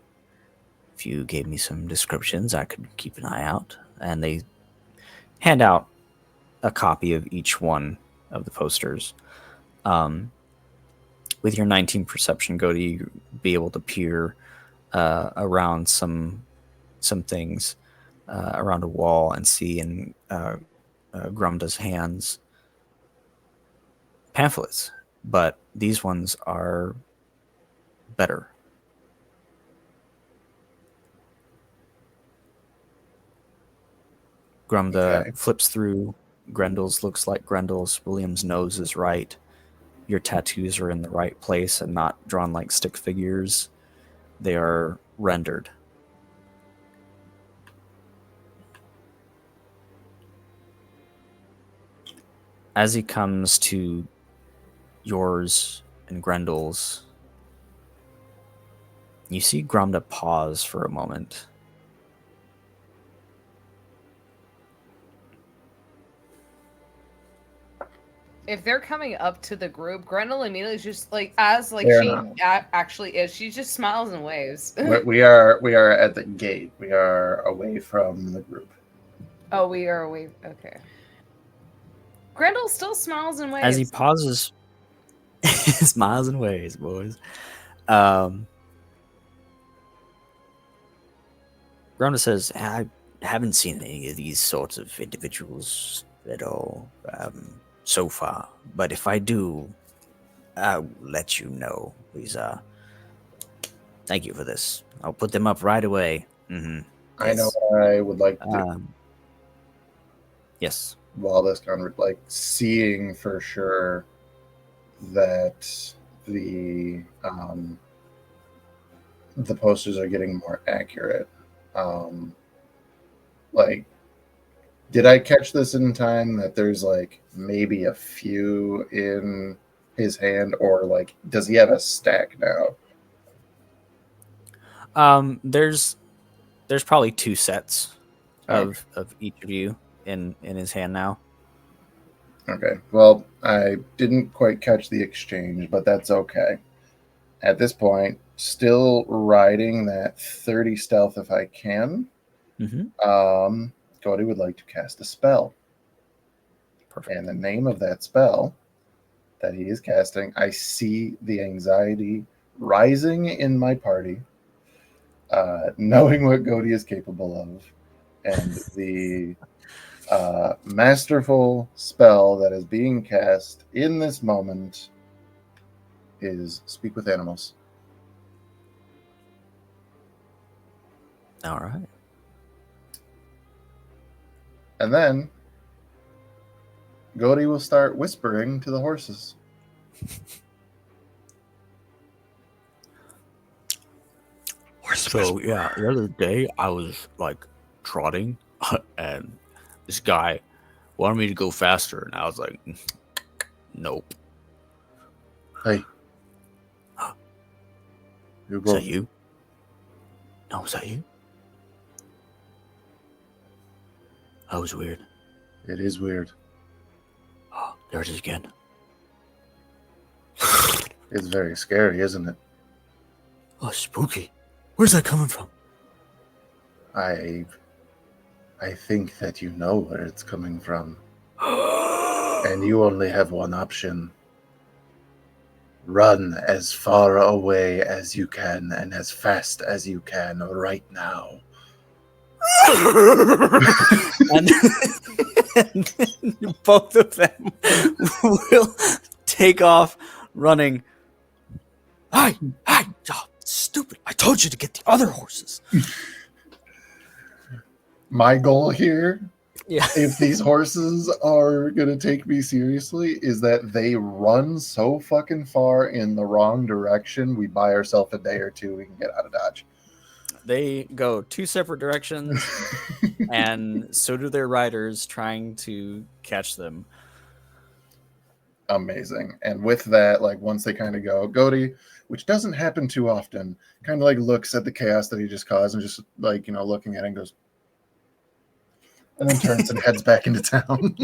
if you gave me some descriptions, I could keep an eye out. And they hand out a copy of each one of the posters. With your 19 perception, go to be able to peer around some things around a wall and see in Grumda's hands pamphlets, but these ones are better. Grumda flips through. Grendel's looks like Grendel's. William's nose is right. Your tattoos are in the right place and not drawn like stick figures. They are rendered. As he comes to yours and Grendel's, you see Grumda pause for a moment. If they're coming up to the group, Grendel immediately is just like, as like They're she not. actually is, she just smiles and waves. We are at the gate. We are away from the group. Oh, we are away. Okay. Grendel still smiles and waves. As he pauses, smiles and waves, boys. Grumda says, I haven't seen any of these sorts of individuals at all so far, but if I do, I'll let you know. Please, thank you for this. I'll put them up right away. Mm-hmm. I know what I would like to do. Yes. While this like seeing for sure that the posters are getting more accurate. Like, did I catch this in time that there's like maybe a few in his hand, or like does he have a stack now? There's probably 2 sets of each of you in his hand now. Okay. Well, I didn't quite catch the exchange, but that's okay. At this point, still riding that 30 stealth if I can. Mm-hmm. Cody would like to cast a spell. Perfect. And the name of that spell that he is casting, I see the anxiety rising in my party, knowing what Cody is capable of, and the masterful spell that is being cast in this moment is Speak with Animals. All right. And then Godi will start whispering to the horses. So yeah, the other day I was like trotting, and this guy wanted me to go faster, and I was like, "Nope." Hey, you Is go. that you? No, is that you? That was weird. It is weird. Oh, there it is again. It's very scary, isn't it? Oh, spooky. Where's that coming from? I think that you know where it's coming from. And you only have one option. Run as far away as you can and as fast as you can right now. and both of them will take off running. Hey, Stupid. I told you to get the other horses. My goal here, Yeah. if these horses are going to take me seriously, is that they run so fucking far in the wrong direction, we buy ourselves a day or two, we can get out of Dodge. They go two separate directions, and so do their riders trying to catch them. Amazing. And with that, like once they kind of go, Gody, which doesn't happen too often, kind of like looks at the chaos that he just caused and just like, looking at it and goes, and then turns and heads back into town.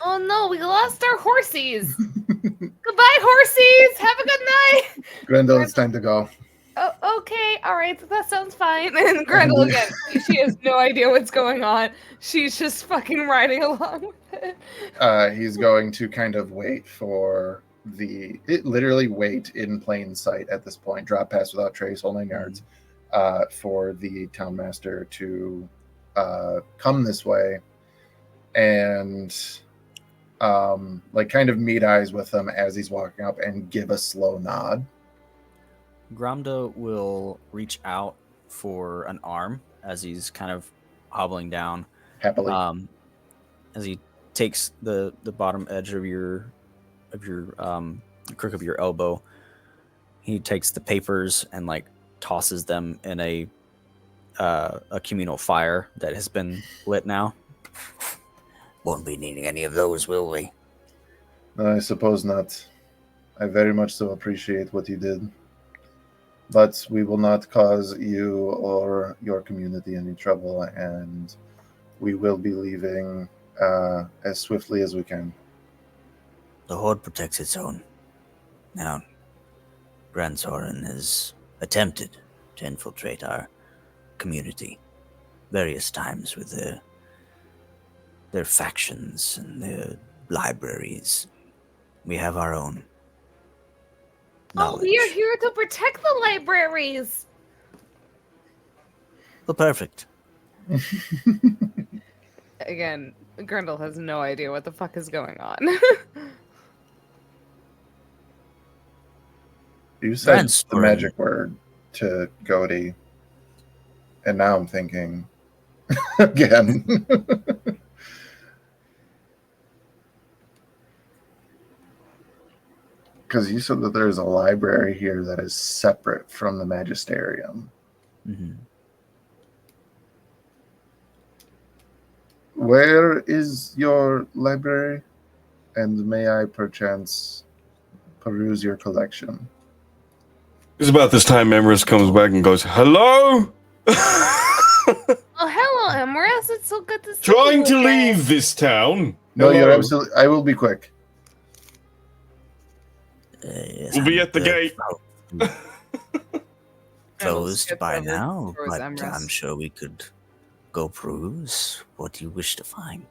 Oh no, we lost our horsies. Goodbye, horsies. Have a good night. Grendel, it's time to go. Oh, okay. All right. That sounds fine. And Grendel again. She has no idea what's going on. She's just fucking riding along with it. He's going to kind of wait for literally wait in plain sight at this point, drop past without trace, whole 9 yards, for the town master to come this way and like kind of meet eyes with him as he's walking up and give a slow nod. Gramda will reach out for an arm as he's kind of hobbling down. Happily. As he takes the bottom edge of your crook of your elbow, he takes the papers and like tosses them in a communal fire that has been lit now. Won't be needing any of those, will we? I suppose not. I very much so appreciate what you did. But we will not cause you or your community any trouble, and we will be leaving as swiftly as we can. The Horde protects its own. Now, Grand Soren has attempted to infiltrate our community various times with their factions and their libraries. We have our own knowledge. Oh, we are here to protect the libraries. Well, perfect. Again, Grendel has no idea what the fuck is going on. You said Grand the Soren. magic word to Gody, and now I'm thinking again. Because you said that there's a library here that is separate from the magisterium. Mm-hmm. Where is your library? And may I perchance peruse your collection? It's about this time Emerus comes back and goes, "Hello?" Oh, hello, Emerus. It's so good to see you. Trying to again. leave this town. No, you're Hello. absolutely. I will be quick. Yes, We'll be I'm at the gate. Closed by Skip over now, towards but Emrys. I'm sure we could go peruse what you wish to find.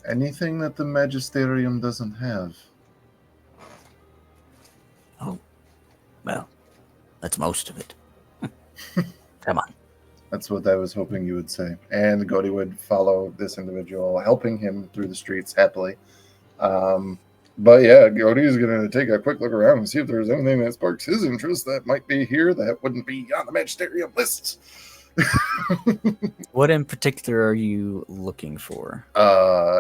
Anything that the magisterium doesn't have. Well, that's most of it. Come on. That's what I was hoping you would say. And Gody would follow this individual, helping him through the streets happily. But yeah, Gody is going to take a quick look around and see if there's anything that sparks his interest that might be here that wouldn't be on the magisterium list. What in particular are you looking for?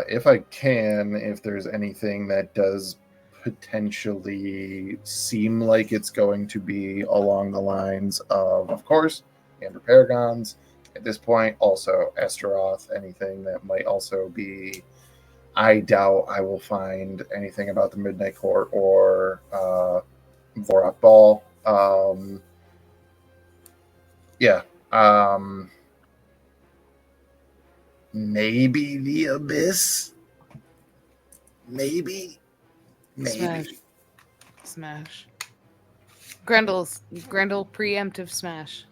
If I can, if there's anything that does potentially seem like it's going to be along the lines of course, Amber Paragons. At this point, also Astaroth, anything that might also be... I doubt I will find anything about the Midnight Court or Vorak Ball. Maybe the Abyss. Maybe. Smash. Grendel preemptive smash.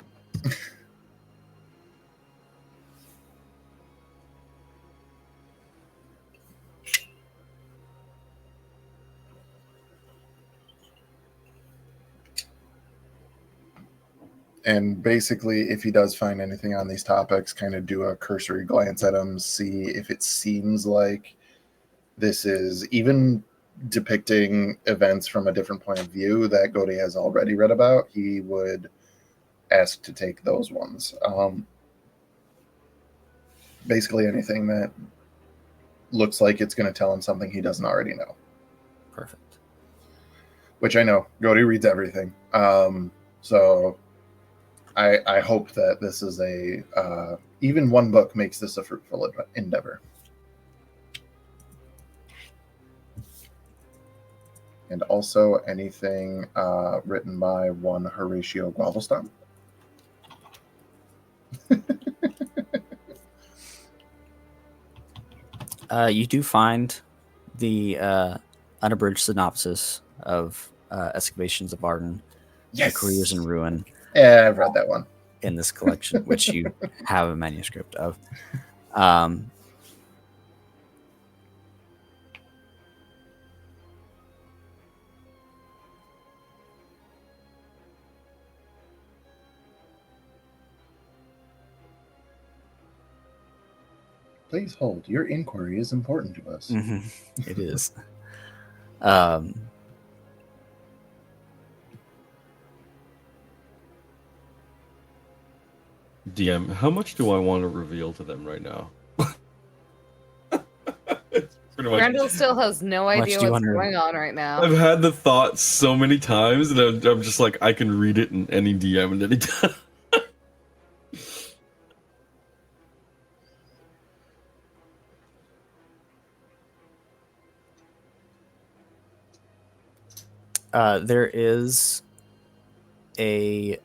And basically, if he does find anything on these topics, kind of do a cursory glance at them, see if it seems like this is even depicting events from a different point of view that Gody has already read about. He would ask to take those ones. Basically, anything that looks like it's going to tell him something he doesn't already know. Perfect. Which I know, Gody reads everything. So I hope that this is even one book makes this a fruitful endeavor. And also anything written by one Horatio Gravelston. You do find the unabridged synopsis of Excavations of Vardin, Yes! The Careers in Ruin, Yeah, I've read that one. in this collection, which you have a manuscript of. Please hold. Your inquiry is important to us. It is. DM, how much do I want to reveal to them right now? It's pretty much. Randall still has no much idea do you what's wonder? going on right now. I've had the thought so many times, and I'm just like, I can read it in any DM at any time. There is a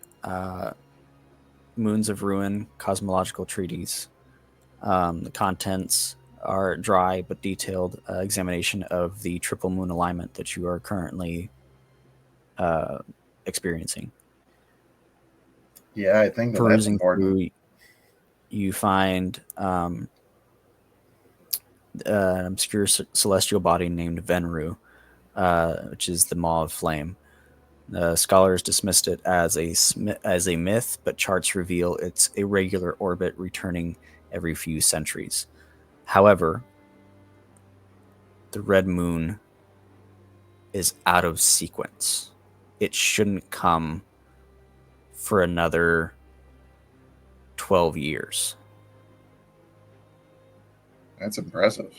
Moons of Ruin cosmological treatise. The contents are dry but detailed examination of the triple moon alignment that you are currently experiencing. Yeah, I think that's Perusing important. through, you find an obscure celestial body named Venru, which is the Maw of Flame. Scholars dismissed it as a myth, but charts reveal its irregular orbit returning every few centuries. However, the red moon is out of sequence. It shouldn't come for another 12 years. That's impressive.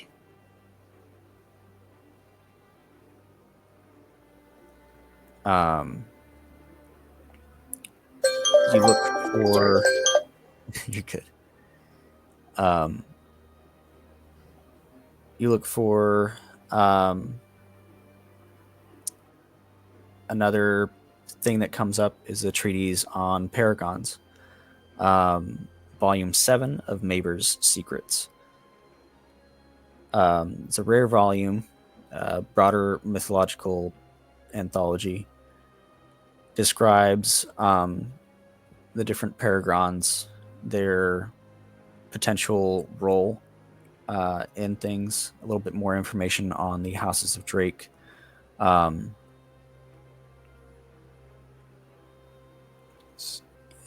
You look for you're good. You look for another thing that comes up is a treatise on paragons, volume 7 of Maber's Secrets. It's a rare volume, broader mythological anthology. Describes the different paragons, their potential role in things, a little bit more information on the houses of Drake.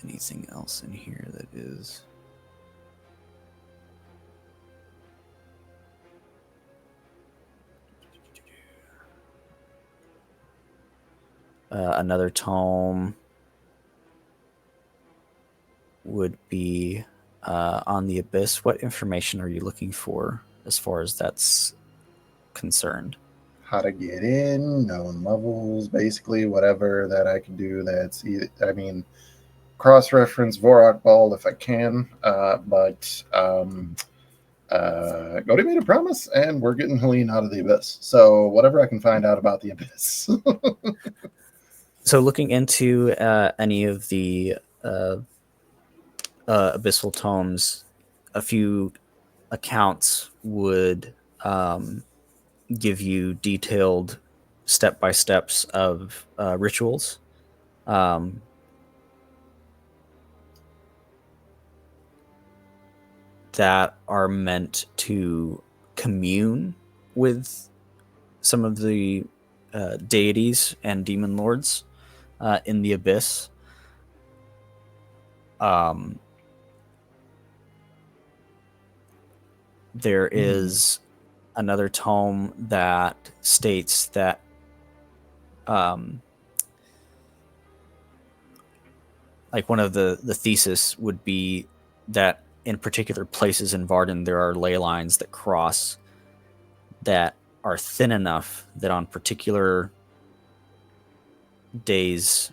Anything else in here that is... another tome would be on the Abyss. What information are you looking for as far as that's concerned? How to get in, known levels, basically whatever that I can do. That's cross-reference Vorak Ball if I can, but Gody made a promise, and we're getting Helene out of the Abyss. So whatever I can find out about the Abyss. So looking into any of the abyssal tomes, a few accounts would give you detailed step-by-steps of rituals. That are meant to commune with some of the deities and demon lords in the Abyss. There is another tome that states that like one of the thesis would be that in particular places in Vardin there are ley lines that cross that are thin enough that on particular days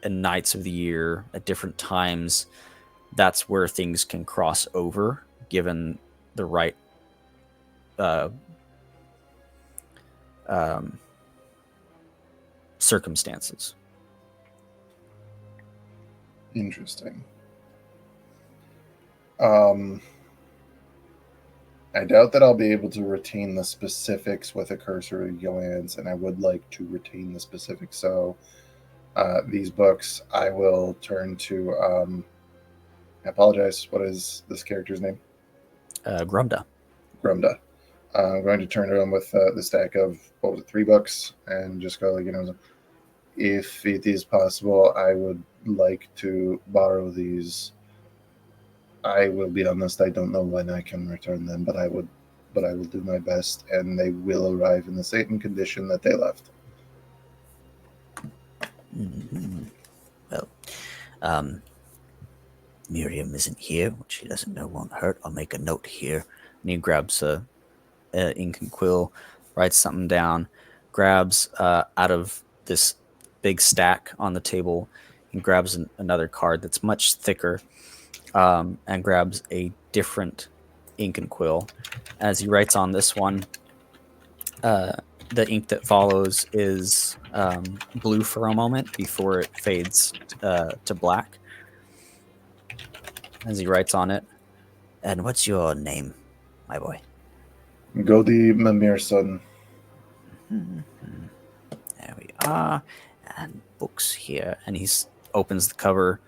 and nights of the year at different times, that's where things can cross over given the right circumstances. Interesting. I doubt that I'll be able to retain the specifics with a cursory glance, and I would like to retain the specifics. So these books, I will turn to. I apologize. What is this character's name? Grumda. Grumda. I'm going to turn to him with the stack of, what was it, 3 books, and just go, if it is possible, I would like to borrow these. I will be honest, I don't know when I can return them, but I will do my best, and they will arrive in the same condition that they left. Mm-hmm. Well, Miriam isn't here, which she doesn't know won't hurt. I'll make a note here. And he grabs a ink and quill, writes something down, grabs out of this big stack on the table, and grabs another card that's much thicker, and grabs a different ink and quill. As he writes on this one, the ink that follows is blue for a moment before it fades to black. As he writes on it, and what's your name, my boy? Godi Mamirson. Mm-hmm. There we are. And books here. And he opens the cover,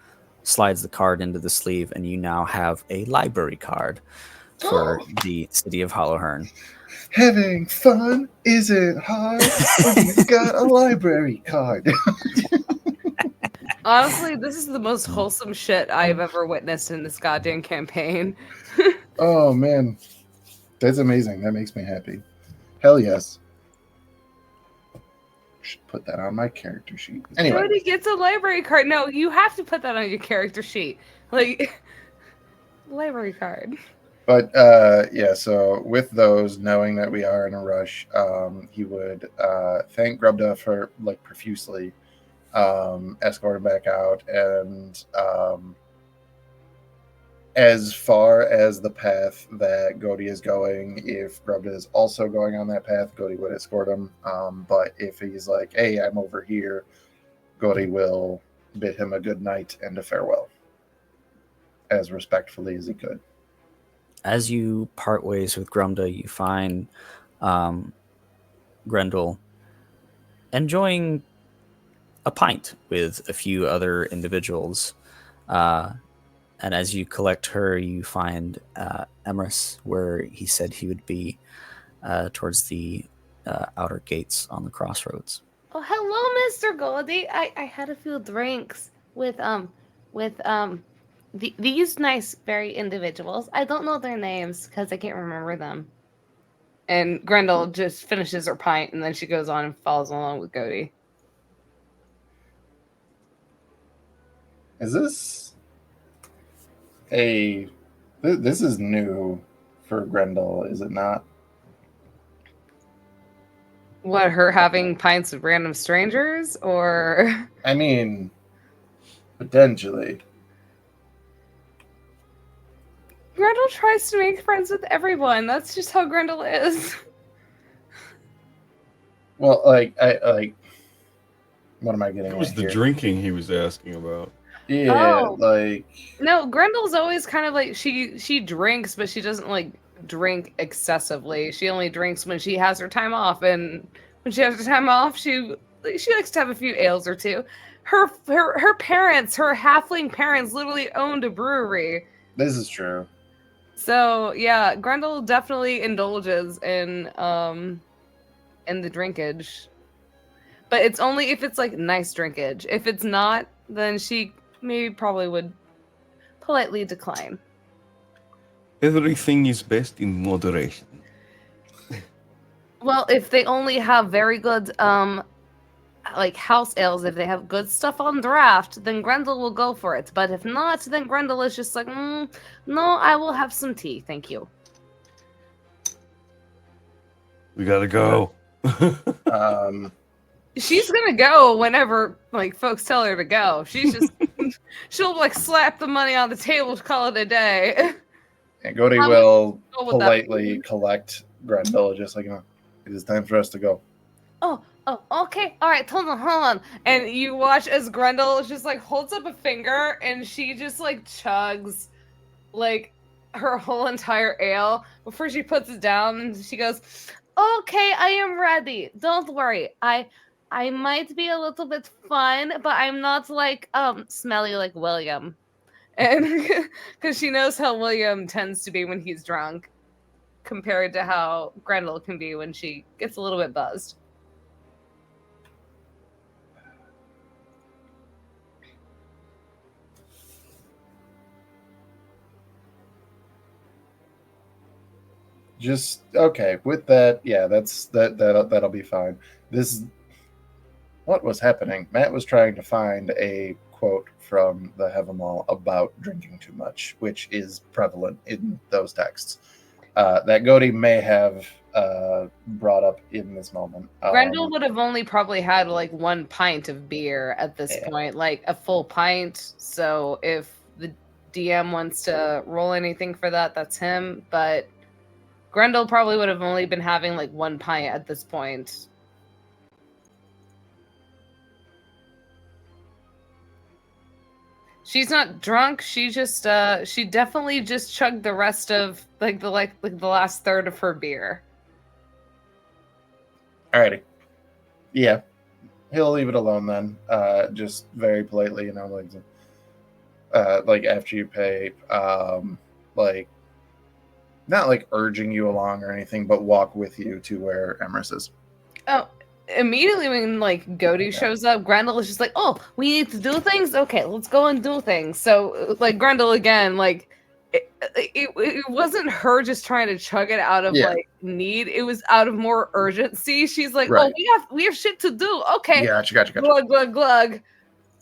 slides the card into the sleeve, and you now have a library card for the city of Hollowhern. Having fun isn't hard when you've got a library card. Honestly, this is the most wholesome shit I've ever witnessed in this goddamn campaign. Oh, man. That's amazing. That makes me happy. Hell yes. Should put that on my character sheet. Anyway. Nobody gets a library card. No, you have to put that on your character sheet. Like, library card. But, yeah, so with those, knowing that we are in a rush, he would thank Grubda for, profusely, escort him back out, and as far as the path that Godi is going, if Grubda is also going on that path, Godi would escort him. But if he's like, hey, I'm over here, Godi will bid him a good night and a farewell, as respectfully as he could. As you part ways with Grumda, you find Grendel enjoying a pint with a few other individuals. And as you collect her, you find Emrys, where he said he would be, towards the outer gates on the crossroads. Oh, hello, Mr. Goldie. I had a few drinks with these nice, very individuals. I don't know their names because I can't remember them. And Grendel just finishes her pint, and then she goes on and follows along with Godi. Is this this is new for Grendel, is it not? What, her having pints with random strangers, or? I mean, potentially. Grendel tries to make friends with everyone. That's just how Grendel is. Well, what am I getting? It was at the here? drinking he was asking about. Yeah, Oh. No, Grendel's always kind of like she drinks, but she doesn't drink excessively. She only drinks when she has her time off, and when she has her time off, she likes to have a few ales or two. Her parents, her halfling parents, literally owned a brewery. This is true. So yeah, Grendel definitely indulges in the drinkage, but it's only if it's nice drinkage. If it's not, then she probably would politely decline. Everything is best in moderation. Well, if they only have very good like house ales. If they have good stuff on draft, then Grendel will go for it. But if not, then Grendel is just like, no, I will have some tea, thank you. We gotta go. She's gonna go whenever like folks tell her to go. She's just she'll like slap the money on the table to call it a day. And Gody I'm will go with that. politely collect Grendel, just like, it is time for us to go. Oh, okay. All right, hold on. And you watch as Grendel just like holds up a finger and she just like chugs like her whole entire ale before she puts it down and she goes, "Okay, I am ready. Don't worry. I might be a little bit fun, but I'm not like smelly like William." And because she knows how William tends to be when he's drunk compared to how Grendel can be when she gets a little bit buzzed. Just okay with that. Yeah, that'll be fine. What was happening? Matt was trying to find a quote from the Heavenlaw about drinking too much, which is prevalent in those texts. That Gody may have brought up in this moment. Grendel would have only probably had like 1 pint of beer at this point, like a full pint. So if the DM wants to roll anything for that, that's him. But Grendel probably would have only been having like 1 pint at this point. She's not drunk. She just she definitely just chugged the rest of the last third of her beer. Alrighty. Yeah. He'll leave it alone then. Just very politely, like after you pay, like not like urging you along or anything, but walk with you to where Emrys is. Oh, immediately when like Gody shows up, Grendel is just like, "Oh, we need to do things. Okay, let's go and do things." So like Grendel again, like it wasn't her just trying to chug it out of like need. It was out of more urgency. She's like, Right. "Oh, we have shit to do." Okay, Gotcha. glug glug glug.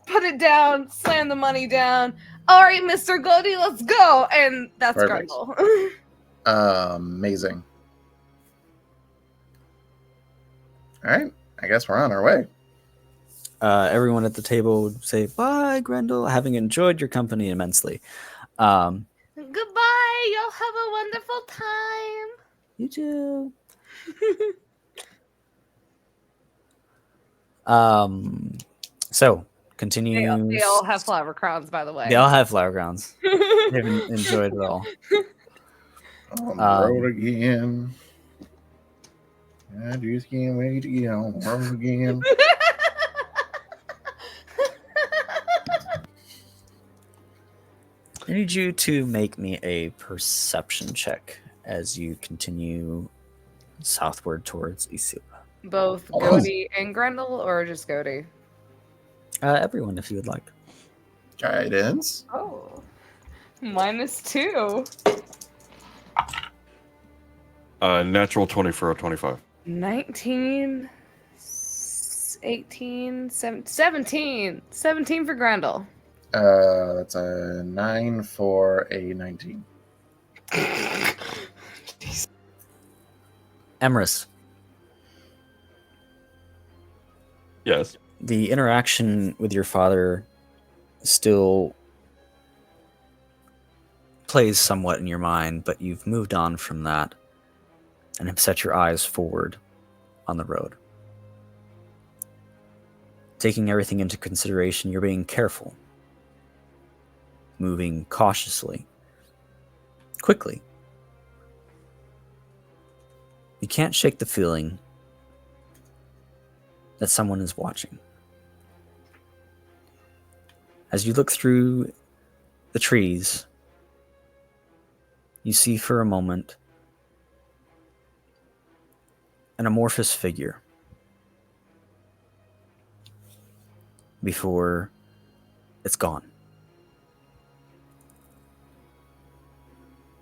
Put it down. Slam the money down. All right, Mr. Gody, let's go. And that's Perfect. Grendel. Amazing. All right. I guess we're on our way. Everyone at the table would say, "Bye, Grendel. Having enjoyed your company immensely." Goodbye. Y'all have a wonderful time. You too. So continue. They all have flower crowns, by the way. They all have flower crowns. They haven't enjoyed it all. On the road again. I just can't wait to get on the road again. I need you to make me a perception check as you continue southward towards Isilda. Both Gody and Grendel, or just Gody? Everyone, if you would like. Guidance. Oh, -2. Natural 20 for a 25. 19, 18, 17. 17 for Grendel. That's a 9 for a 19. Emrys, Yes. the interaction with your father still plays somewhat in your mind, but you've moved on from that and have set your eyes forward on the road. Taking everything into consideration, you're being careful, moving cautiously, quickly. You can't shake the feeling that someone is watching. As you look through the trees, you see for a moment an amorphous figure before it's gone.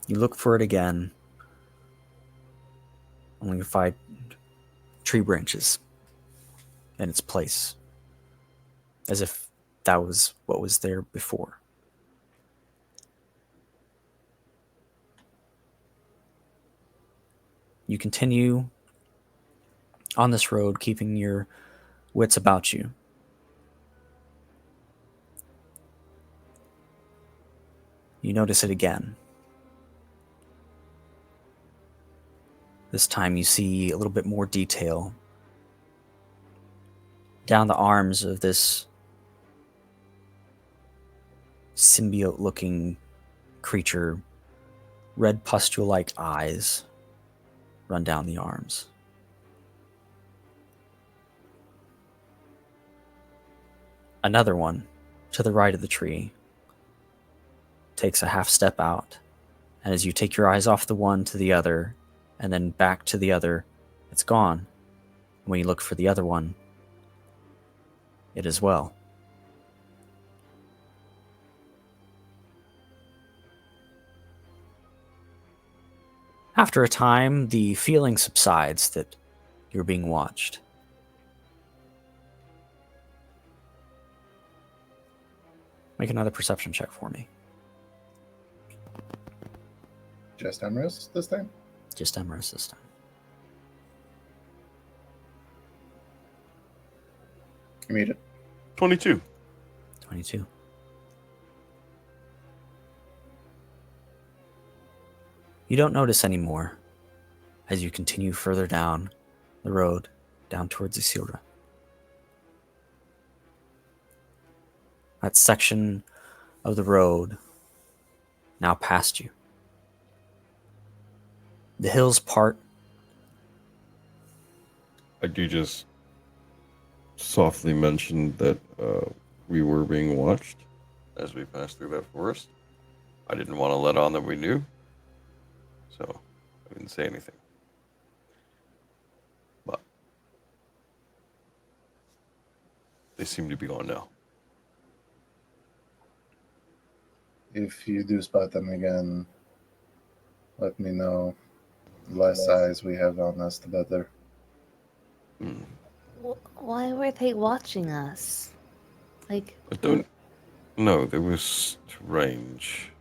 You look for it again, only to find tree branches in its place, as if that was what was there before. You continue on this road, keeping your wits about you. You notice it again. This time you see a little bit more detail down the arms of this symbiote-looking creature. Red pustule-like eyes run down the arms. Another one to the right of the tree takes a half step out, and as you take your eyes off the one to the other and then back to the other, it's gone. And when you look for the other one, it as well. After a time, the feeling subsides that you're being watched. Make another perception check for me. Just Emrys this time? Just Emrys this time. You made it. 22. 22. You don't notice anymore as you continue further down the road, down towards Isilra. That section of the road now past you. The hills part. I do just softly mention that we were being watched as we passed through that forest. I didn't want to let on that we knew, so I didn't say anything. But they seem to be gone now. If you do spot them again, let me know. The less eyes we have on us, the better. Why were they watching us? Like, I don't know. They were strange.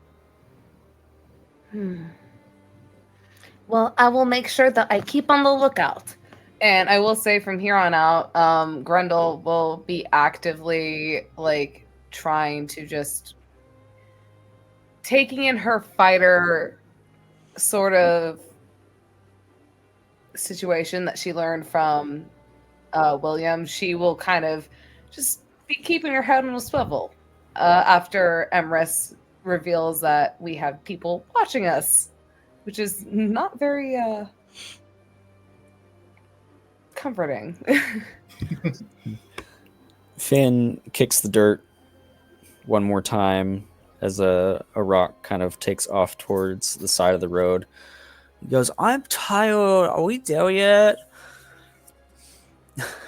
Well, I will make sure that I keep on the lookout. And I will say from here on out, Grendel will be actively like trying to just taking in her fighter sort of situation that she learned from William. She will kind of just be keeping her head on a swivel after Emrys reveals that we have people watching us, which is not very comforting. Finn kicks the dirt one more time as a rock kind of takes off towards the side of the road. He goes, I'm tired. Are we there yet?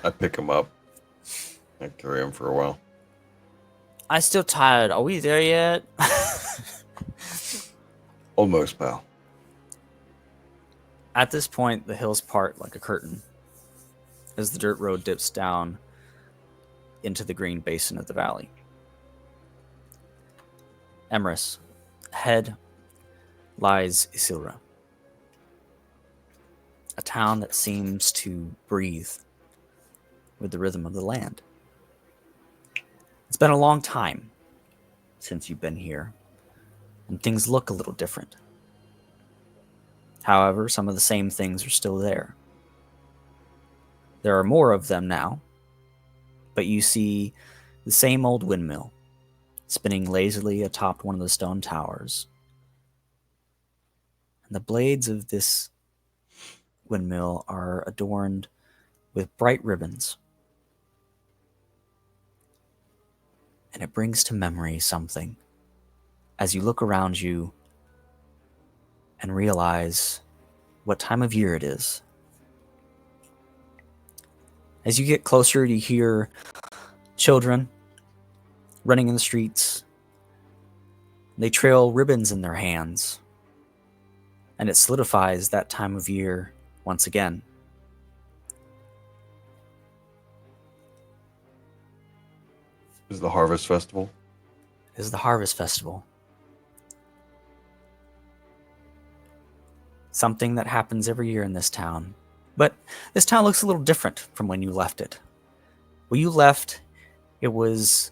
I pick him up. I carry him for a while. I'm still tired. Are we there yet? Almost, pal. At this point, the hills part like a curtain as the dirt road dips down into the green basin of the valley. Emrys, ahead lies Isilra, a town that seems to breathe with the rhythm of the land. It's been a long time since you've been here, and things look a little different. However, some of the same things are still there. There are more of them now, but you see the same old windmill spinning lazily atop one of the stone towers. And the blades of this windmill are adorned with bright ribbons. And it brings to memory something as you look around you and realize what time of year it is. As you get closer, you hear children running in the streets. They trail ribbons in their hands, and it solidifies that time of year once again. Is the Harvest Festival? It is the Harvest Festival. Something that happens every year in this town. But this town looks a little different from when you left it. When you left, it was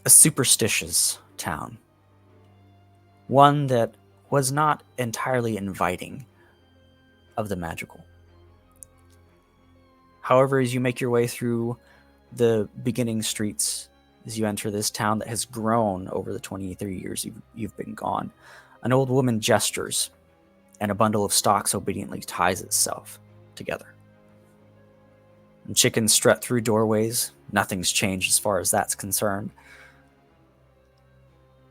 a superstitious town. One that was not entirely inviting of the magical. However, as you make your way through the beginning streets, as you enter this town that has grown over the 23 years you've been gone, an old woman gestures, and a bundle of stalks obediently ties itself together. And chickens strut through doorways. Nothing's changed as far as that's concerned.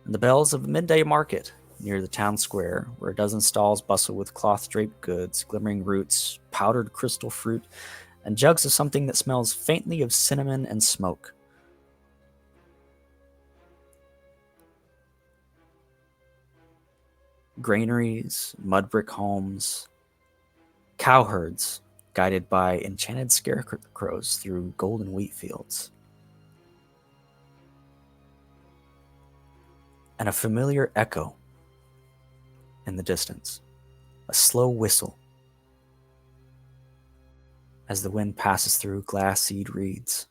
And the bells of the midday market near the town square, where a dozen stalls bustle with cloth-draped goods, glimmering roots, powdered crystal fruit, and jugs of something that smells faintly of cinnamon and smoke. Granaries, mud brick homes, cowherds guided by enchanted scarecrows through golden wheat fields. And a familiar echo in the distance, a slow whistle as the wind passes through glass-seed reeds.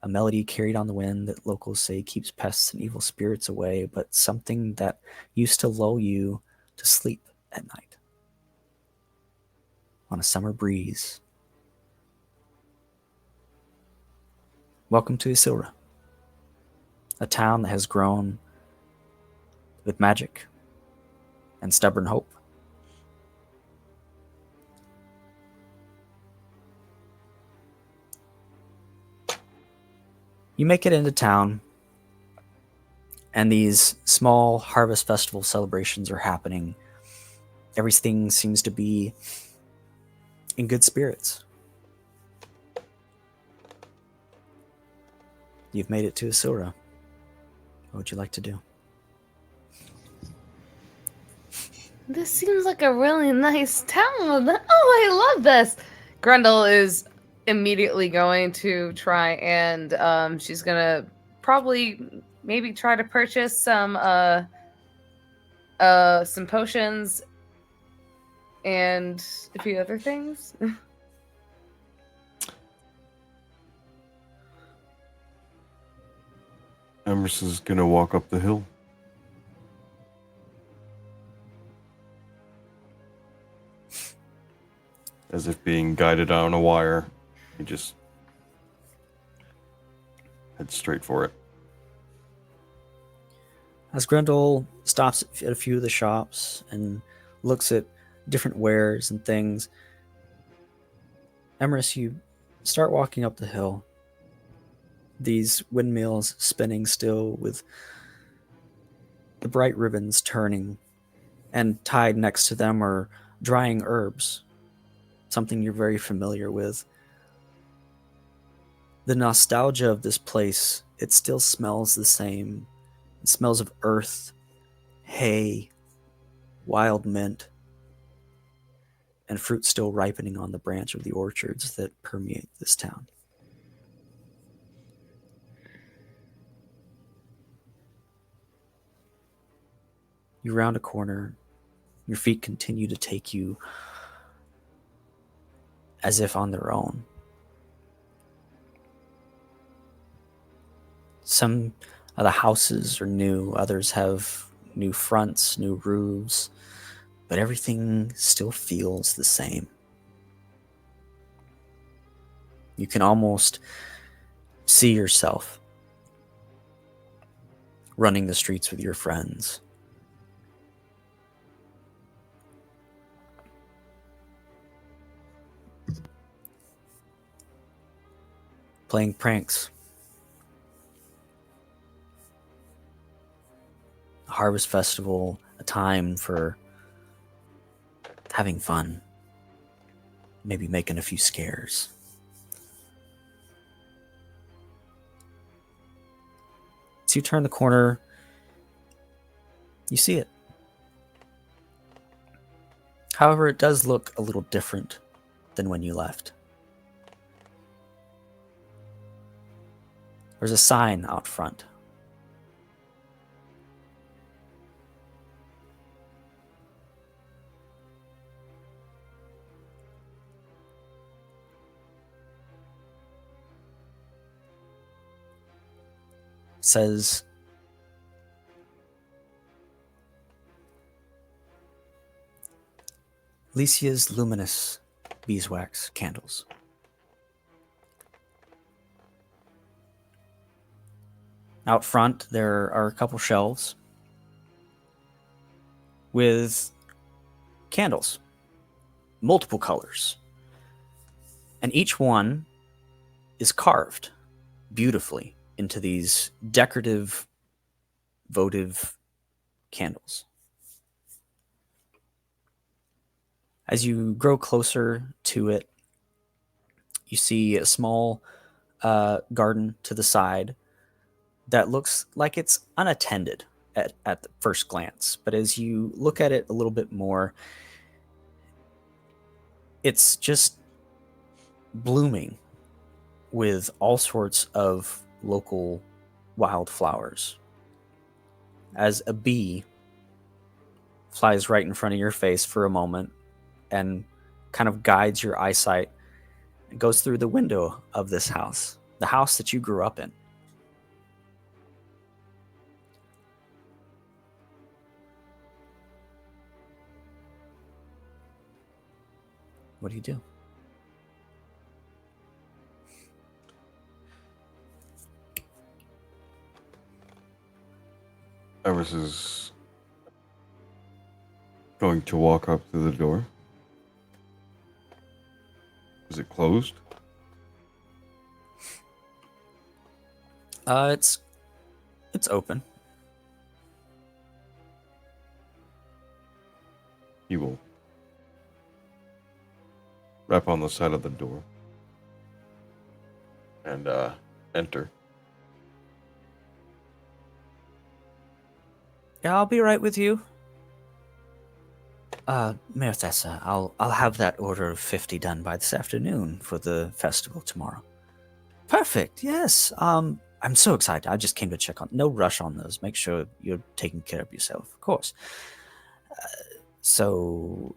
A melody carried on the wind that locals say keeps pests and evil spirits away, but something that used to lull you to sleep at night. On a summer breeze. Welcome to Isilra, a town that has grown with magic and stubborn hope. You make it into town, and these small harvest festival celebrations are happening. Everything seems to be in good spirits. You've made it to Isilra. What would you like to do? This seems like a really nice town. Oh, I love this. Grendel is immediately going to try and she's gonna probably maybe try to purchase some potions and a few other things. Emrys is gonna walk up the hill. As if being guided on a wire. He just heads straight for it. As Grendel stops at a few of the shops and looks at different wares and things, Emrys, you start walking up the hill. These windmills spinning still with the bright ribbons turning, and tied next to them are drying herbs, something you're very familiar with. The nostalgia of this place, it still smells the same. It smells of earth, hay, wild mint, and fruit still ripening on the branch of the orchards that permeate this town. You round a corner, your feet continue to take you as if on their own. Some of the houses are new, others have new fronts, new roofs, but everything still feels the same. You can almost see yourself running the streets with your friends. Playing pranks. A harvest festival, a time for having fun. Maybe making a few scares. As you turn the corner, you see it. However, it does look a little different than when you left. There's a sign out front. It says, Licia's Luminous Beeswax Candles. Out front, there are a couple shelves with candles, multiple colors. And each one is carved beautifully into these decorative, votive candles. As you grow closer to it, you see a small garden to the side that looks like it's unattended at the first glance. But as you look at it a little bit more, it's just blooming with all sorts of local wildflowers. As a bee flies right in front of your face for a moment and kind of guides your eyesight and goes through the window of this house, the house that you grew up in. What do you do? Iris is going to walk up to the door. Is it closed? It's open. He will rap on the side of the door and enter. Yeah, I'll be right with you. Mayor Thessa, I'll have that order of 50 done by this afternoon for the festival tomorrow. Perfect. Yes. I'm so excited. I just came to check on. No rush on those. Make sure you're taking care of yourself, of course. So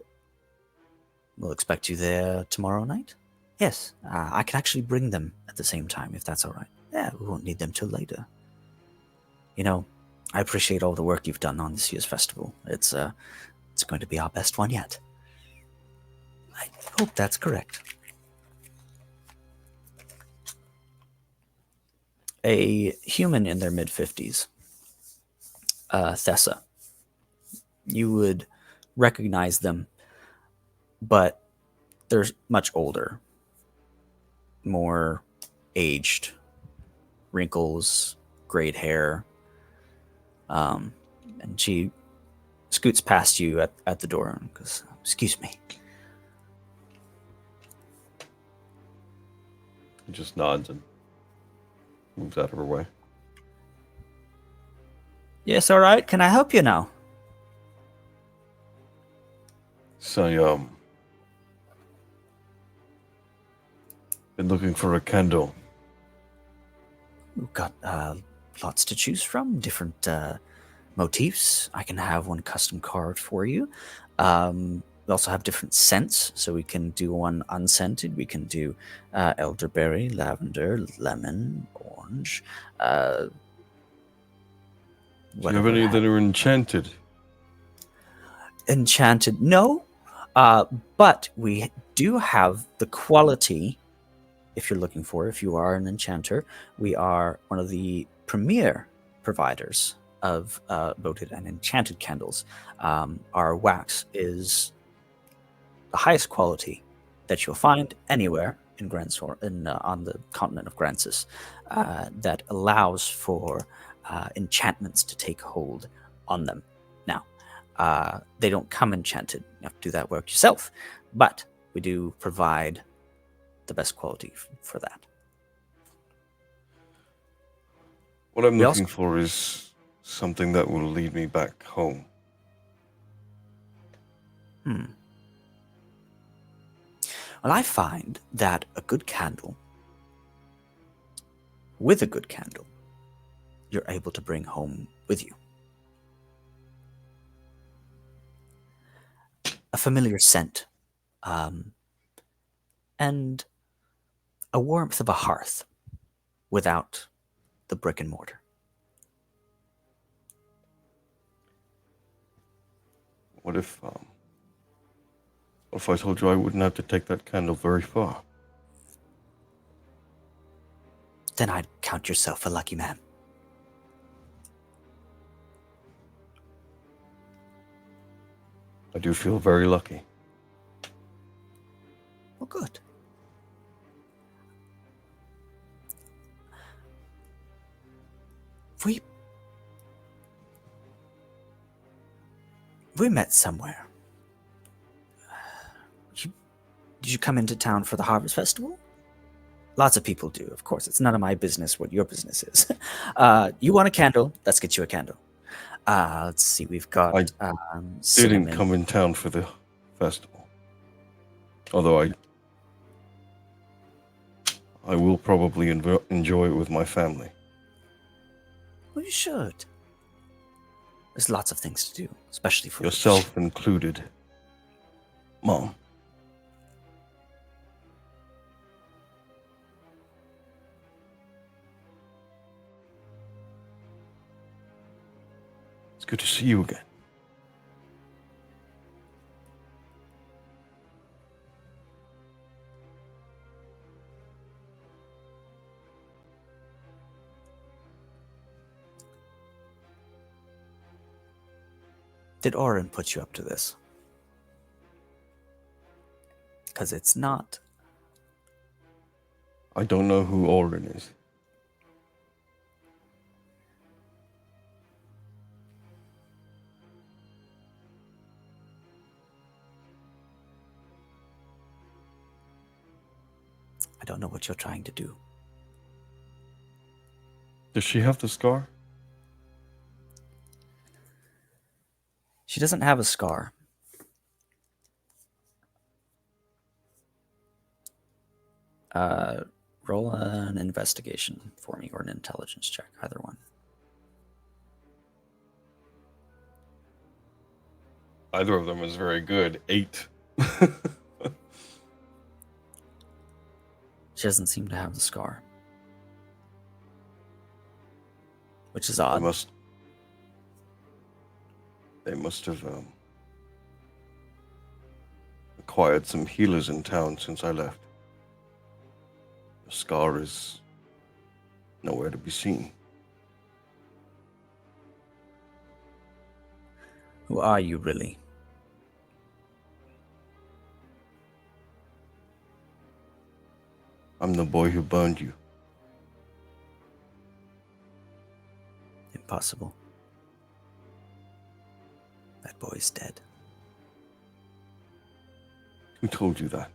we'll expect you there tomorrow night. Yes. I can actually bring them at the same time if that's all right. Yeah, we won't need them till later. You know, I appreciate all the work you've done on this year's festival. It's going to be our best one yet. I hope that's correct. A human in their mid-50s, Thessa. You would recognize them, but they're much older, more aged, wrinkles, grayed hair. And she scoots past you at the door and goes, "Excuse me." He just nods and moves out of her way. Yes, all right. Can I help you now? So, been looking for a candle. We've got lots to choose from, different motifs. I can have one custom carved for you. We also have different scents, so we can do one unscented. We can do elderberry, lavender, lemon, orange. Do you have any that are enchanted? Enchanted? No, but we do have the quality. If you're looking for, if you are an enchanter, we are one of the premier providers of voted and enchanted candles. Our wax is the highest quality that you'll find anywhere in on the continent of Grancis, that allows for enchantments to take hold on them. Now, they don't come enchanted. You have to do that work yourself, but we do provide the best quality for that. What I'm looking for is something that will lead me back home. Well, I find that a good candle with a good candle, you're able to bring home with you. A familiar scent, and a warmth of a hearth without the brick and mortar. What if I told you I wouldn't have to take that candle very far? Then I'd count yourself a lucky man. I do feel very lucky. Well, good. We met somewhere. Did you come into town for the Harvest Festival? Lots of people do, of course. It's none of my business what your business is. You want a candle? Let's get you a candle. Let's see, we've got Didn't cinnamon. come in town for the festival. Although I will probably enjoy it with my family. Well, you should. There's lots of things to do, especially for Yourself included. Mom. It's good to see you again. Did Orin put you up to this? Because it's not. I don't know who Orin is. I don't know what you're trying to do. Does she have the scar? She doesn't have a scar. Roll an investigation for me, or an intelligence check, either one. Either of them is very good. 8. She doesn't seem to have the scar. Which is They odd. must have acquired some healers in town since I left. The scar is nowhere to be seen. Who are you, really? I'm the boy who burned you. Impossible. That boy's dead. Who told you that?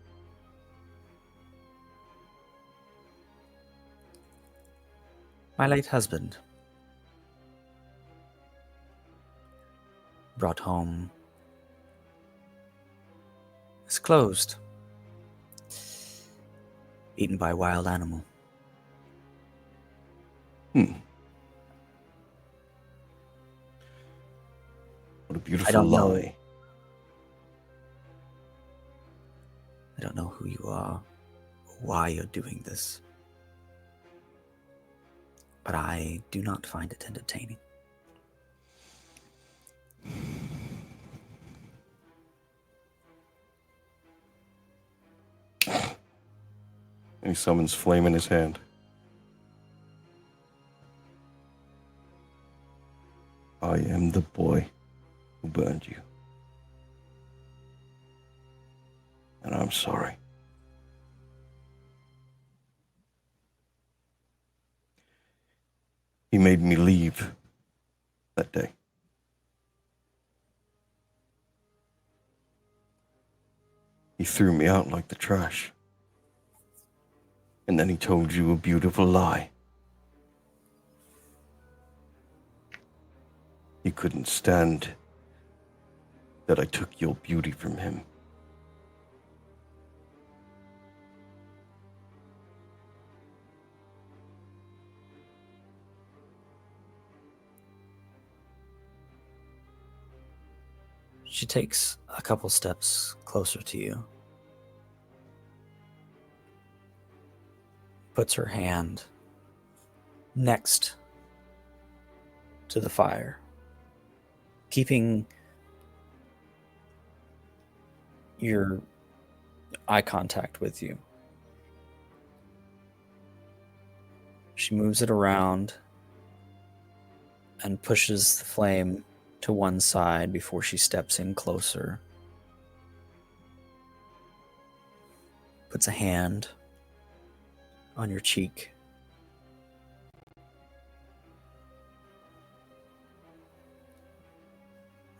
My late husband brought home his closed, eaten by a wild animal. What a beautiful I don't know. lie. I don't know who you are or why you're doing this, but I do not find it entertaining. And he summons flame in his hand. I am the boy who burned you. And I'm sorry. He made me leave that day. He threw me out like the trash. And then he told you a beautiful lie. He couldn't stand that I took your beauty from him. She takes a couple steps closer to you, puts her hand next to the fire, keeping your eye contact with you. She moves it around and pushes the flame to one side before she steps in closer. Puts a hand on your cheek.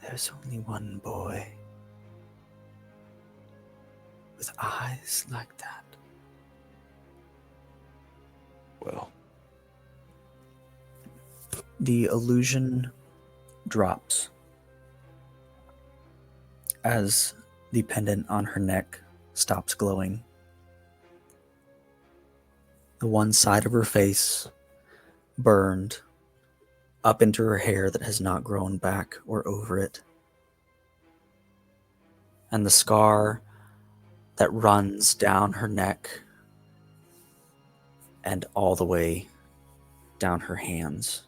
There's only one boy with eyes like that. Well, The illusion drops as the pendant on her neck stops glowing. The one side of her face burned up into her hair that has not grown back or over it. And the scar that runs down her neck and all the way down her hands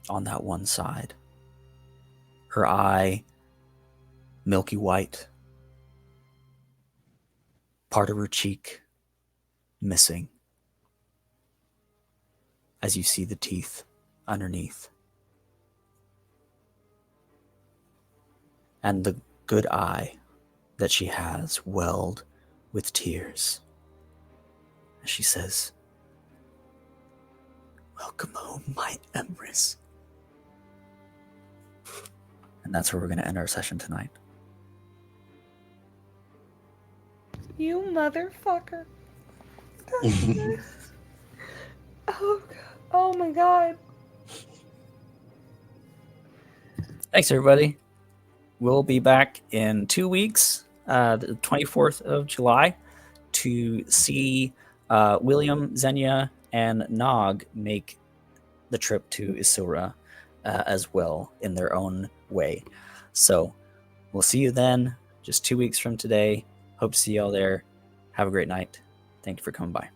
on that one side. Her eye, milky white. Part of her cheek missing as you see the teeth underneath. And the good eye that she has welled with tears as she says, "Welcome home, my Empress." And that's where we're going to end our session tonight. You motherfucker. Oh, God. Oh my God. Thanks, everybody. We'll be back in 2 weeks, the 24th of July, to see William, Xenia, and Nog make the trip to Isura as well in their own way. So we'll see you then, just 2 weeks from today. Hope to see you all there. Have a great night. Thank you for coming by.